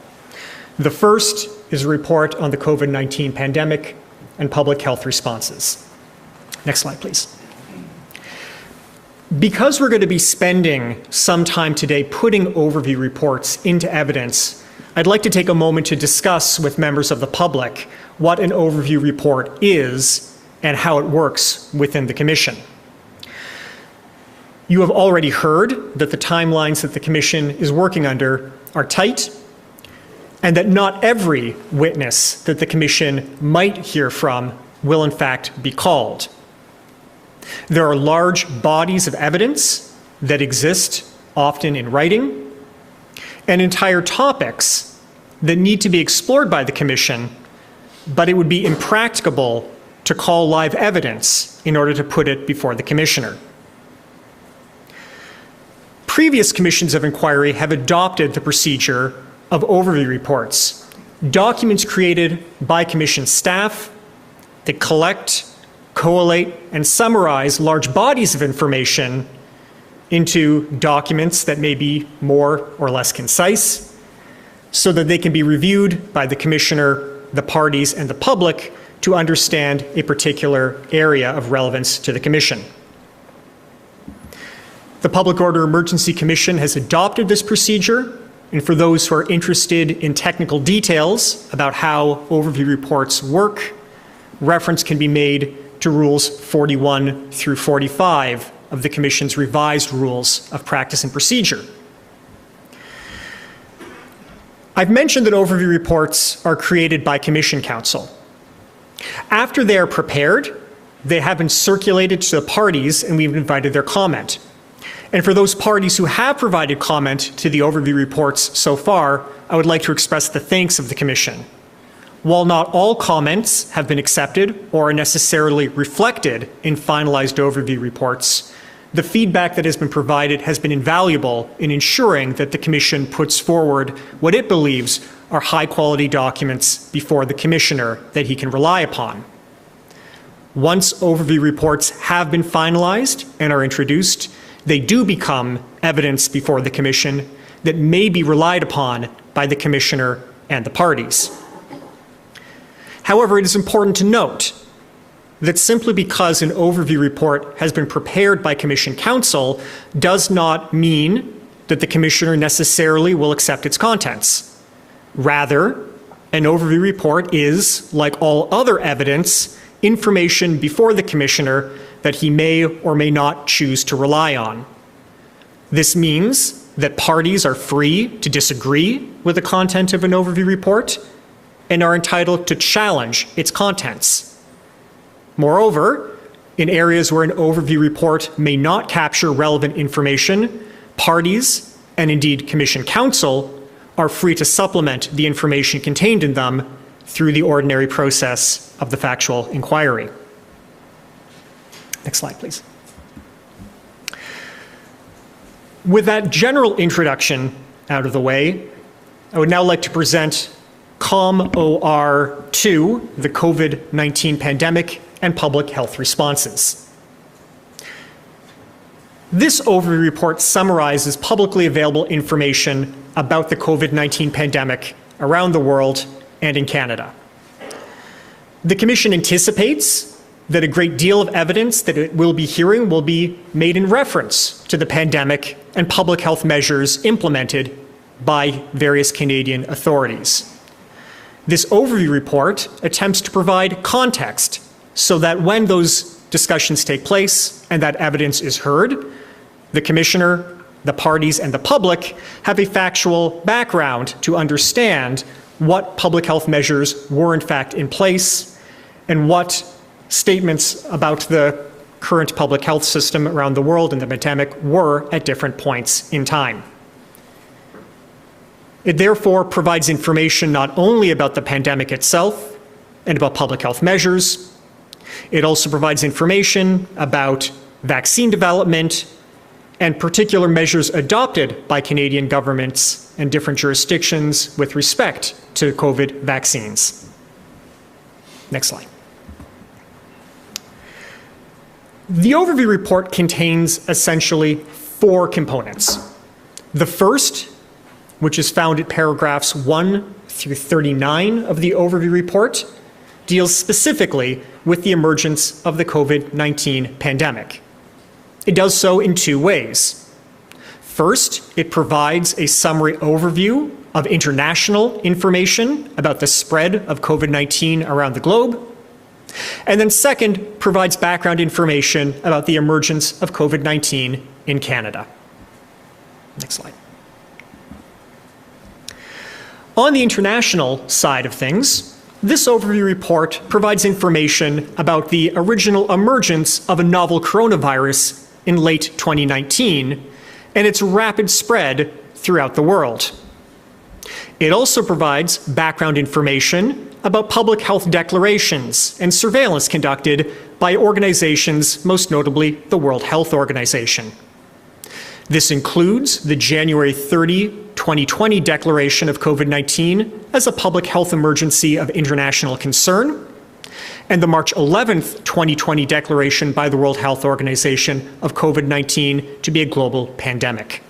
The first is a report on the COVID-19 pandemic and public health responses. Next slide, please. Because we're going to be spending some time today putting overview reports into evidence, I'd like to take a moment to discuss with members of the public what an overview report is and how it works within the Commission. You have already heard that the timelines that the Commission is working under are tight, and that not every witness that the Commission might hear from will in fact be called. There are large bodies of evidence that exist, often in writing, and entire topics that need to be explored by the Commission, but it would be impracticable to call live evidence in order to put it before the Commissioner. Previous commissions of inquiry have adopted the procedure of overview reports, documents created by Commission staff that collect, collate, and summarize large bodies of information into documents that may be more or less concise, so that they can be reviewed by the Commissioner, the parties, and the public to understand a particular area of relevance to the Commission. The Public Order Emergency Commission has adopted this procedure, and for those who are interested in technical details about how overview reports work, reference can be made to Rules 41 through 45 of the Commission's revised Rules of Practice and Procedure. I've mentioned that overview reports are created by Commission counsel. After they are prepared, they have been circulated to the parties and we've invited their comment. And for those parties who have provided comment to the overview reports so far, I would like to express the thanks of the Commission. While not all comments have been accepted or are necessarily reflected in finalized overview reports, the feedback that has been provided has been invaluable in ensuring that the Commission puts forward what it believes are high-quality documents before the Commissioner that he can rely upon. Once overview reports have been finalized and are introduced, they do become evidence before the Commission that may be relied upon by the Commissioner and the parties. However, it is important to note that simply because an overview report has been prepared by Commission counsel does not mean that the Commissioner necessarily will accept its contents. Rather, an overview report is, like all other evidence, information before the Commissioner that he may or may not choose to rely on. This means that parties are free to disagree with the content of an overview report and are entitled to challenge its contents. Moreover, in areas where an overview report may not capture relevant information, parties, and indeed Commission counsel, are free to supplement the information contained in them through the ordinary process of the factual inquiry. Next slide, please. With that general introduction out of the way, I would now like to present COM-OR2, the COVID-19 pandemic and public health responses. This overview report summarizes publicly available information about the COVID-19 pandemic around the world and in Canada. The Commission anticipates that a great deal of evidence that it will be hearing will be made in reference to the pandemic and public health measures implemented by various Canadian authorities. This overview report attempts to provide context so that when those discussions take place and that evidence is heard, the Commissioner, the parties, and the public have a factual background to understand what public health measures were in fact in place and what statements about the current public health system around the world and the pandemic were at different points in time. It therefore provides information not only about the pandemic itself and about public health measures, it also provides information about vaccine development and particular measures adopted by Canadian governments and different jurisdictions with respect to COVID vaccines. Next slide. The overview report contains essentially 4 components. The first, which is found at paragraphs 1 through 39 of the overview report, deals specifically with the emergence of the COVID-19 pandemic. It does so in 2 ways. First, it provides a summary overview of international information about the spread of COVID-19 around the globe. And then second, provides background information about the emergence of COVID-19 in Canada. Next slide. On the international side of things, this overview report provides information about the original emergence of a novel coronavirus in late 2019 and its rapid spread throughout the world. It also provides background information about public health declarations and surveillance conducted by organizations, most notably the World Health Organization. This includes the January 30, 2020 declaration of COVID-19 as a public health emergency of international concern, and the March 11th, 2020 declaration by the World Health Organization of COVID-19 to be a global pandemic.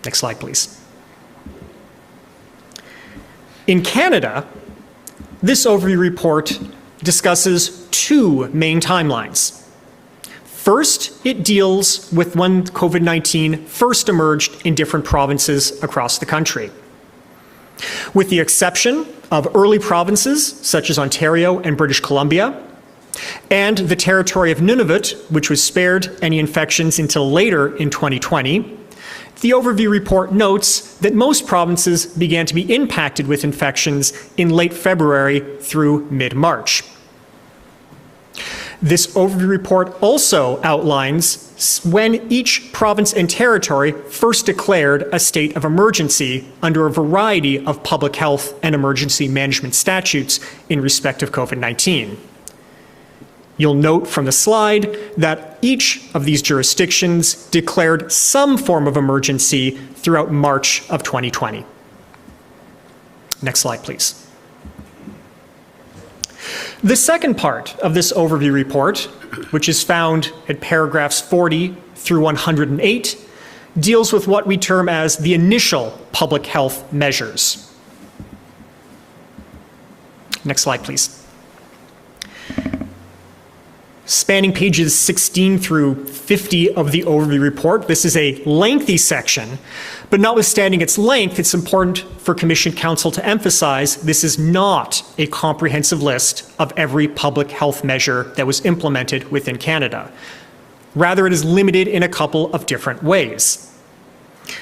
Next slide, please. In Canada, this overview report discusses two main timelines. First, it deals with when COVID-19 first emerged in different provinces across the country. With the exception of early provinces such as Ontario and British Columbia, and the territory of Nunavut, which was spared any infections until later in 2020, the overview report notes that most provinces began to be impacted with infections in late February through mid-March. This overview report also outlines when each province and territory first declared a state of emergency under a variety of public health and emergency management statutes in respect of COVID-19. You'll note from the slide that each of these jurisdictions declared some form of emergency throughout March of 2020. Next slide, please. The second part of this overview report, which is found at paragraphs 40 through 108, deals with what we term as the initial public health measures. Next slide, please. Spanning pages 16 through 50 of the overview report, this is a lengthy section, but notwithstanding its length, it's important for Commission Counsel to emphasize this is not a comprehensive list of every public health measure that was implemented within Canada. Rather, it is limited in a couple of different ways.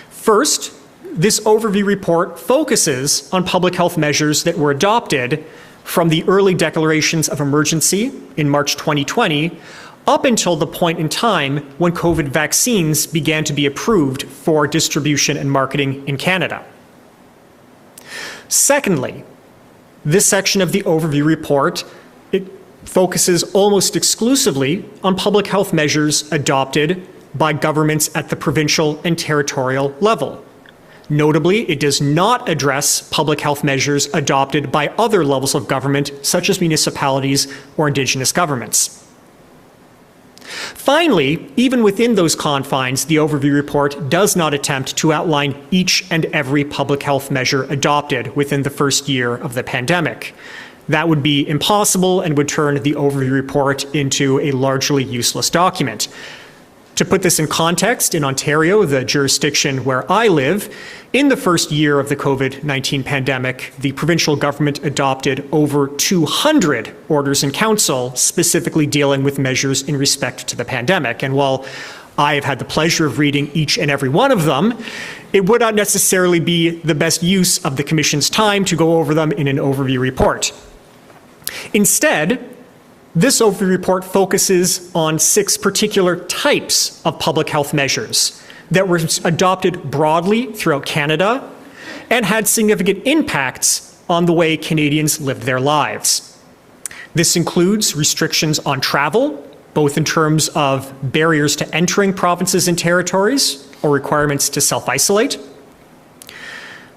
First, this overview report focuses on public health measures that were adopted from the early declarations of emergency in March 2020 up until the point in time when COVID vaccines began to be approved for distribution and marketing in Canada. Secondly, this section of the overview report, it focuses almost exclusively on public health measures adopted by governments at the provincial and territorial level. Notably, it does not address public health measures adopted by other levels of government, such as municipalities or Indigenous governments. Finally, even within those confines, the overview report does not attempt to outline each and every public health measure adopted within the first year of the pandemic. That would be impossible and would turn the overview report into a largely useless document. To put this in context, in Ontario, the jurisdiction where I live, in the first year of the COVID-19 pandemic, the provincial government adopted over 200 orders in council specifically dealing with measures in respect to the pandemic. And while I have had the pleasure of reading each and every one of them, it would not necessarily be the best use of the Commission's time to go over them in an overview report. Instead, this overview report focuses on 6 particular types of public health measures that were adopted broadly throughout Canada and had significant impacts on the way Canadians lived their lives. This includes restrictions on travel, both in terms of barriers to entering provinces and territories or requirements to self-isolate,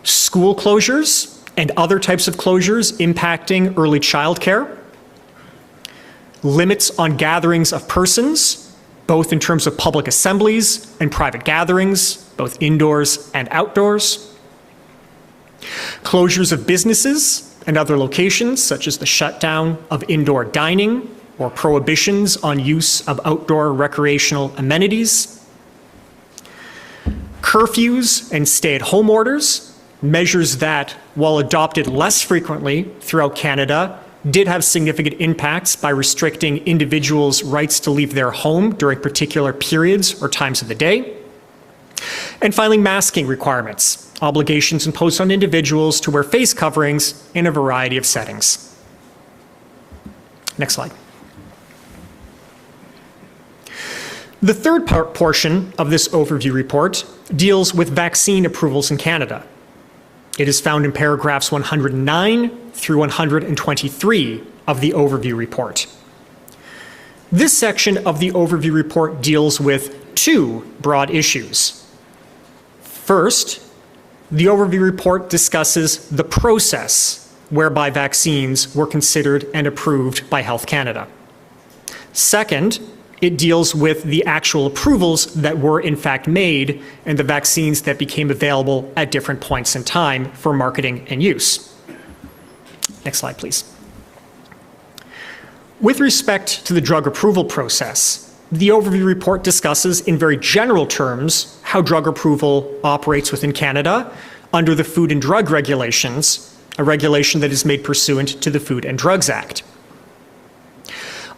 school closures and other types of closures impacting early childcare, limits on gatherings of persons, both in terms of public assemblies and private gatherings, both indoors and outdoors, closures of businesses and other locations, such as the shutdown of indoor dining or prohibitions on use of outdoor recreational amenities, curfews and stay-at-home orders, measures that, while adopted less frequently throughout Canada, did have significant impacts by restricting individuals' rights to leave their home during particular periods or times of the day. And finally, masking requirements, obligations imposed on individuals to wear face coverings in a variety of settings. Next slide. The third portion of this overview report deals with vaccine approvals in Canada. It is found in paragraphs 109 through 123 of the overview report. This section of the overview report deals with two broad issues. First, the overview report discusses the process whereby vaccines were considered and approved by Health Canada. Second, it deals with the actual approvals that were in fact made and the vaccines that became available at different points in time for marketing and use. Next slide, please. With respect to the drug approval process, the overview report discusses in very general terms how drug approval operates within Canada under the Food and Drug Regulations, a regulation that is made pursuant to the Food and Drugs Act.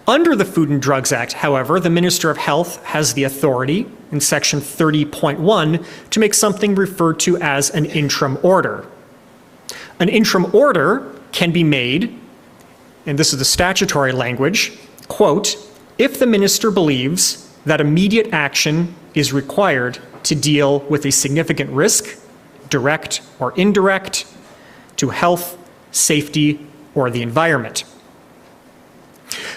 Under the Food and Drugs Act, however, the Minister of Health has the authority in Section 30.1 to make something referred to as an interim order. An interim order can be made, and this is the statutory language, quote, if the minister believes that immediate action is required to deal with a significant risk, direct or indirect, to health, safety, or the environment.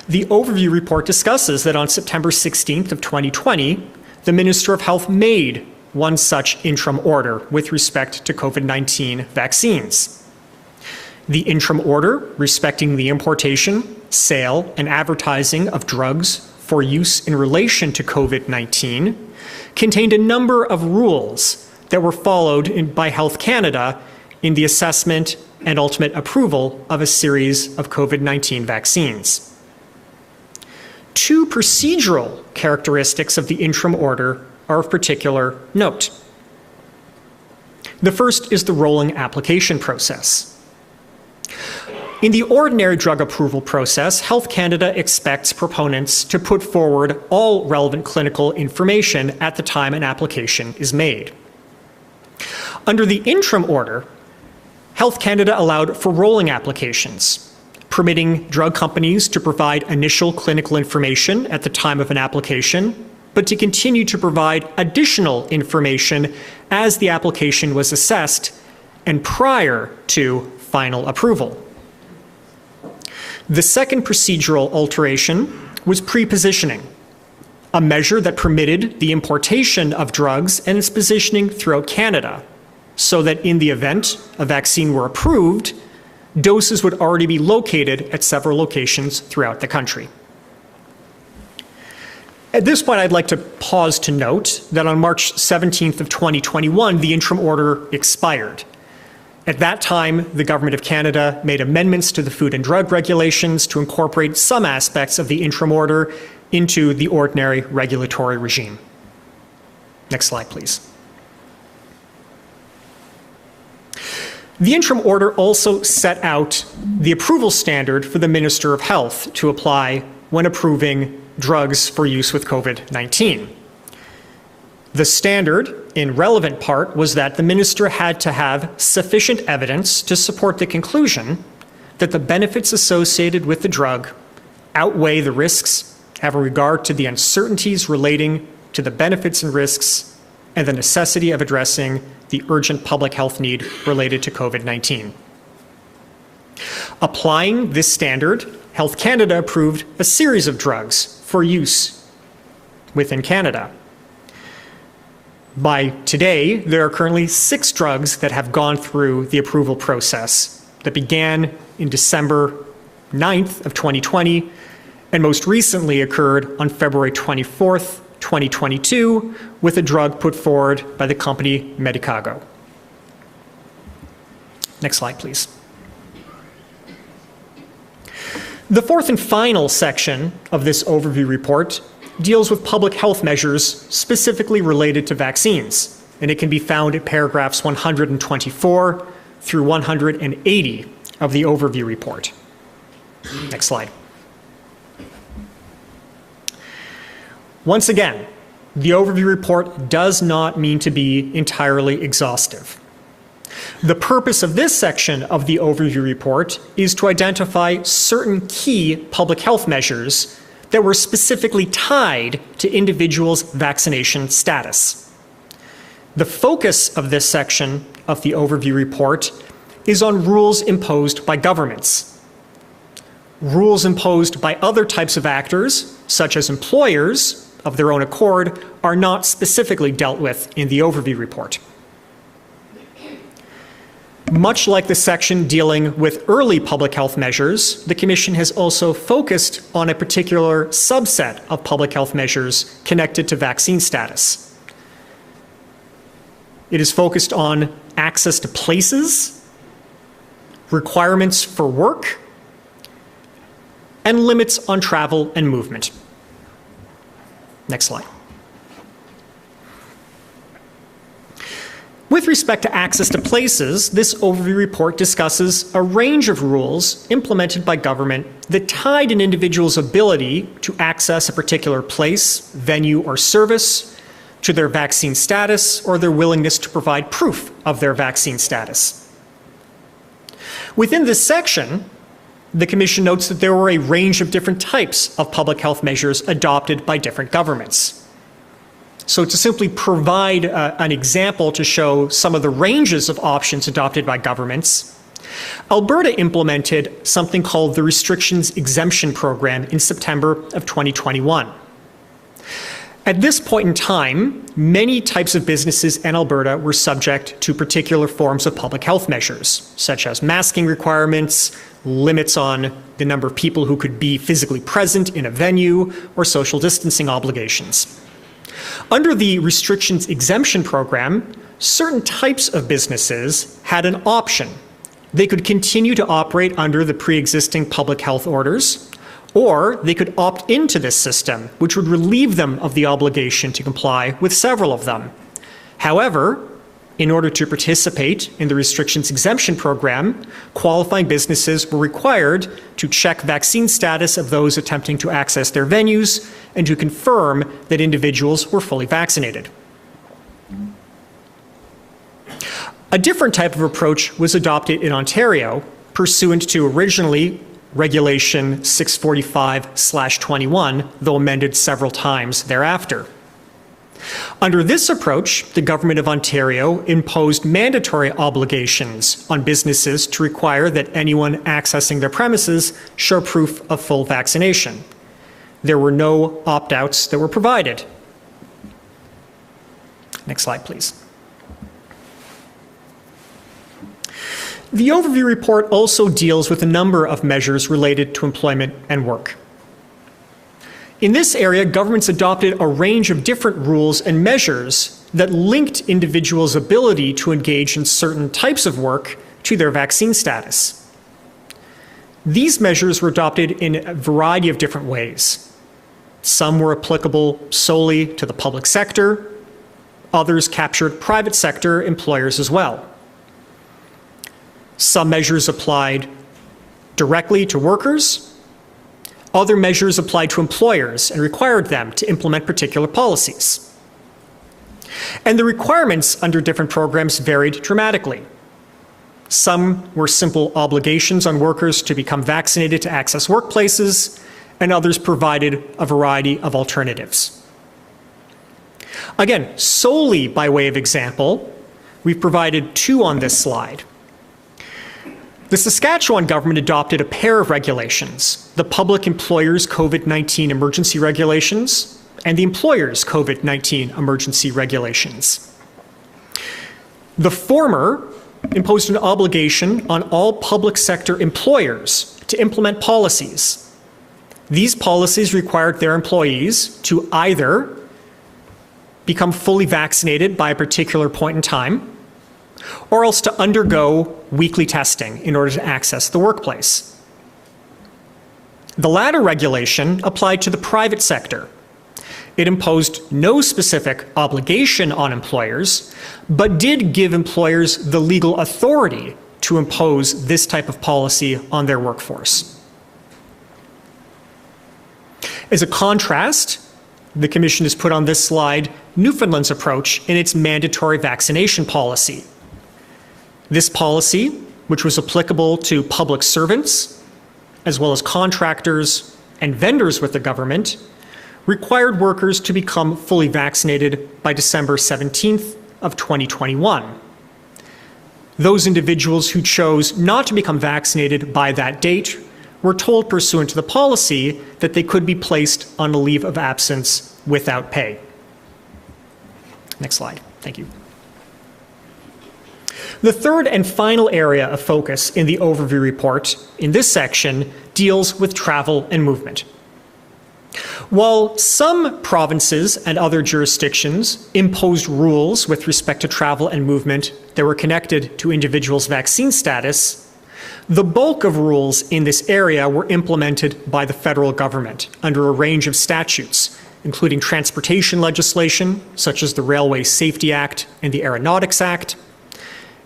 The overview report discusses that on September 16th of 2020, the Minister of Health made one such interim order with respect to COVID-19 vaccines. The interim order respecting the importation, sale, and advertising of drugs for use in relation to COVID-19 contained a number of rules that were followed by Health Canada in the assessment and ultimate approval of a series of COVID-19 vaccines. Two procedural characteristics of the interim order are of particular note. The first is the rolling application process. In the ordinary drug approval process, Health Canada expects proponents to put forward all relevant clinical information at the time an application is made. Under the interim order, Health Canada allowed for rolling applications, permitting drug companies to provide initial clinical information at the time of an application, but to continue to provide additional information as the application was assessed and prior to final approval. The second procedural alteration was pre-positioning, a measure that permitted the importation of drugs and its positioning throughout Canada, so that in the event a vaccine were approved, doses would already be located at several locations throughout the country. At this point, I'd like to pause to note that on March 17th of 2021, the interim order expired. At that time, the Government of Canada made amendments to the Food and Drug Regulations to incorporate some aspects of the interim order into the ordinary regulatory regime. Next slide, please. The interim order also set out the approval standard for the Minister of Health to apply when approving drugs for use with COVID-19. The standard, in relevant part, was that the minister had to have sufficient evidence to support the conclusion that the benefits associated with the drug outweigh the risks, having regard to the uncertainties relating to the benefits and risks, and the necessity of addressing the urgent public health need related to COVID-19. Applying this standard, Health Canada approved a series of drugs for use within Canada. By today, there are currently 6 drugs that have gone through the approval process that began in December 9th of 2020 and most recently occurred on February 24th, 2022, with a drug put forward by the company Medicago. Next slide, please. The fourth and final section of this overview report deals with public health measures specifically related to vaccines, and it can be found at paragraphs 124 through 180 of the overview report. Next slide. Once again, the overview report does not mean to be entirely exhaustive. The purpose of this section of the overview report is to identify certain key public health measures that were specifically tied to individuals' vaccination status. The focus of this section of the overview report is on rules imposed by governments. Rules imposed by other types of actors, such as employers, of their own accord, are not specifically dealt with in the overview report. Much like the section dealing with early public health measures, the Commission has also focused on a particular subset of public health measures connected to vaccine status. It is focused on access to places, requirements for work, and limits on travel and movement. Next slide. With respect to access to places, this overview report discusses a range of rules implemented by government that tied an individual's ability to access a particular place, venue, or service to their vaccine status or their willingness to provide proof of their vaccine status. Within this section, the Commission notes that there were a range of different types of public health measures adopted by different governments. So to simply provide an example to show some of the ranges of options adopted by governments, Alberta implemented something called the Restrictions Exemption Program in September of 2021. At this point in time, many types of businesses in Alberta were subject to particular forms of public health measures, such as masking requirements, limits on the number of people who could be physically present in a venue, or social distancing obligations. Under the Restrictions Exemption Program, certain types of businesses had an option. They could continue to operate under the pre-existing public health orders, or they could opt into this system, which would relieve them of the obligation to comply with several of them. However, in order to participate in the Restrictions Exemption Program, qualifying businesses were required to check vaccine status of those attempting to access their venues and to confirm that individuals were fully vaccinated. A different type of approach was adopted in Ontario, pursuant to originally Regulation 645/21, though amended several times thereafter. Under this approach, the Government of Ontario imposed mandatory obligations on businesses to require that anyone accessing their premises show proof of full vaccination. There were no opt-outs that were provided. Next slide, please. The overview report also deals with a number of measures related to employment and work. In this area, governments adopted a range of different rules and measures that linked individuals' ability to engage in certain types of work to their vaccine status. These measures were adopted in a variety of different ways. Some were applicable solely to the public sector. Others captured private sector employers as well. Some measures applied directly to workers. Other measures applied to employers and required them to implement particular policies. And the requirements under different programs varied dramatically. Some were simple obligations on workers to become vaccinated to access workplaces, and others provided a variety of alternatives. Again, solely by way of example, we've provided two on this slide. The Saskatchewan government adopted a pair of regulations, the Public Employers COVID-19 Emergency Regulations and the Employers COVID-19 Emergency Regulations. The former imposed an obligation on all public sector employers to implement policies. These policies required their employees to either become fully vaccinated by a particular point in time, or else to undergo weekly testing in order to access the workplace. The latter regulation applied to the private sector. It imposed no specific obligation on employers, but did give employers the legal authority to impose this type of policy on their workforce. As a contrast, the Commission has put on this slide Newfoundland's approach in its mandatory vaccination policy. This policy, which was applicable to public servants, as well as contractors and vendors with the government, required workers to become fully vaccinated by December 17th of 2021. Those individuals who chose not to become vaccinated by that date were told pursuant to the policy that they could be placed on a leave of absence without pay. Next slide. Thank you. The third and final area of focus in the overview report in this section deals with travel and movement. While some provinces and other jurisdictions imposed rules with respect to travel and movement that were connected to individuals' vaccine status, the bulk of rules in this area were implemented by the federal government under a range of statutes, including transportation legislation, such as the Railway Safety Act and the Aeronautics Act,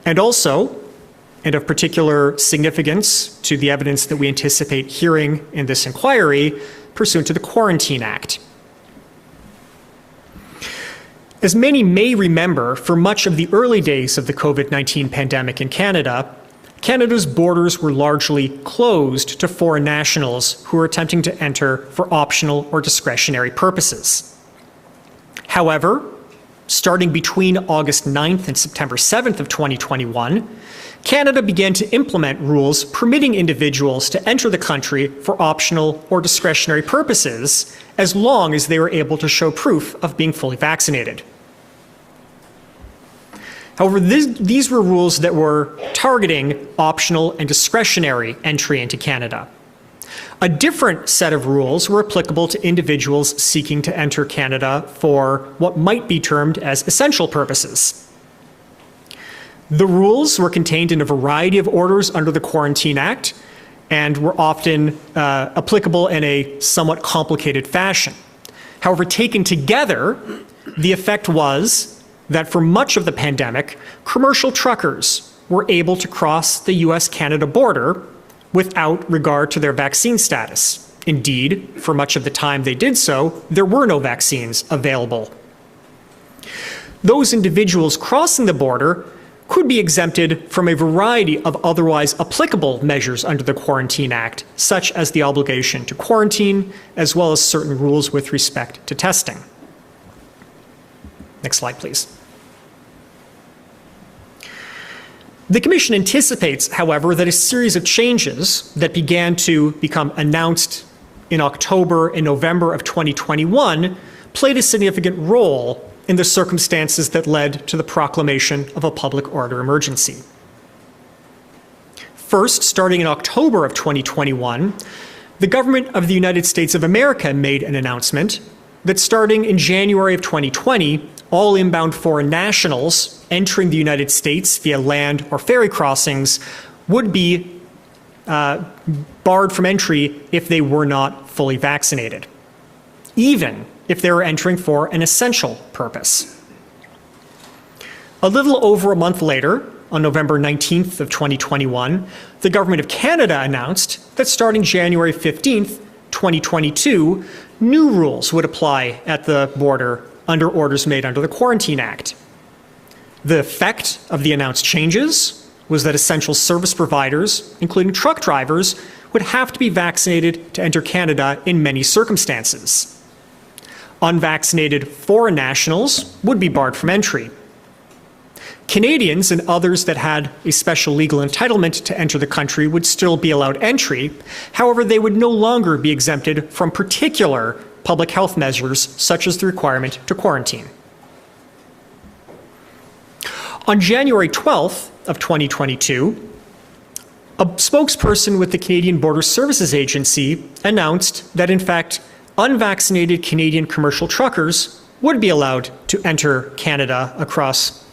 and also, and of particular significance to the evidence that we anticipate hearing in this inquiry, pursuant to the Quarantine Act. As many may remember, for much of the early days of the COVID-19 pandemic in Canada, Canada's borders were largely closed to foreign nationals who were attempting to enter for optional or discretionary purposes. However, starting between August 9th and September 7th of 2021, Canada began to implement rules permitting individuals to enter the country for optional or discretionary purposes as long as they were able to show proof of being fully vaccinated. However, these were rules that were targeting optional and discretionary entry into Canada. A different set of rules were applicable to individuals seeking to enter Canada for what might be termed as essential purposes. The rules were contained in a variety of orders under the Quarantine Act and were often applicable in a somewhat complicated fashion. However, taken together, the effect was that for much of the pandemic, commercial truckers were able to cross the US-Canada border without regard to their vaccine status. Indeed, for much of the time they did so, there were no vaccines available. Those individuals crossing the border could be exempted from a variety of otherwise applicable measures under the Quarantine Act, such as the obligation to quarantine, as well as certain rules with respect to testing. Next slide, please. The Commission anticipates, however, that a series of changes that began to become announced in October and November of 2021 played a significant role in the circumstances that led to the proclamation of a public order emergency. First, starting in October of 2021, the government of the United States of America made an announcement that starting in January of 2020, all inbound foreign nationals entering the United States via land or ferry crossings would be barred from entry if they were not fully vaccinated, even if they were entering for an essential purpose. A little over a month later, on November 19th of 2021, the Government of Canada announced that starting January 15th, 2022, new rules would apply at the border under orders made under the Quarantine Act. The effect of the announced changes was that essential service providers, including truck drivers, would have to be vaccinated to enter Canada in many circumstances. Unvaccinated foreign nationals would be barred from entry. Canadians and others that had a special legal entitlement to enter the country would still be allowed entry. However, they would no longer be exempted from particular public health measures, such as the requirement to quarantine. On January 12th of 2022, a spokesperson with the Canadian Border Services Agency announced that, in fact, unvaccinated Canadian commercial truckers would be allowed to enter Canada across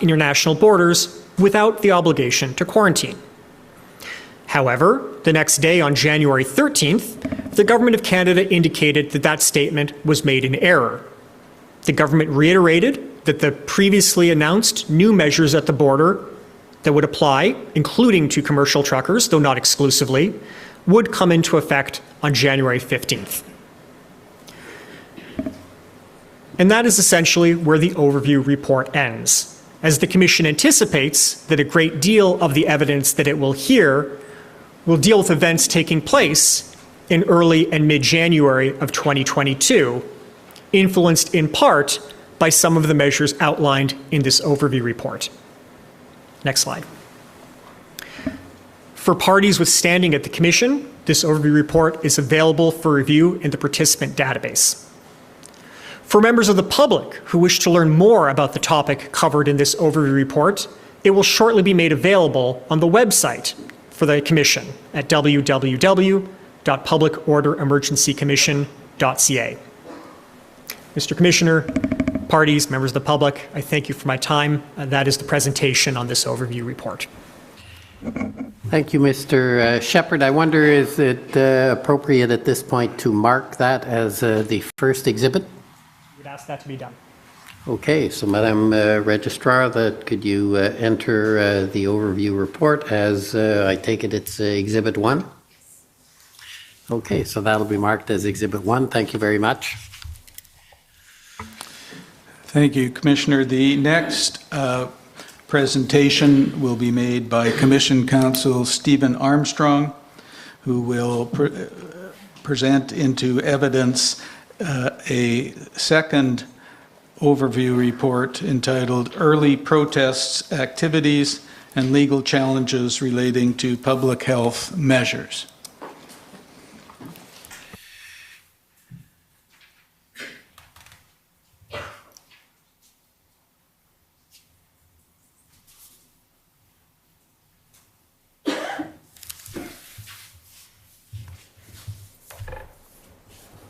international borders without the obligation to quarantine. However, the next day, on January 13th, the Government of Canada indicated that that statement was made in error. The government reiterated that the previously announced new measures at the border that would apply, including to commercial truckers, though not exclusively, would come into effect on January 15th. And that is essentially where the overview report ends, as the Commission anticipates that a great deal of the evidence that it will hear will deal with events taking place in early and mid-January of 2022, influenced in part by some of the measures outlined in this overview report. Next slide. For parties with standing at the Commission, this overview report is available for review in the participant database. For members of the public who wish to learn more about the topic covered in this overview report, it will shortly be made available on the website for the Commission at www.publicorderemergencycommission.ca. Mr. Commissioner, parties, members of the public, I thank you for my time. That is the presentation on this overview report. Thank you, Mr. Shepherd. I wonder, is it appropriate at this point to mark that as the first exhibit? I would ask that to be done. Okay, so Madam Registrar, could you enter the overview report as I take it it's Exhibit 1? Okay, so that'll be marked as Exhibit 1. Thank you very much. Thank you, Commissioner. The next presentation will be made by Commission Counsel Stephen Armstrong, who will present into evidence a second overview report entitled Early Protests, Activities, and Legal Challenges Relating to Public Health Measures.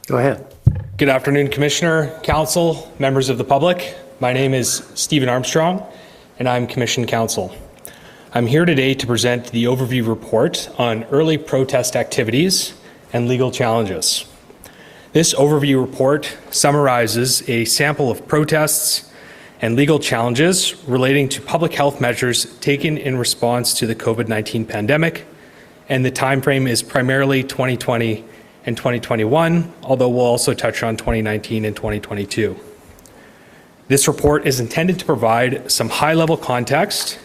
Go ahead. Good afternoon, Commissioner, Council, members of the public. My name is Stephen Armstrong, and I'm Commission Counsel. I'm here today to present the overview report on early protest activities and legal challenges. This overview report summarizes a sample of protests and legal challenges relating to public health measures taken in response to the COVID-19 pandemic, and the timeframe is primarily 2020 and 2021, although we'll also touch on 2019 and 2022. This report is intended to provide some high-level context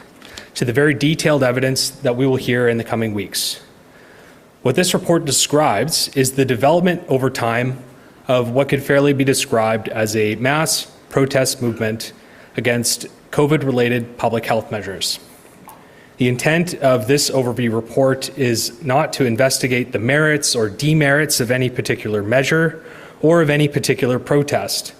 to the very detailed evidence that we will hear in the coming weeks. What this report describes is the development over time of what could fairly be described as a mass protest movement against COVID-related public health measures. The intent of this overview report is not to investigate the merits or demerits of any particular measure or of any particular protest.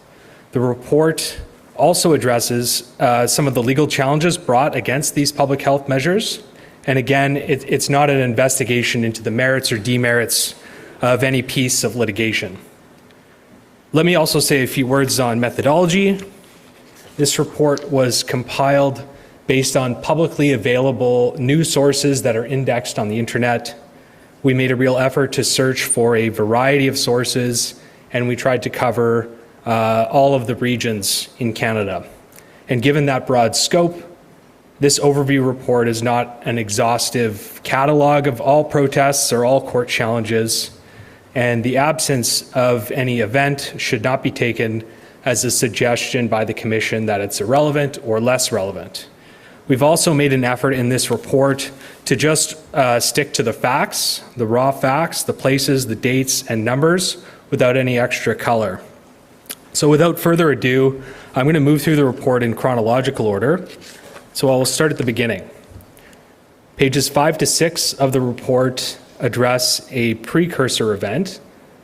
The report also addresses some of the legal challenges brought against these public health measures. And again, it's not an investigation into the merits or demerits of any piece of litigation. Let me also say a few words on methodology. This report was compiled based on publicly available news sources that are indexed on the internet. We made a real effort to search for a variety of sources, and we tried to cover all of the regions in Canada. And given that broad scope, this overview report is not an exhaustive catalog of all protests or all court challenges, and the absence of any event should not be taken as a suggestion by the Commission that it's irrelevant or less relevant. We've also made an effort in this report to just stick to the facts, the raw facts, the places, the dates, and numbers without any extra color. So without further ado, I'm going to move through the report in chronological order. So I'll start at the beginning. Pages 5 to 6 of the report address a precursor event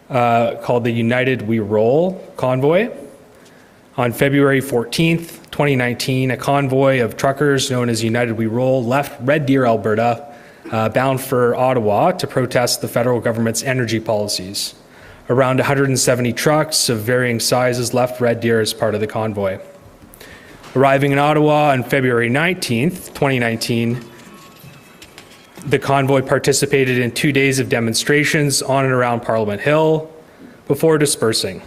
called the United We Roll Convoy. On February 14th, 2019, a convoy of truckers known as United We Roll left Red Deer, Alberta, bound for Ottawa to protest the federal government's energy policies. Around 170 trucks of varying sizes left Red Deer as part of the convoy. Arriving in Ottawa on February 19th, 2019, the convoy participated in 2 days of demonstrations on and around Parliament Hill before dispersing.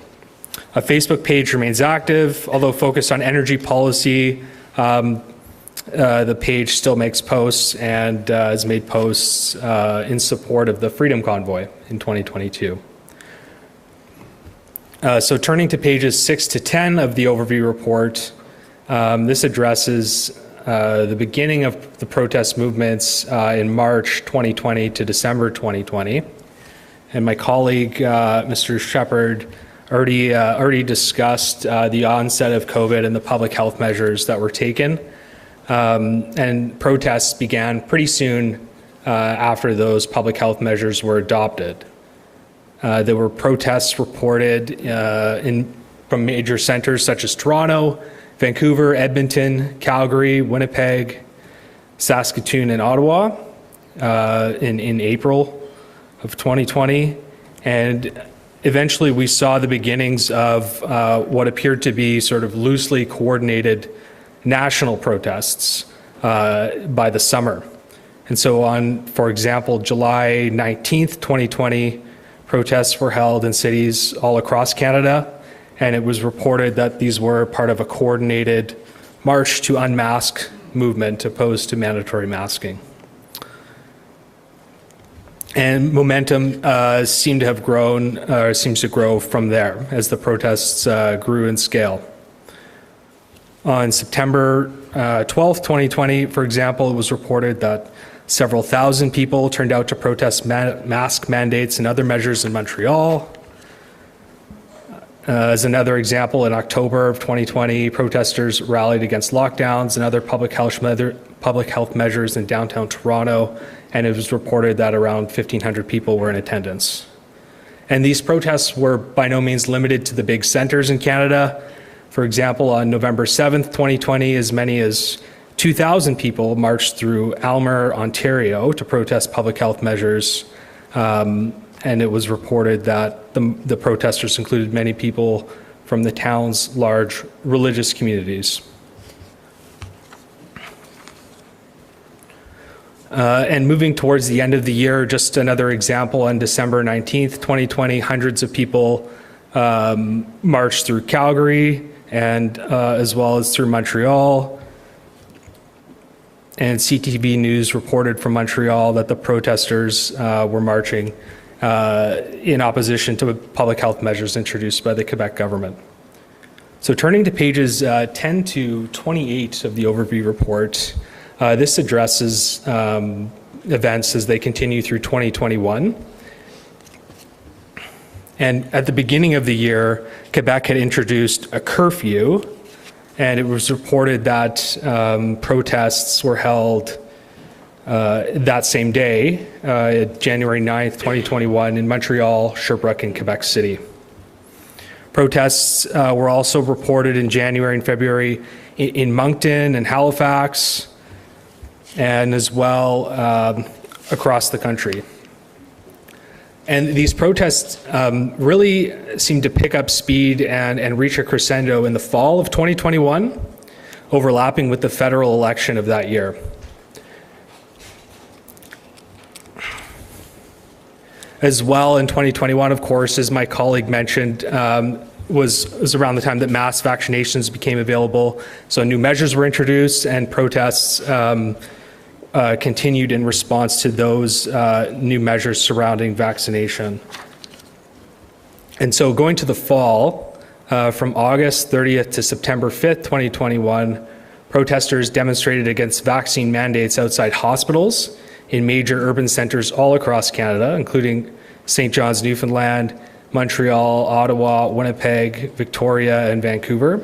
A Facebook page remains active, although focused on energy policy. The page still makes posts and has made posts in support of the Freedom Convoy in 2022. So turning to pages 6 to 10 of the overview report, this addresses the beginning of the protest movements in March 2020 to December 2020. And my colleague, Mr. Shepherd, already discussed the onset of COVID and the public health measures that were taken. and protests began pretty soon after those public health measures were adopted. There were protests reported from major centers such as Toronto, Vancouver, Edmonton, Calgary, Winnipeg, Saskatoon, and Ottawa in April of 2020. And eventually we saw the beginnings of what appeared to be sort of loosely coordinated national protests by the summer. And so on, for example, July 19th, 2020, protests were held in cities all across Canada, and it was reported that these were part of a coordinated march to unmask movement opposed to mandatory masking. And momentum seemed to have grown, or seems to grow from there as the protests grew in scale. On September 12th, 2020, for example, it was reported that several thousand people turned out to protest mask mandates and other measures in Montreal. As another example, in October of 2020, protesters rallied against lockdowns and other public health measures in downtown Toronto, and it was reported that around 1,500 people were in attendance. And these protests were by no means limited to the big centers in Canada. For example, on November 7th, 2020, as many as 2,000 people marched through Aylmer, Ontario to protest public health measures. And it was reported that the protesters included many people from the town's large religious communities. And moving towards the end of the year, just another example, on December 19th, 2020, hundreds of people marched through Calgary and as well as through Montreal. And CTV News reported from Montreal that the protesters were marching in opposition to public health measures introduced by the Quebec government. So turning to pages 10 to 28 of the overview report, this addresses events as they continue through 2021. And at the beginning of the year, Quebec had introduced a curfew, and it was reported that protests were held that same day, January 9th, 2021, in Montreal, Sherbrooke, and Quebec City. Protests were also reported in January and February in Moncton and Halifax, and as well across the country. And these protests really seemed to pick up speed and reach a crescendo in the fall of 2021, overlapping with the federal election of that year. As well, in 2021, of course, as my colleague mentioned, was around the time that mass vaccinations became available. So new measures were introduced, and protests continued in response to those new measures surrounding vaccination. And so going to the fall, from August 30th to September 5th, 2021, protesters demonstrated against vaccine mandates outside hospitals in major urban centers all across Canada, including St. John's, Newfoundland, Montreal, Ottawa, Winnipeg, Victoria, and Vancouver.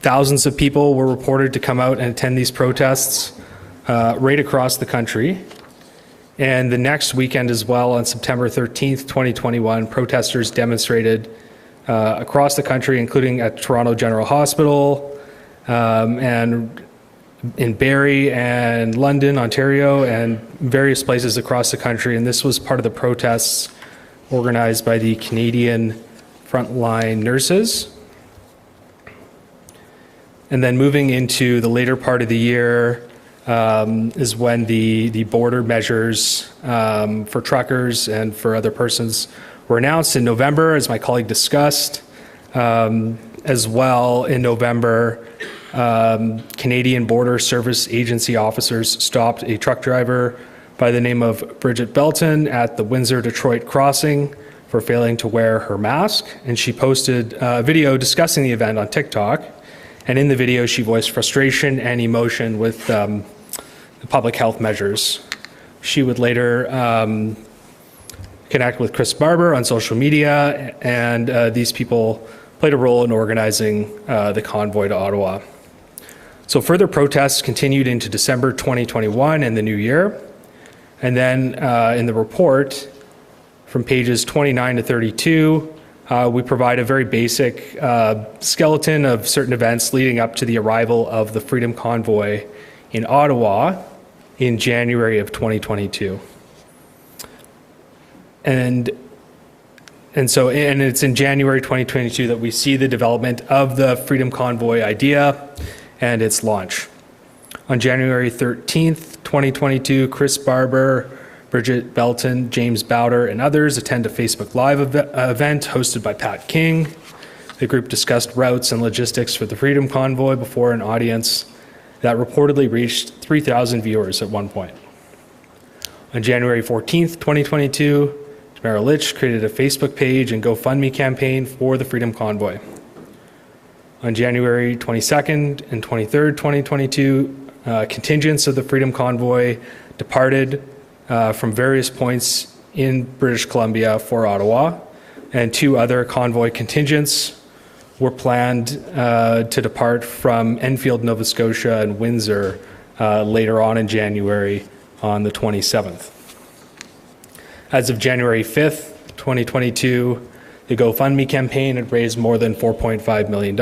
Thousands of people were reported to come out and attend these protests right across the country. And the next weekend as well, on September 13th, 2021, protesters demonstrated across the country, including at Toronto General Hospital, and in Barrie and London, Ontario, and various places across the country. And this was part of the protests organized by the Canadian Frontline Nurses. And then moving into the later part of the year is when the border measures for truckers and for other persons were announced in November, as my colleague discussed. As well, in November, Canadian Border Service Agency officers stopped a truck driver by the name of Bridget Belton at the Windsor-Detroit crossing for failing to wear her mask. And she posted a video discussing the event on TikTok. And in the video, she voiced frustration and emotion with the public health measures. She would later connect with Chris Barber on social media, and these people played a role in organizing the convoy to Ottawa. So further protests continued into December 2021 and the new year. And then in the report, from pages 29 to 32, we provide a very basic skeleton of certain events leading up to the arrival of the Freedom Convoy in Ottawa in January of 2022. And it's in January 2022 that we see the development of the Freedom Convoy idea and its launch. On January 13th, 2022, Chris Barber, Bridget Belton, James Bowder, and others attend a Facebook Live event hosted by Pat King. The group discussed routes and logistics for the Freedom Convoy before an audience that reportedly reached 3,000 viewers at one point. On January 14th, 2022, Tamara Litch created a Facebook page and GoFundMe campaign for the Freedom Convoy. On January 22nd and 23rd, 2022, contingents of the Freedom Convoy departed from various points in British Columbia for Ottawa, and 2 other convoy contingents were planned to depart from Enfield, Nova Scotia and Windsor later on in January on the 27th. As of January 5th, 2022, the GoFundMe campaign had raised more than $4.5 million.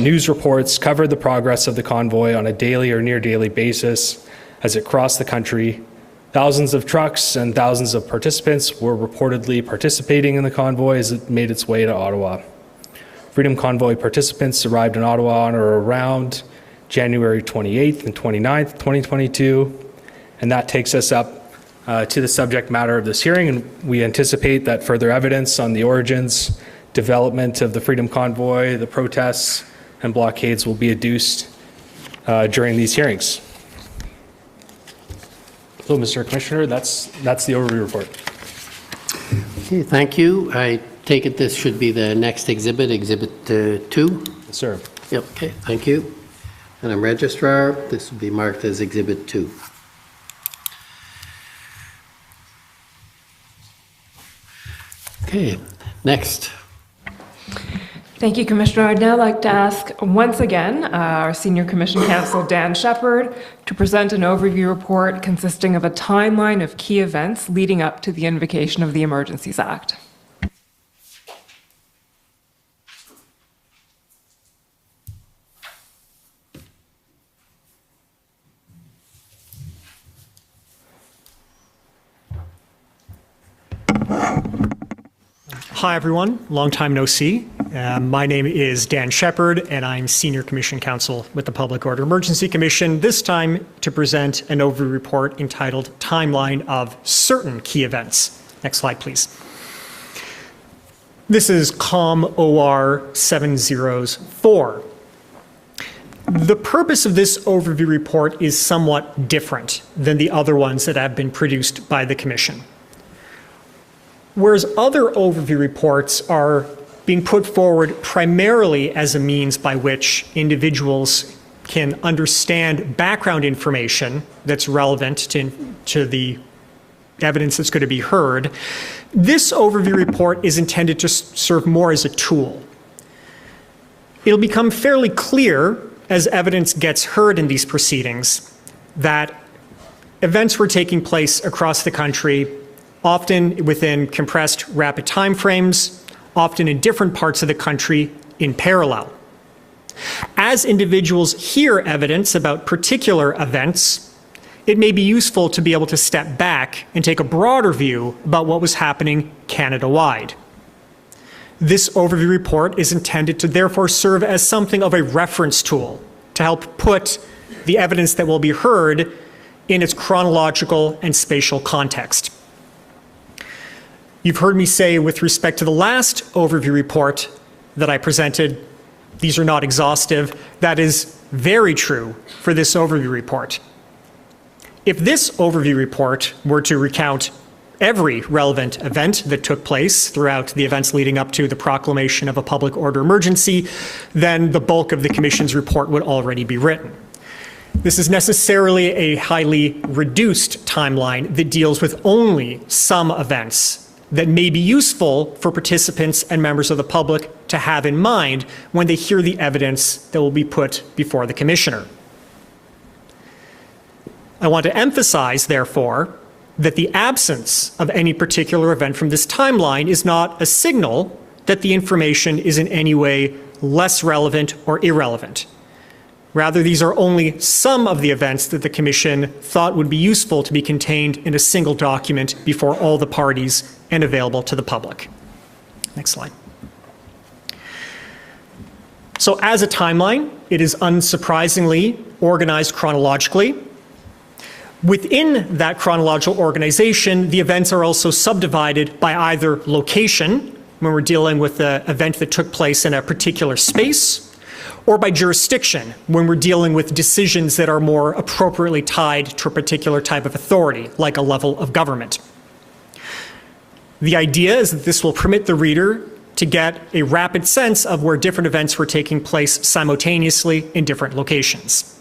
News reports covered the progress of the convoy on a daily or near daily basis as it crossed the country. Thousands of trucks and thousands of participants were reportedly participating in the convoy as it made its way to Ottawa. Freedom Convoy participants arrived in Ottawa on or around January 28th and 29th, 2022, and that takes us up to the subject matter of this hearing, and we anticipate that further evidence on the origins, development of the Freedom Convoy, the protests, and blockades will be adduced during these hearings. So, Mr. Commissioner, that's the overview report. Okay, thank you. I take it this should be the next exhibit, Exhibit 2? Yes, sir. Yep, okay, thank you. Madam Registrar, this will be marked as Exhibit 2. Okay, next. Thank you, Commissioner. I'd now like to ask once again our Senior Commission Counsel Dan Shepherd to present an overview report consisting of a timeline of key events leading up to the invocation of the Emergencies Act. Hi, everyone. Long time no see. My name is Dan Shepherd, and I'm Senior Commission Counsel with the Public Order Emergency Commission, this time to present an overview report entitled Timeline of Certain Key Events. Next slide, please. This is COM OR 704. The purpose of this overview report is somewhat different than the other ones that have been produced by the Commission. Whereas other overview reports are being put forward primarily as a means by which individuals can understand background information that's relevant to the evidence that's going to be heard, this overview report is intended to serve more as a tool. It'll become fairly clear as evidence gets heard in these proceedings that events were taking place across the country, often within compressed rapid timeframes, often in different parts of the country in parallel. As individuals hear evidence about particular events, it may be useful to be able to step back and take a broader view about what was happening Canada-wide. This overview report is intended to therefore serve as something of a reference tool to help put the evidence that will be heard in its chronological and spatial context. You've heard me say with respect to the last overview report that I presented, these are not exhaustive. That is very true for this overview report. If this overview report were to recount every relevant event that took place throughout the events leading up to the proclamation of a public order emergency, then the bulk of the Commission's report would already be written. This is necessarily a highly reduced timeline that deals with only some events that may be useful for participants and members of the public to have in mind when they hear the evidence that will be put before the Commissioner. I want to emphasize, therefore, that the absence of any particular event from this timeline is not a signal that the information is in any way less relevant or irrelevant. Rather, these are only some of the events that the Commission thought would be useful to be contained in a single document before all the parties and available to the public. Next slide. So as a timeline, it is unsurprisingly organized chronologically. Within that chronological organization, the events are also subdivided by either location, when we're dealing with the event that took place in a particular space, or by jurisdiction, when we're dealing with decisions that are more appropriately tied to a particular type of authority, like a level of government. The idea is that this will permit the reader to get a rapid sense of where different events were taking place simultaneously in different locations.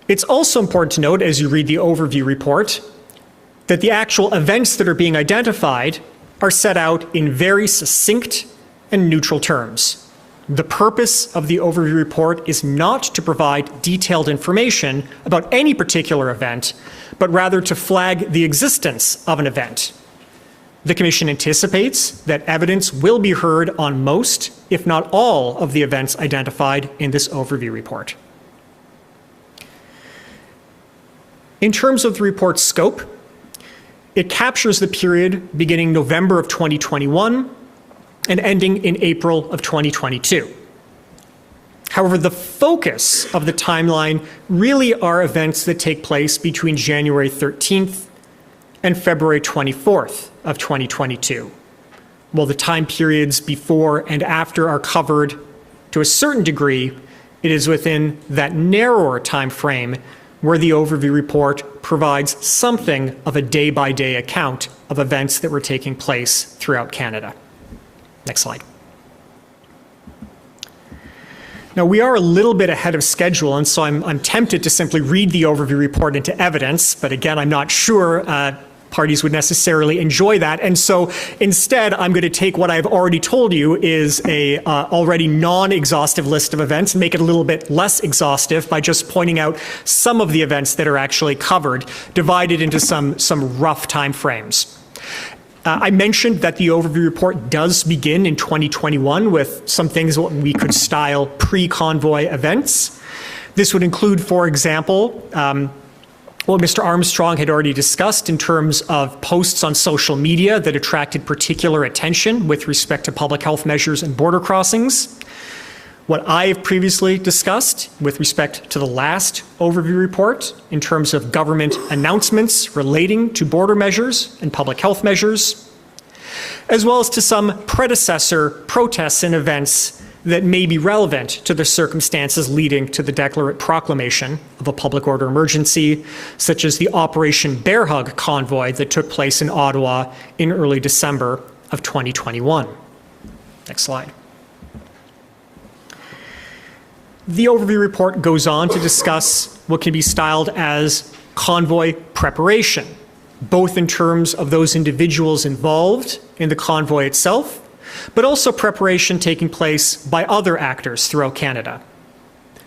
It's also important to note, as you read the overview report, that the actual events that are being identified are set out in very succinct and neutral terms. The purpose of the overview report is not to provide detailed information about any particular event, but rather to flag the existence of an event. The Commission anticipates that evidence will be heard on most, if not all, of the events identified in this overview report. In terms of the report's scope, it captures the period beginning November of 2021 and ending in April of 2022. However, the focus of the timeline really are events that take place between January 13th and February 24th of 2022. While the time periods before and after are covered to a certain degree, it is within that narrower time frame where the overview report provides something of a day-by-day account of events that were taking place throughout Canada. Next slide. Now, we are a little bit ahead of schedule, and so I'm tempted to simply read the overview report into evidence, but again, I'm not sure parties would necessarily enjoy that. And so instead, I'm going to take what I've already told you is a already non-exhaustive list of events and make it a little bit less exhaustive by just pointing out some of the events that are actually covered, divided into some rough time frames. I mentioned that the overview report does begin in 2021 with some things what we could style pre-convoy events. This would include, for example, what Mr. Armstrong had already discussed in terms of posts on social media that attracted particular attention with respect to public health measures and border crossings. What I have previously discussed with respect to the last overview report in terms of government announcements relating to border measures and public health measures, as well as to some predecessor protests and events that may be relevant to the circumstances leading to the declaratory proclamation of a public order emergency, such as the Operation Bear Hug convoy that took place in Ottawa in early December of 2021. Next slide. The overview report goes on to discuss what can be styled as convoy preparation, both in terms of those individuals involved in the convoy itself, but also preparation taking place by other actors throughout Canada.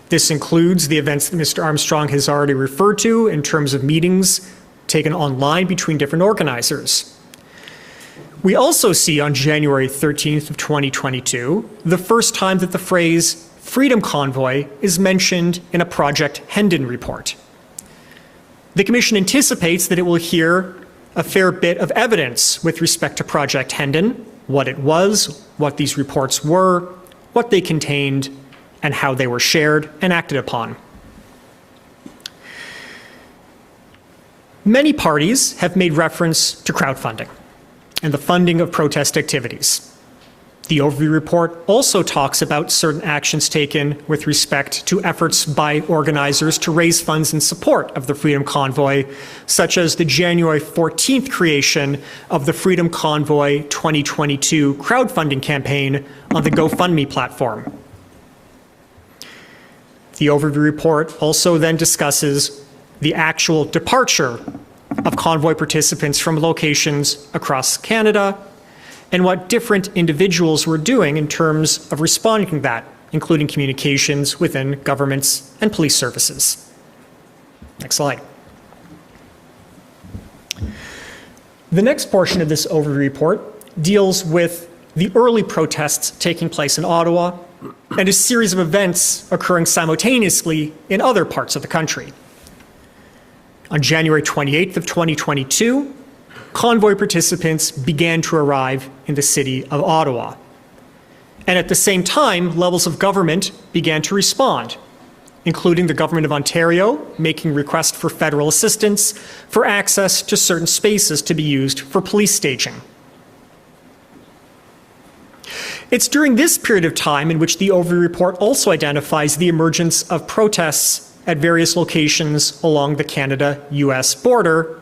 This includes the events that Mr. Armstrong has already referred to in terms of meetings taken online between different organizers. We also see on January 13th of 2022, the first time that the phrase Freedom Convoy is mentioned in a Project Hendon report. The Commission anticipates that it will hear a fair bit of evidence with respect to Project Hendon, what it was, what these reports were, what they contained, and how they were shared and acted upon. Many parties have made reference to crowdfunding and the funding of protest activities. The overview report also talks about certain actions taken with respect to efforts by organizers to raise funds in support of the Freedom Convoy, such as the January 14th creation of the Freedom Convoy 2022 crowdfunding campaign on the GoFundMe platform. The overview report also then discusses the actual departure of convoy participants from locations across Canada, and what different individuals were doing in terms of responding to that, including communications within governments and police services. Next slide. The next portion of this overview report deals with the early protests taking place in Ottawa and a series of events occurring simultaneously in other parts of the country. On January 28th of 2022, convoy participants began to arrive in the city of Ottawa. And at the same time, levels of government began to respond, including the Government of Ontario making requests for federal assistance for access to certain spaces to be used for police staging. It's during this period of time in which the overview report also identifies the emergence of protests at various locations along the Canada-US border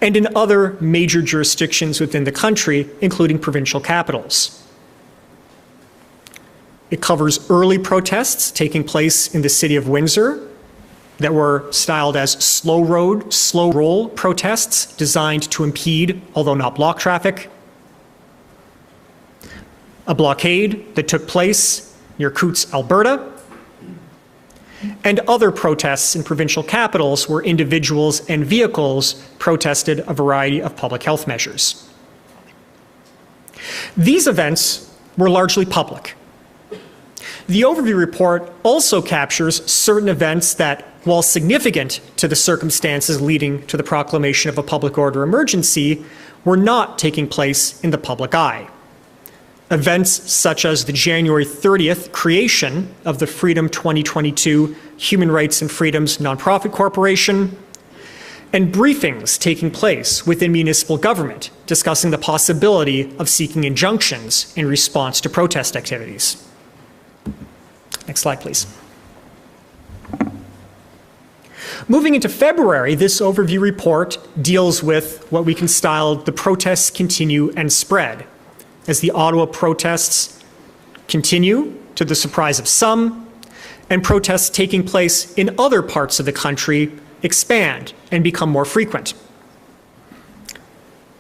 and in other major jurisdictions within the country, including provincial capitals. It covers early protests taking place in the city of Windsor that were styled as slow roll protests designed to impede, although not block traffic. A blockade that took place near Coutts, Alberta, and other protests in provincial capitals where individuals and vehicles protested a variety of public health measures. These events were largely public. The overview report also captures certain events that, while significant to the circumstances leading to the proclamation of a public order emergency, were not taking place in the public eye. Events such as the January 30th creation of the Freedom 2022 Human Rights and Freedoms Nonprofit Corporation, and briefings taking place within municipal government discussing the possibility of seeking injunctions in response to protest activities. Next slide, please. Moving into February, this overview report deals with what we can style the protests continue and spread, as the Ottawa protests continue to the surprise of some, and protests taking place in other parts of the country expand and become more frequent.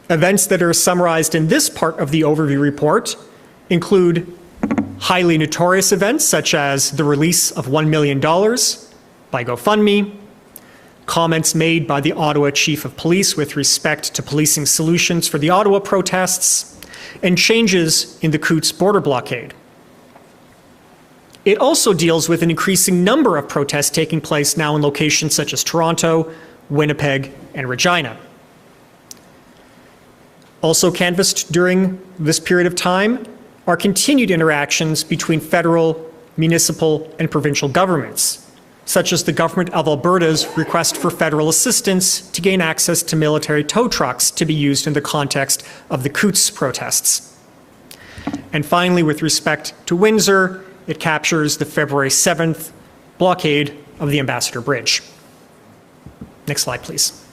Events that are summarized in this part of the overview report include highly notorious events such as the release of $1 million by GoFundMe, comments made by the Ottawa Chief of Police with respect to policing solutions for the Ottawa protests, and changes in the Coutts border blockade. It also deals with an increasing number of protests taking place now in locations such as Toronto, Winnipeg, and Regina. Also canvassed during this period of time are continued interactions between federal, municipal, and provincial governments, such as the Government of Alberta's request for federal assistance to gain access to military tow trucks to be used in the context of the Coutts protests. And finally, with respect to Windsor, it captures the February 7th blockade of the Ambassador Bridge. Next slide, please.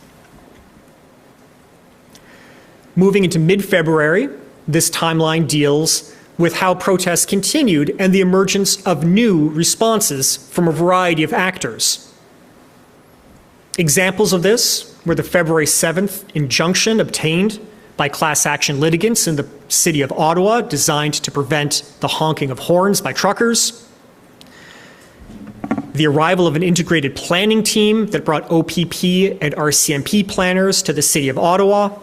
Moving into mid-February, this timeline deals with how protests continued and the emergence of new responses from a variety of actors. Examples of this were the February 7th injunction obtained by class action litigants in the city of Ottawa designed to prevent the honking of horns by truckers, the arrival of an integrated planning team that brought OPP and RCMP planners to the city of Ottawa.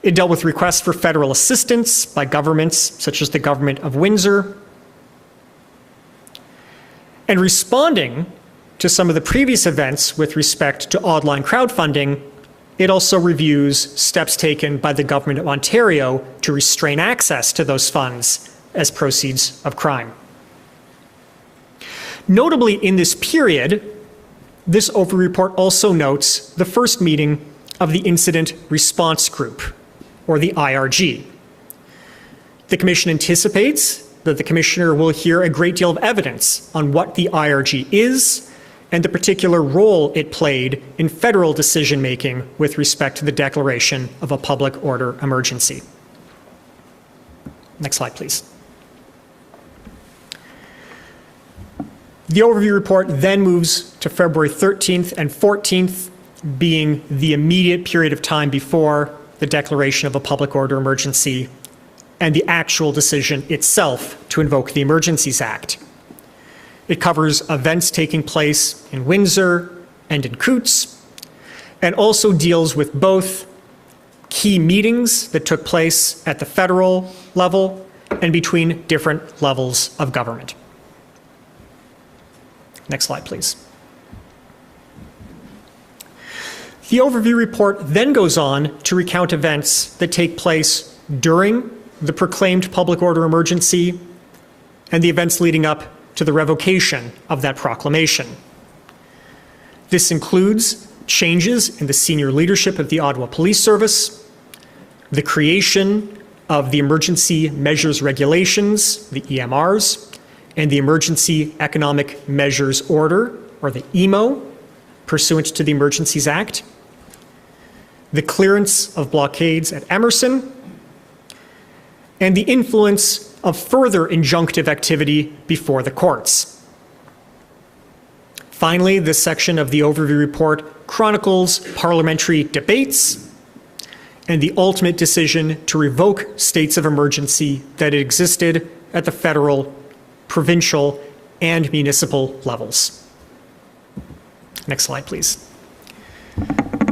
It dealt with requests for federal assistance by governments such as the Government of Windsor. And responding to some of the previous events with respect to online crowdfunding, it also reviews steps taken by the Government of Ontario to restrain access to those funds as proceeds of crime. Notably in this period, this overview report also notes the first meeting of the Incident Response Group, or the IRG. The Commission anticipates that the Commissioner will hear a great deal of evidence on what the IRG is and the particular role it played in federal decision-making with respect to the declaration of a public order emergency. Next slide, please. The overview report then moves to February 13th and 14th, being the immediate period of time before the declaration of a public order emergency and the actual decision itself to invoke the Emergencies Act. It covers events taking place in Windsor and in Coutts, and also deals with both key meetings that took place at the federal level and between different levels of government. Next slide, please. The overview report then goes on to recount events that take place during the proclaimed public order emergency and the events leading up to the revocation of that proclamation. This includes changes in the senior leadership of the Ottawa Police Service, the creation of the Emergency Measures Regulations, the EMRs, and the Emergency Economic Measures Order, or the EMO, pursuant to the Emergencies Act, the clearance of blockades at Emerson, and the influence of further injunctive activity before the courts. Finally, this section of the overview report chronicles parliamentary debates and the ultimate decision to revoke states of emergency that existed at the federal, provincial, and municipal levels. Next slide, please.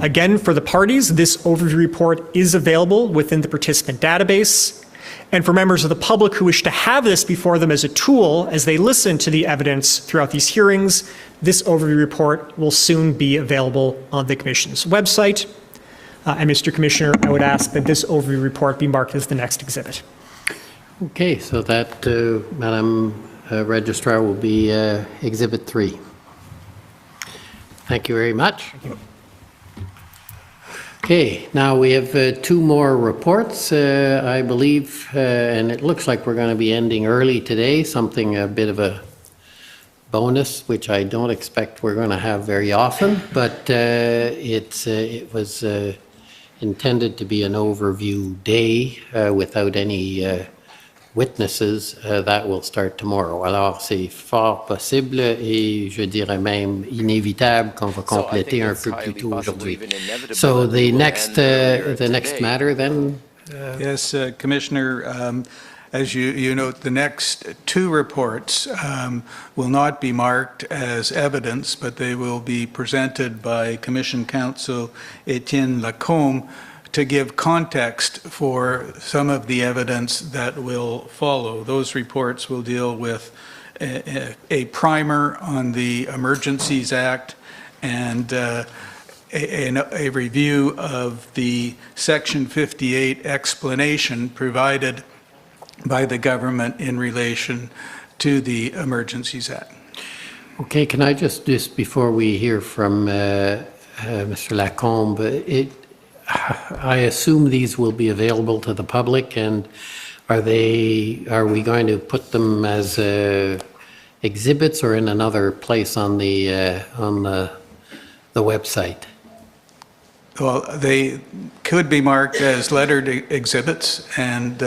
Again, for the parties, this overview report is available within the participant database. And for members of the public who wish to have this before them as a tool as they listen to the evidence throughout these hearings, this overview report will soon be available on the Commission's website. And Mr. Commissioner, I would ask that this overview report be marked as the next exhibit. Okay, so that, Madam Registrar, will be Exhibit 3. Thank you very much. Thank you. Okay, now we have two more reports, I believe, and it looks like we're going to be ending early today, something a bit of a bonus, which I don't expect we're going to have very often, but it was intended to be an overview day without any witnesses. That will start tomorrow. Alors, c'est fort possible et je dirais même inévitable qu'on va compléter un peu plus tôt aujourd'hui. So the next matter then? Yes, Commissioner, as you note, the next two reports will not be marked as evidence, but they will be presented by Commission Counsel Etienne Lacombe to give context for some of the evidence that will follow. Those reports will deal with a primer on the Emergencies Act and a review of the Section 58 explanation provided by the government in relation to the Emergencies Act. Okay, can I just before we hear from Mr. Lacombe, I assume these will be available to the public, and are we going to put them as exhibits or in another place on the website? Well, they could be marked as lettered exhibits, and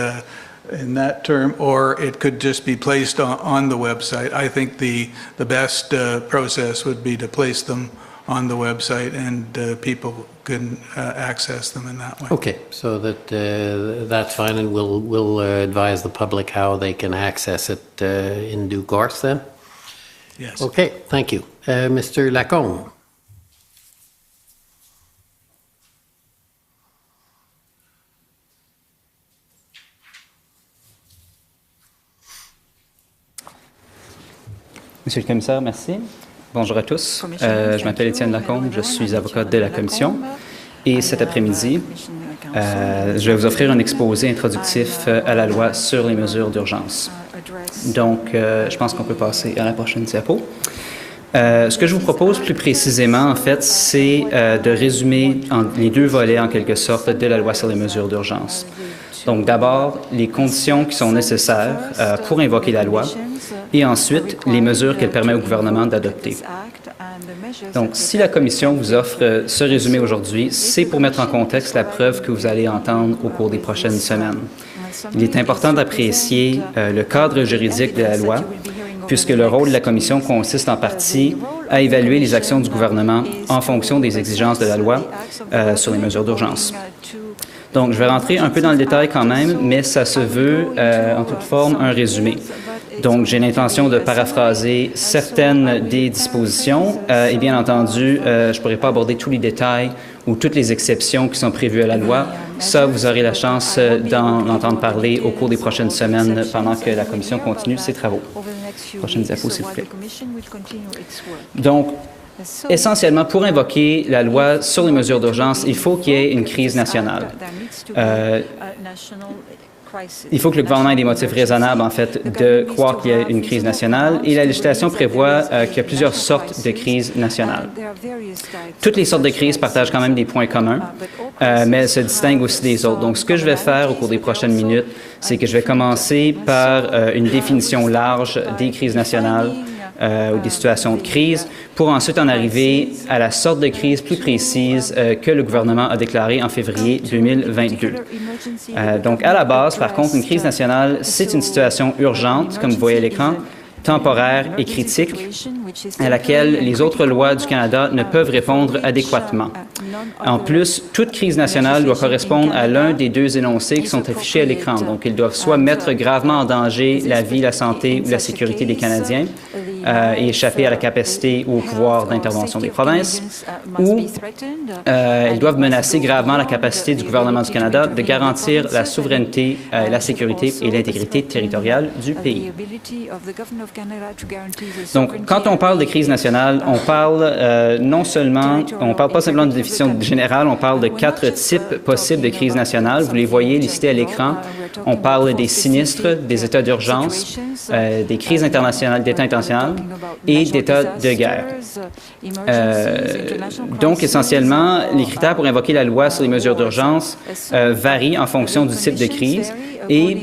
in that term, or it could just be placed on the website. I think the best process would be to place them on the website, and people can access them in that way. Okay, so that's fine, and we'll advise the public how they can access it in due course then? Yes. Okay, thank you. Mr. Lacombe. Monsieur le Commissaire, merci. Bonjour à tous. Je m'appelle Étienne Lacombe, je suis avocat de la Commission. Et cet après-midi, je vais vous offrir un exposé introductif à la loi sur les mesures d'urgence. Donc, je pense qu'on peut passer à la prochaine diapo. Ce que je vous propose plus précisément, en fait, c'est de résumer les deux volets, en quelque sorte, de la loi sur les mesures d'urgence. Donc, d'abord, les conditions qui sont nécessaires pour invoquer la loi, et ensuite, les mesures qu'elle permet au gouvernement d'adopter. Donc, si la Commission vous offre ce résumé aujourd'hui, c'est pour mettre en contexte la preuve que vous allez entendre au cours des prochaines semaines. Il est important d'apprécier le cadre juridique de la loi, puisque le rôle de la Commission consiste en partie à évaluer les actions du gouvernement en fonction des exigences de la loi sur les mesures d'urgence. Donc, je vais rentrer un peu dans le détail quand même, mais ça se veut, en toute forme, un résumé. Donc, j'ai l'intention de paraphraser certaines des dispositions et bien entendu, je ne pourrai pas aborder tous les détails ou toutes les exceptions qui sont prévues à la loi. Ça, vous aurez la chance d'en entendre parler au cours des prochaines semaines pendant que la Commission continue ses travaux. Prochaine diapo, s'il vous plaît. Donc, essentiellement, pour invoquer la loi sur les mesures d'urgence, il faut qu'il y ait une crise nationale. Il faut que le gouvernement ait des motifs raisonnables, en fait, de croire qu'il y a une crise nationale. Et la législation prévoit qu'il y a plusieurs sortes de crises nationales. Toutes les sortes de crises partagent quand même des points communs, mais elles se distinguent aussi des autres. Donc, ce que je vais faire au cours des prochaines minutes, c'est que je vais commencer par une définition large des crises nationales ou des situations de crise, pour ensuite en arriver à la sorte de crise plus précise que le gouvernement a déclarée en février 2022. Donc, à la base, par contre, une crise nationale, c'est une situation urgente, comme vous voyez à l'écran, temporaire et critique, à laquelle les autres lois du Canada ne peuvent répondre adéquatement. En plus, toute crise nationale doit correspondre à l'un des deux énoncés qui sont affichés à l'écran. Donc, ils doivent soit mettre gravement en danger la vie, la santé ou la sécurité des Canadiens et échapper à la capacité ou au pouvoir d'intervention des provinces, ou ils doivent menacer gravement la capacité du gouvernement du Canada de garantir la souveraineté, la sécurité et l'intégrité territoriale du pays. Donc, quand on parle de crise nationale, on parle pas simplement de définition générale, on parle de 4 types possibles de crise nationale. Vous les voyez listés à l'écran. On parle des sinistres, des états d'urgence, des crises internationales, d'état international et d'états de guerre. Donc, essentiellement, les critères pour invoquer la loi sur les mesures d'urgence varient en fonction du type de crise et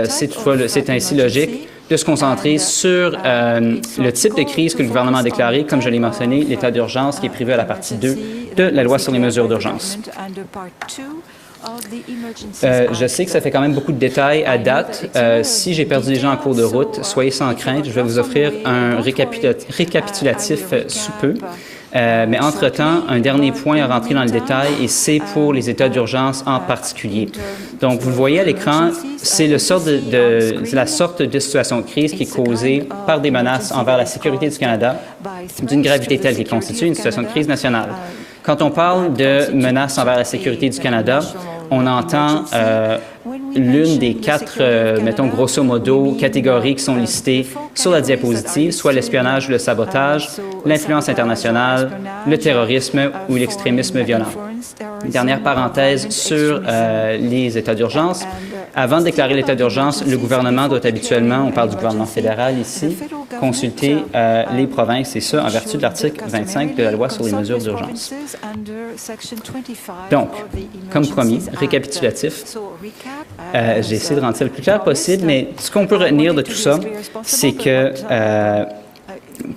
c'est ainsi logique de se concentrer sur le type de crise que le gouvernement a déclaré, comme je l'ai mentionné, l'état d'urgence qui est prévu à la partie 2 de la loi sur les mesures d'urgence. Je sais que ça fait quand même beaucoup de détails à date. Si j'ai perdu des gens en cours de route, soyez sans crainte, je vais vous offrir un récapitulatif sous peu. Mais entre-temps, un dernier point à rentrer dans le détail, et c'est pour les états d'urgence en particulier. Donc, vous le voyez à l'écran, c'est la sorte de situation de crise qui est causée par des menaces envers la sécurité du Canada d'une gravité telle qui constitue une situation de crise nationale. Quand on parle de menaces envers la sécurité du Canada, on entend l'une des 4, mettons grosso modo, catégories qui sont listées sur la diapositive, soit l'espionnage ou le sabotage, l'influence internationale, le terrorisme ou l'extrémisme violent. Une dernière parenthèse sur les états d'urgence. Avant de déclarer l'état d'urgence, le gouvernement doit habituellement, on parle du gouvernement fédéral ici, consulter les provinces, et ça en vertu de l'article 25 de la loi sur les mesures d'urgence. Donc, comme promis, récapitulatif. J'ai essayé de rendre ça le plus clair possible, mais ce qu'on peut retenir de tout ça, c'est que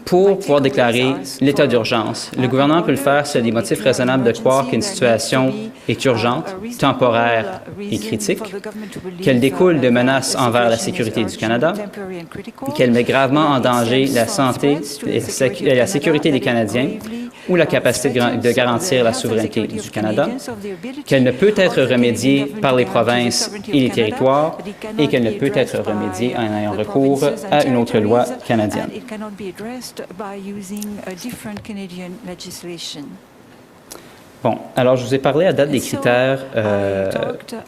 pour pouvoir déclarer l'état d'urgence, le gouvernement peut le faire s'il y a des motifs raisonnables de croire qu'une situation est urgente, temporaire et critique, qu'elle découle de menaces envers la sécurité du Canada, qu'elle met gravement en danger la santé et la sécurité des Canadiens ou la capacité de garantir la souveraineté du Canada, qu'elle ne peut être remédiée par les provinces et les territoires et qu'elle ne peut être remédiée en ayant recours à une autre loi canadienne. Bon, alors je vous ai parlé à date des critères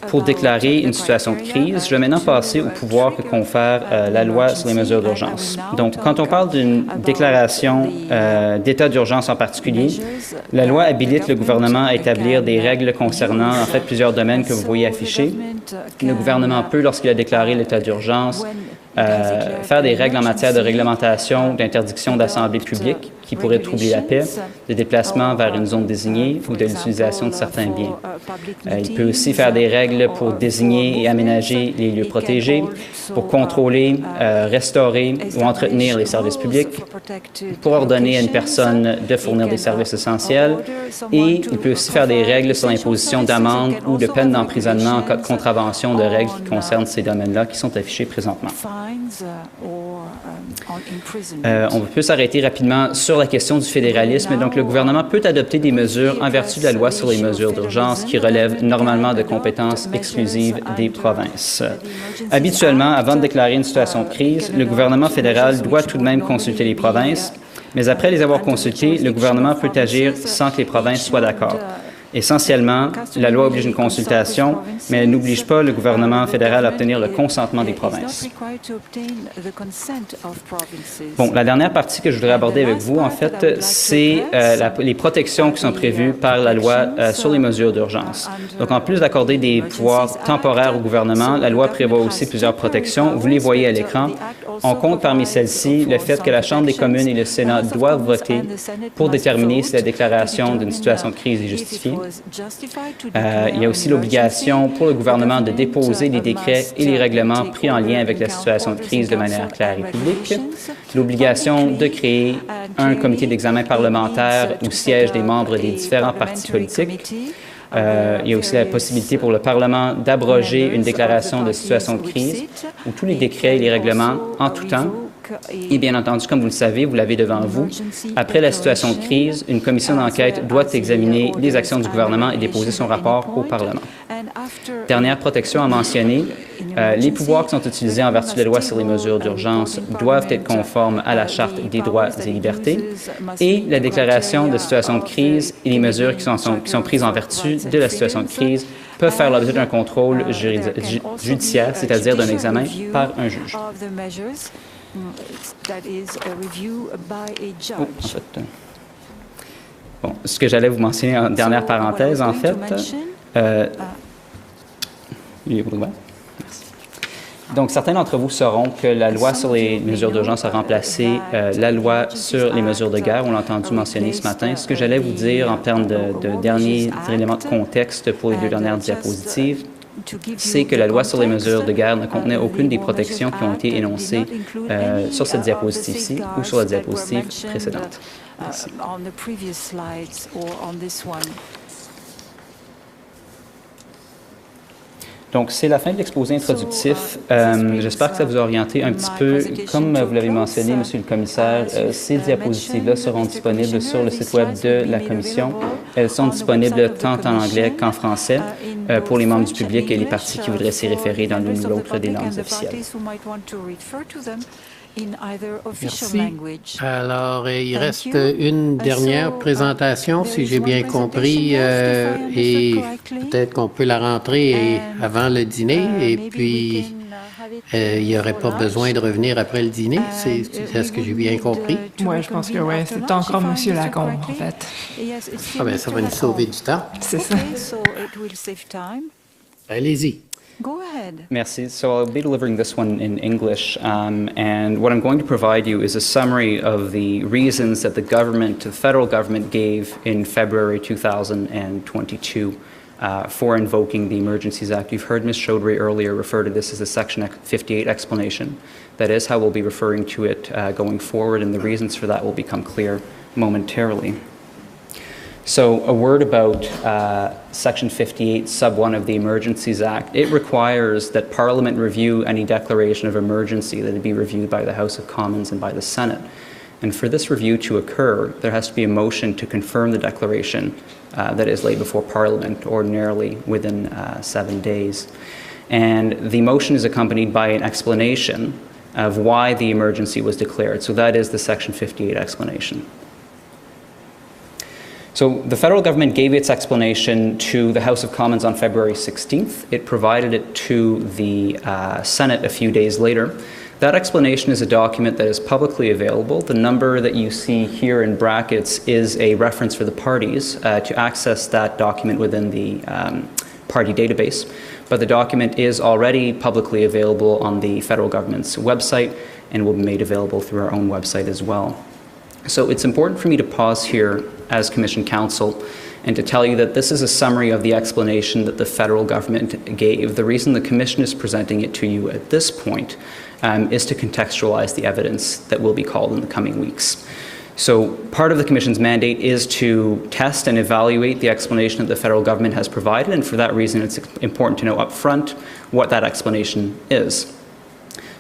pour déclarer une situation de crise. Je vais maintenant passer au pouvoir que confère la loi sur les mesures d'urgence. Donc, quand on parle d'une déclaration d'état d'urgence en particulier, la loi habilite le gouvernement à établir des règles concernant, en fait, plusieurs domaines que vous voyez affichés. Le gouvernement peut, lorsqu'il a déclaré l'état d'urgence, faire des règles en matière de réglementation, d'interdiction d'assemblées publiques qui pourraient troubler la paix, de déplacement vers une zone désignée ou de l'utilisation de certains biens. Il peut aussi faire des règles pour désigner et aménager les lieux protégés, pour contrôler, restaurer ou entretenir les services publics, pour ordonner à une personne de fournir des services essentiels, et il peut aussi faire des règles sur l'imposition d'amendes ou de peines d'emprisonnement en cas de contravention contraventions de règles qui concernent ces domaines-là qui sont affichées présentement. On peut s'arrêter rapidement sur la question du fédéralisme. Donc, le gouvernement peut adopter des mesures en vertu de la loi sur les mesures d'urgence qui relèvent normalement de compétences exclusives des provinces. Habituellement, avant de déclarer une situation de crise, le gouvernement fédéral doit tout de même consulter les provinces, mais après les avoir consultées, le gouvernement peut agir sans que les provinces soient d'accord. Essentiellement, la loi oblige une consultation, mais elle n'oblige pas le gouvernement fédéral à obtenir le consentement des provinces. Bon, la dernière partie que je voudrais aborder avec vous, en fait, c'est les protections qui sont prévues par la loi sur les mesures d'urgence. Donc, en plus d'accorder des pouvoirs temporaires au gouvernement, la loi prévoit aussi plusieurs protections. Vous les voyez à l'écran. On compte parmi celles-ci le fait que la Chambre des communes et le Sénat doivent voter pour déterminer si la déclaration d'une situation de crise est justifiée. Il y a aussi l'obligation pour le gouvernement de déposer les décrets et les règlements pris en lien avec la situation de crise de manière claire et publique. L'obligation de créer un comité d'examen parlementaire où siègent des membres des différents partis politiques. Il y a aussi la possibilité pour le Parlement d'abroger une déclaration de situation de crise où tous les décrets et les règlements, en tout temps, et bien entendu, comme vous le savez, vous l'avez devant vous, après la situation de crise, une commission d'enquête doit examiner les actions du gouvernement et déposer son rapport au Parlement. Dernière protection à mentionner, les pouvoirs qui sont utilisés en vertu de la loi sur les mesures d'urgence doivent être conformes à la Charte des droits et libertés et la déclaration de situation de crise et les mesures qui sont prises en vertu de la situation de crise peuvent faire l'objet d'un contrôle judiciaire, c'est-à-dire d'un examen par un juge. Bon, ce que j'allais vous mentionner en dernière parenthèse, en fait. Donc, certains d'entre vous sauront que la loi sur les mesures d'urgence a remplacé la loi sur les mesures de guerre. On l'a entendu mentionner ce matin. Ce que j'allais vous dire en termes de derniers éléments de contexte pour les deux dernières diapositives, c'est que la loi sur les mesures de guerre ne contenait aucune des protections qui ont été énoncées sur cette diapositive-ci ou sur la diapositive précédente. Merci. Donc, c'est la fin de l'exposé introductif. J'espère que ça vous a orienté un petit peu. Comme vous l'avez mentionné, Monsieur le Commissaire, ces diapositives-là seront disponibles sur le site Web de la Commission. Elles sont disponibles tant en anglais qu'en français pour les membres du public et les parties qui voudraient s'y référer dans l'une ou l'autre des langues officielles. Merci. Alors, il reste une dernière présentation, si j'ai bien compris, et peut-être qu'on peut la rentrer avant le dîner, et puis il n'y aurait pas besoin de revenir après le dîner. C'est ce que j'ai bien compris? Oui, je pense que oui. C'est encore M. Lacombe, en fait. Ah bien, ça va nous sauver du temps. C'est ça. Allez-y. Go ahead. Merci. So I'll be delivering this one in English, and what I'm going to provide you is a summary of the reasons that the federal government gave in February 2022 for invoking the Emergencies Act. You've heard Ms. Chaudry earlier refer to this as a Section 58 explanation. That is how we'll be referring to it going forward, and the reasons for that will become clear momentarily. So a word about Section 58, Sub 1 of the Emergencies Act. It requires that Parliament review any declaration of emergency, that it be reviewed by the House of Commons and by the Senate. And for this review to occur, there has to be a motion to confirm the declaration that is laid before Parliament, ordinarily within 7 days. And the motion is accompanied by an explanation of why the emergency was declared. So that is the Section 58 explanation. So the federal government gave its explanation to the House of Commons on February 16th. It provided it to the Senate a few days later. That explanation is a document that is publicly available. The number that you see here in brackets is a reference for the parties to access that document within the party database. But the document is already publicly available on the federal government's website and will be made available through our own website as well. So it's important for me to pause here as Commission Counsel and to tell you that this is a summary of the explanation that the federal government gave. The reason the Commission is presenting it to you at this point is to contextualize the evidence that will be called in the coming weeks. So part of the Commission's mandate is to test and evaluate the explanation that the federal government has provided, and for that reason it's important to know up front what that explanation is.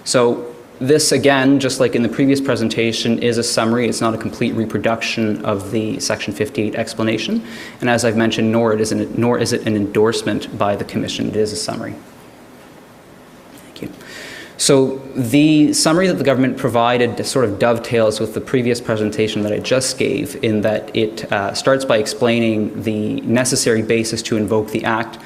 So this, again, just like in the previous presentation, is a summary. It's not a complete reproduction of the Section 58 explanation, and as I've mentioned, nor is it an endorsement by the Commission. It is a summary. Thank you. So the summary that the government provided sort of dovetails with the previous presentation that I just gave, in that it starts by explaining the necessary basis to invoke the Act,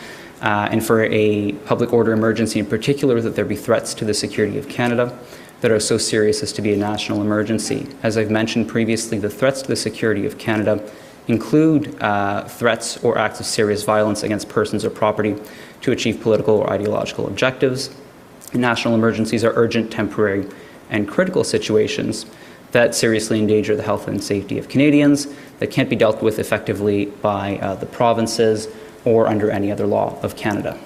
and for a public order emergency in particular, that there be threats to the security of Canada that are so serious as to be a national emergency. As I've mentioned previously, the threats to the security of Canada include threats or acts of serious violence against persons or property to achieve political or ideological objectives. National emergencies are urgent, temporary, and critical situations that seriously endanger the health and safety of Canadians, that can't be dealt with effectively by the provinces or under any other law of Canada.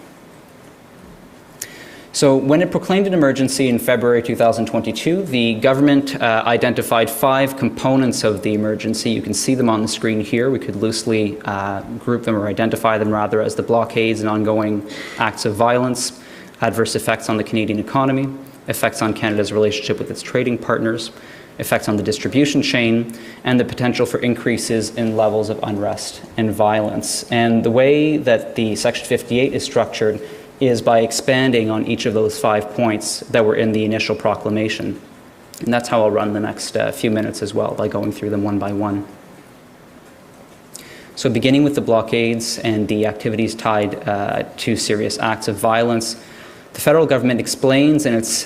So when it proclaimed an emergency in February 2022, the government identified 5 components of the emergency. You can see them on the screen here. We could loosely group them, or identify them rather, as the blockades and ongoing acts of violence, adverse effects on the Canadian economy, effects on Canada's relationship with its trading partners, effects on the distribution chain, and the potential for increases in levels of unrest and violence. And the way that the Section 58 is structured is by expanding on each of those 5 points that were in the initial proclamation. And that's how I'll run the next few minutes as well, by going through them one by one. So beginning with the blockades and the activities tied to serious acts of violence, the federal government explains in its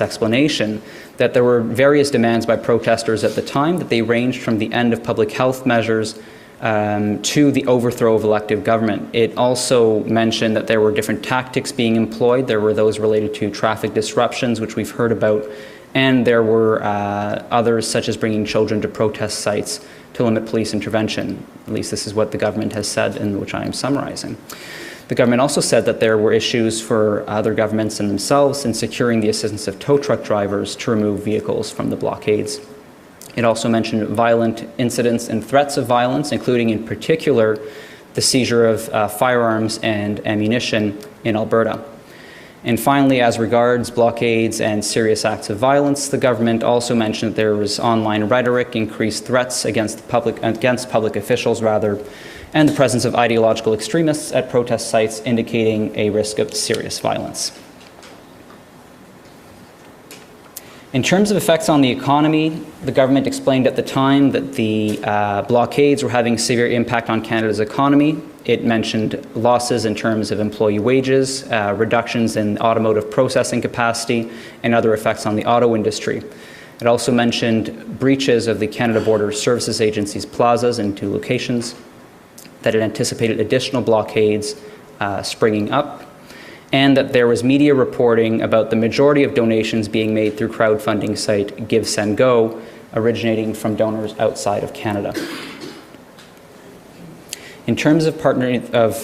explanation that there were various demands by protesters at the time, that they ranged from the end of public health measures to the overthrow of elective government. It also mentioned that there were different tactics being employed. There were those related to traffic disruptions, which we've heard about, and there were others, such as bringing children to protest sites to limit police intervention. At least this is what the government has said, and which I am summarizing. The government also said that there were issues for other governments and themselves in securing the assistance of tow truck drivers to remove vehicles from the blockades. It also mentioned violent incidents and threats of violence, including in particular the seizure of firearms and ammunition in Alberta. And finally, as regards blockades and serious acts of violence, the government also mentioned that there was online rhetoric, increased threats against public officials and the presence of ideological extremists at protest sites, indicating a risk of serious violence. In terms of effects on the economy, the government explained at the time that the blockades were having severe impact on Canada's economy. It mentioned losses in terms of employee wages, reductions in automotive processing capacity, and other effects on the auto industry. It also mentioned breaches of the Canada Border Services Agency's plazas in 2 locations, that it anticipated additional blockades springing up, and that there was media reporting about the majority of donations being made through crowdfunding site Give Send Go, originating from donors outside of Canada. In terms of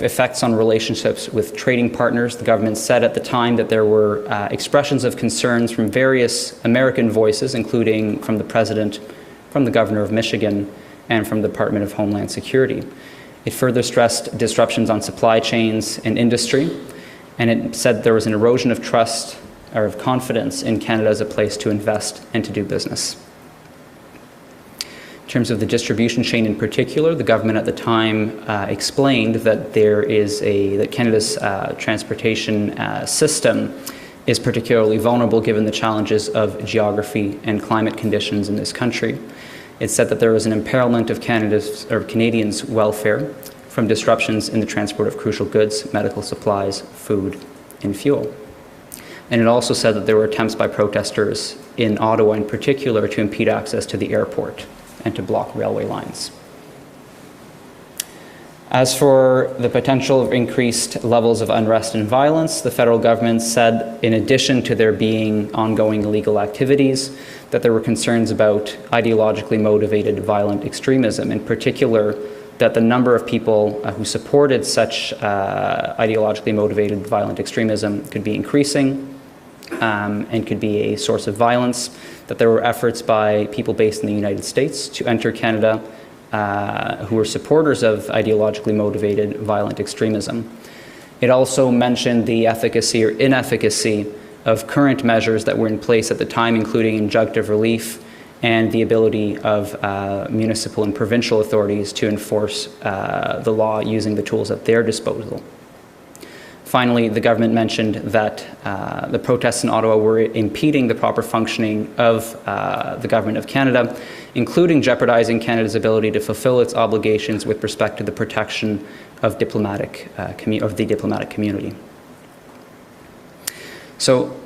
effects on relationships with trading partners, the government said at the time that there were expressions of concerns from various American voices, including from the President, from the Governor of Michigan, and from the Department of Homeland Security. It further stressed disruptions on supply chains and industry, and it said there was an erosion of trust or of confidence in Canada as a place to invest and to do business. In terms of the distribution chain in particular, the government at the time explained that that Canada's transportation system is particularly vulnerable given the challenges of geography and climate conditions in this country. It said that there was an imperilment of Canadians' welfare from disruptions in the transport of crucial goods, medical supplies, food, and fuel. And it also said that there were attempts by protesters in Ottawa in particular to impede access to the airport and to block railway lines. As for the potential of increased levels of unrest and violence, the federal government said, in addition to there being ongoing illegal activities, that there were concerns about ideologically motivated violent extremism, in particular that the number of people who supported such ideologically motivated violent extremism could be increasing, and could be a source of violence, that there were efforts by people based in the United States to enter Canada who were supporters of ideologically motivated violent extremism. It also mentioned the efficacy or inefficacy of current measures that were in place at the time, including injunctive relief and the ability of municipal and provincial authorities to enforce the law using the tools at their disposal. Finally, the government mentioned that the protests in Ottawa were impeding the proper functioning of the Government of Canada, including jeopardizing Canada's ability to fulfill its obligations with respect to the protection of the diplomatic community. So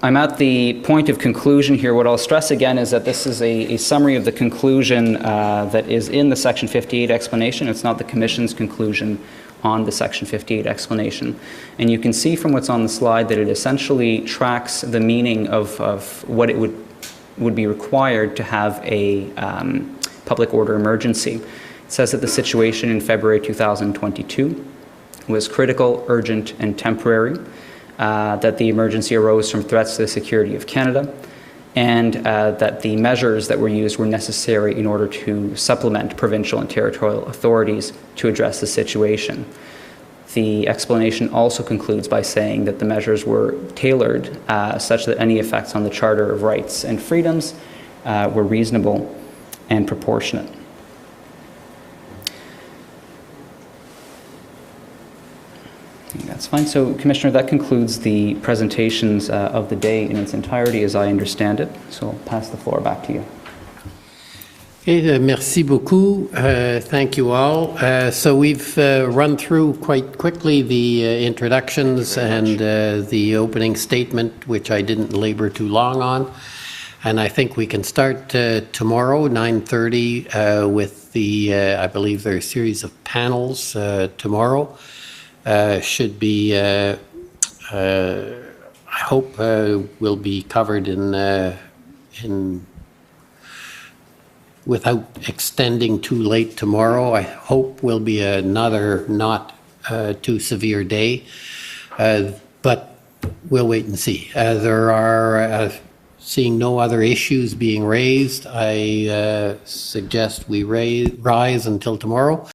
I'm at the point of conclusion here. What I'll stress again is that this is a summary of the conclusion that is in the Section 58 explanation. It's not the Commission's conclusion on the Section 58 explanation. And you can see from what's on the slide that it essentially tracks the meaning of what it would be required to have a public order emergency. It says that the situation in February 2022 was critical, urgent, and temporary, that the emergency arose from threats to the security of Canada, and that the measures that were used were necessary in order to supplement provincial and territorial authorities to address the situation. The explanation also concludes by saying that the measures were tailored such that any effects on the Charter of Rights and Freedoms were reasonable and proportionate. That's fine. So, Commissioner, that concludes the presentations of the day in its entirety as I understand it. So I'll pass the floor back to you. Okay, merci beaucoup. Thank you all. So we've run through quite quickly the introductions and the opening statement, which I didn't labor too long on. And I think we can start tomorrow, 9:30, with the, I believe there's a series of panels tomorrow. Should be, I hope, will be covered in without extending too late tomorrow. I hope will be another not too severe day, but we'll wait and see. There are, seeing no other issues being raised, I suggest we rise until tomorrow.